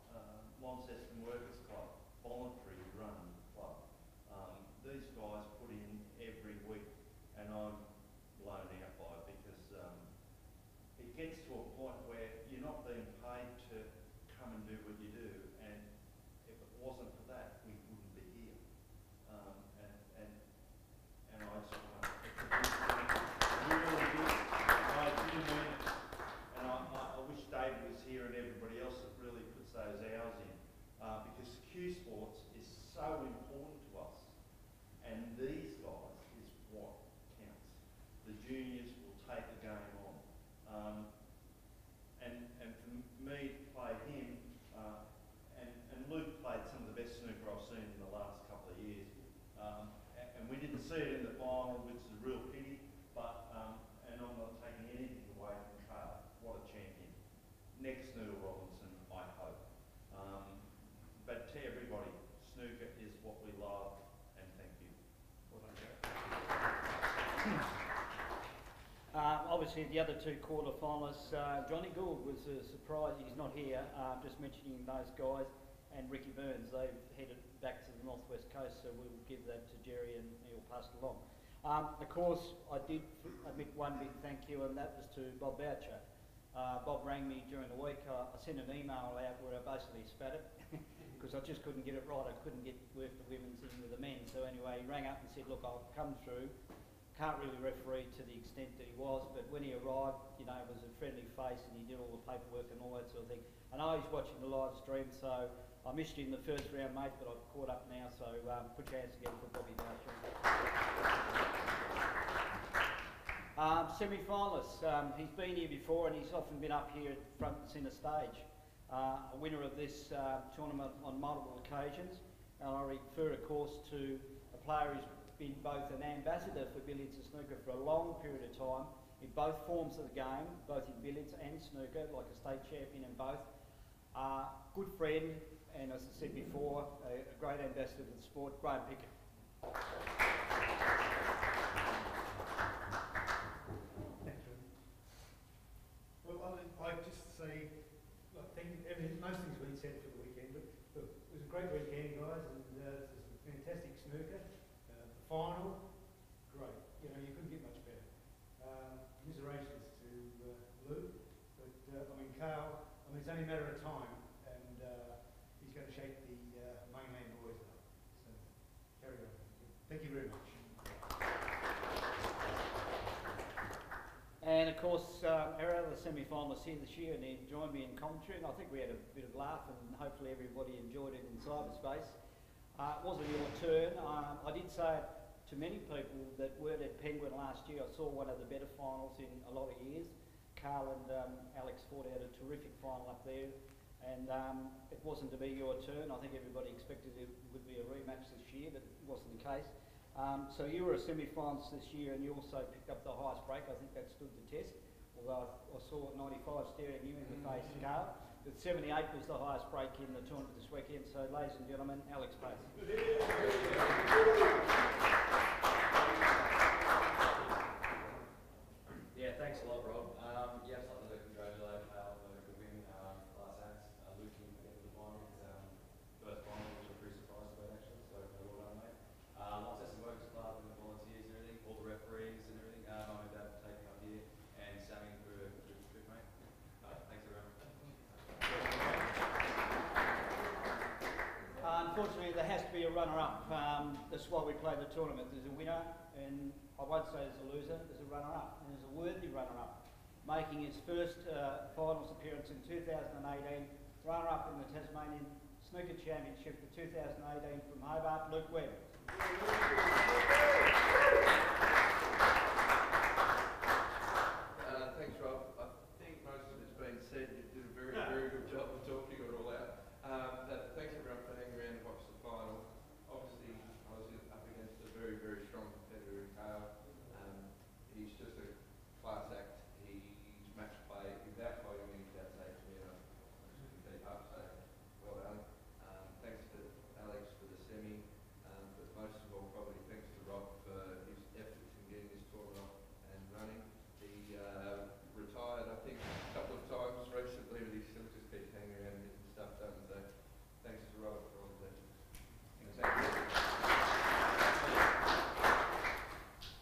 Launceston Workers Club, voluntary run club. These guys put in every week, and I'm blown out by it, because it gets to a point where you're not being paid to come and do what you do, and if it wasn't for that, we wouldn't be here. And I just want to really good. I do mean it. And I wish David was here and everybody else that really puts those hours in, because Q Sports is so important to us, and these guys is what counts. The juniors will take the game on, and for me to play him, and Luke played some of the best snooker I've seen in the last couple of years, and we didn't see it in the final, which is a real pity, but and I'm not taking anything away from Carl. What a champion. Next Neil Robinson, I hope. But to everybody, snooker obviously the other two quarter-finalists, Johnny Gould was a surprise. He's not here. Just mentioning those guys, and Ricky Burns. They've headed back to the northwest coast, so we'll give that to Jerry and he'll pass it along. Of course, I did admit one big thank you, and that was to Bob Boucher. Bob rang me during the week. I sent an email out where I basically spat it because I just couldn't get it right. I couldn't work the women's in with the men. So anyway, he rang up and said, look, I've come through. Can't really referee to the extent that he was, but when he arrived, you know, it was a friendly face and he did all the paperwork and all that sort of thing. I know he's watching the live stream, so I missed you in the first round, mate, but I've caught up now, so put your hands together for Bobby Boucher. Semi-finalists, he's been here before and he's often been up here at front and centre stage. A winner of this tournament on multiple occasions, and I refer, of course, to a player who's been both an ambassador for billiards and snooker for a long period of time in both forms of the game, both in billiards and snooker, like a state champion in both. Good friend, and as I said before, a great ambassador for the sport, Graham Pickett. Thanks, Ruben. Well, I'd just say, look, thank you. Most things have been said for the weekend, but look, it was a great weekend, guys, and there's some fantastic snooker. The final, great. You know, you couldn't get much better. Commiserations to Lou, but I mean, Carl, I mean, it's only a matter of time, and he's going to shake the mainland boys up. So, carry on. Thank you very much. And of course, our other semi-finalists here this year, and they joined me in commentary, and I think we had a bit of laugh, and hopefully everybody enjoyed it in cyberspace. It wasn't your turn. I did say to many people that weren't at Penguin last year, I saw one of the better finals in a lot of years. Carl and Alex fought out a terrific final up there, and it wasn't to be your turn. I think everybody expected it would be a rematch this year, but it wasn't the case. So you were a semi-finalist this year, and you also picked up the highest break. I think that stood the test, although I saw 95 staring you in the face, Carl. But 78 was the highest break in the tournament this weekend. So, ladies and gentlemen, Alex Pace. Yeah, thanks a lot, Rob. Yeah, something to congratulate Hale for a good win. Last acts, Luke in the final, first final, which I'm pretty surprised about actually. So well done, mate. Launceston Works Club and the volunteers and everything, all the referees and everything. Mum and Dad for taking up here, and Sammy for a good trip, mate. Thanks everyone. Unfortunately, there has to be a runner-up. That's why we play the tournament. There's a winner, and I won't say there's a loser. There's a runner-up, and there's a worthy runner-up, making his first finals appearance in 2018. Runner-up in the Tasmanian Snooker Championship for 2018 from Hobart, Luke Webb. Thanks, Rob. I think most of it's been said. You did a very, very good job of talking it all out. Thanks everyone for hanging around and watch the final. Obviously, I was up against a very, very strong competitor in Kale. He's just a class act. He's match play. Without fighting me, he's outside me, and I just keep up. So, well done. Thanks to Alex for the semi, but most of all, probably thanks to Rob for his efforts in getting this tournament off and running. He retired, I think, a couple of times recently, but he still just keeps hanging around and getting stuff done. So, thanks to Rob for all the legends.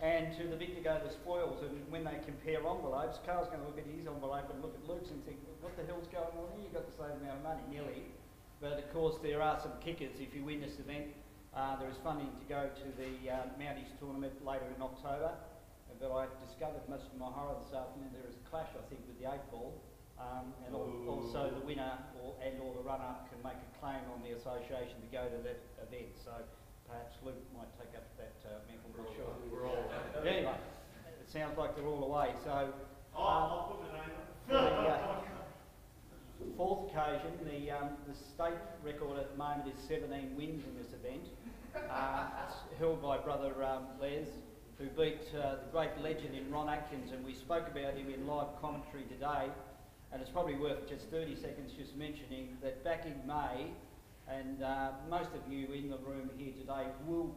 And to the victor go the spoils, and when they compare envelopes, Carl's going to look at his envelope and look at Luke's and think, what the hell's going on here? You've got the same amount of money, nearly. But of course, there are some kickers if you win this event. There is funding to go to the Mounties tournament later in October. But I discovered, much to my horror this afternoon, there is a clash, I think, with the 8 ball. And also the winner or the runner can make a claim on the association to go to that event. So perhaps Luke might take up that mantle, for sure. We're all Anyway, it sounds like they're all away. So I'll put the name up. the fourth occasion, the state record at the moment is 17 wins in this event. It's held by brother Les, who beat the great legend in Ron Atkins, and we spoke about him in live commentary today. And it's probably worth just 30 seconds just mentioning that back in May, and most of you in the room here today will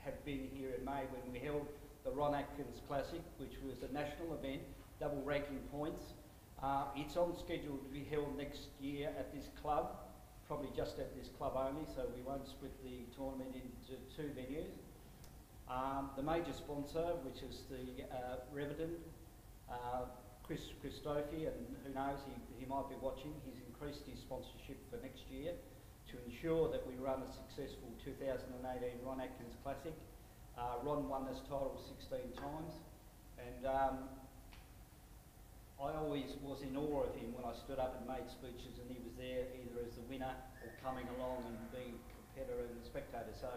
have been here in May when we held the Ron Atkins Classic, which was a national event double ranking points. It's on schedule to be held next year at this club, probably just at this club only, so we won't split the tournament into 2 venues. The major sponsor, which is the Reverend, Chris Christofi, and who knows, he might be watching, he's increased his sponsorship for next year to ensure that we run a successful 2018 Ron Atkins Classic. Ron won this title 16 times, and I always was in awe of him when I stood up and made speeches and he was there either as the winner or coming along and being a competitor and a spectator. So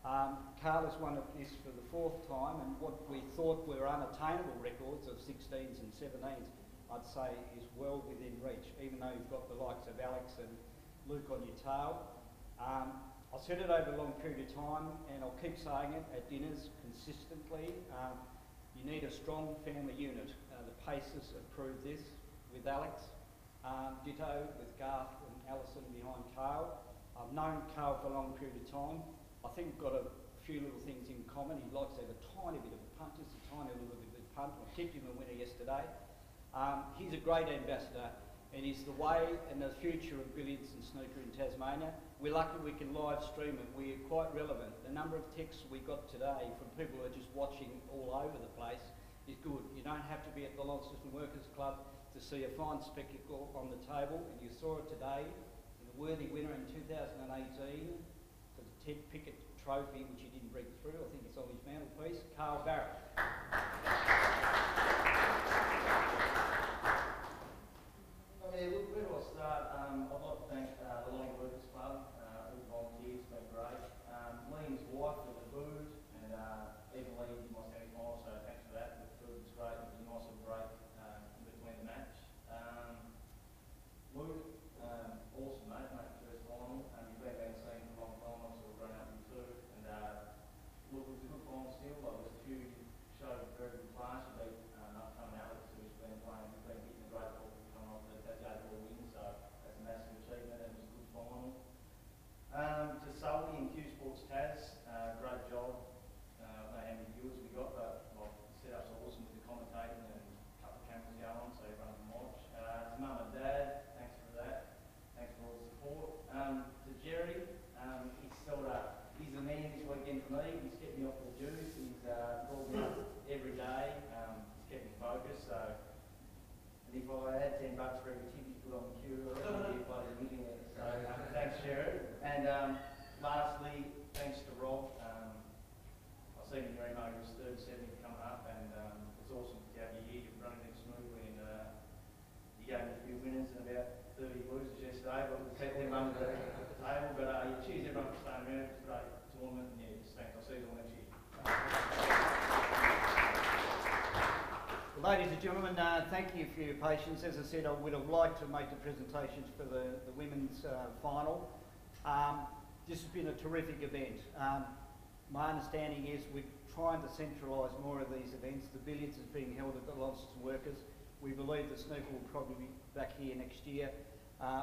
Carl has won this for the 4th time, and what we thought were unattainable records of 16s and 17s, I'd say is well within reach, even though you've got the likes of Alex and Luke on your tail. I'll set it over a long period of time, and I'll keep saying it at dinners consistently. You need a strong family unit. The Pacers have proved this with Alex, ditto with Garth and Alison behind Carl. I've known Carl for a long period of time. I think we've got a few little things in common. He likes to have a tiny bit of a punt, just a tiny little bit of a punt. I tipped him a winner yesterday. He's a great ambassador, and he's the way and the future of billiards and snooker in Tasmania. We're lucky we can live stream it. We're quite relevant. The number of texts we got today from people who are just watching all over the place is good. You don't have to be at the Launceston Workers Club to see a fine spectacle on the table, and you saw it today in the worthy winner in 2018 for the Ted Pickett Trophy, which he didn't bring through. I think it's on his mantelpiece, Carl Barrett. Okay, look, where do I start? I'd like to thank the Lean Workers Club, all the volunteers, it's been great. Lean's wife for the food, and even Lee did my semi-final, so thanks for that. The food was great, it was a nice little break in between the match. Luke, awesome mate, first final. You've been seeing for a long time, I've sort of grown up with you too. And look, it was a good final still, like there's a few you showed very good class. You beat upcoming Alex, who's been playing, he's been hitting a great ball coming off the Tasmanian win, so that's a massive achievement and it was a good final. To Sully and Q Sports Tas, great job. I don't know how many viewers we got, but well, the setup's awesome with the commentating and a couple of cameras going, so everyone can watch. To Mum and Dad, thanks for that. Thanks for all the support. To Jerry, he's the man this weekend for me. He's kept me off the juice. He's called me up every day. He's kept me focused. So, and if I had $10 for every tip you put on the queue, I'd be a bloody millionaire. So thanks, Jerry. And lastly, thanks to Rob. I've seen in your email it was 37 coming up, and it's awesome to have you here. You're running it smoothly, and you gave me a few winners and about 30 losers yesterday, but we'll take them under the table. But yeah, cheers everyone for staying around. It's a great tournament, and yeah, just thanks. I'll see you all next year. Ladies and gentlemen, thank you for your patience. As I said, I would have liked to make the presentations for the women's final. This has been a terrific event. My understanding is we're trying to centralise more of these events. The billiards is being held at the Launceston Workers. We believe the snooker will probably be back here next year.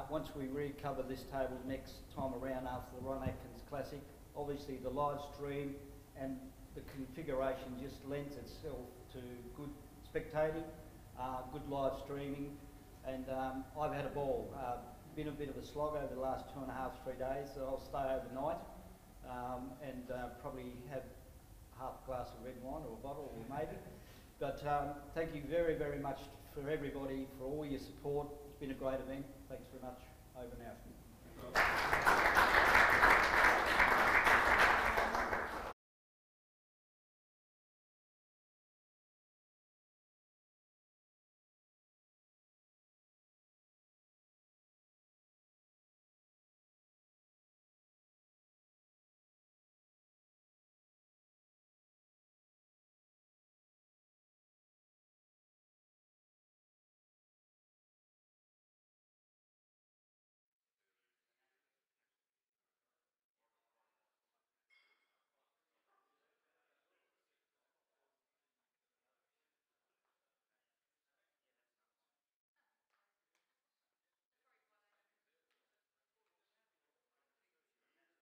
Once we recover this table next time around after the Ron Atkins Classic, obviously the live stream and the configuration just lends itself to good spectating, good live streaming, and I've had a ball. Been a bit of a slog over the last 2.5, 3 days, so I'll stay overnight and probably have half a glass of red wine or a bottle or maybe. But thank you very, very much for everybody, for all your support. It's been a great event. Thanks very much. Over now.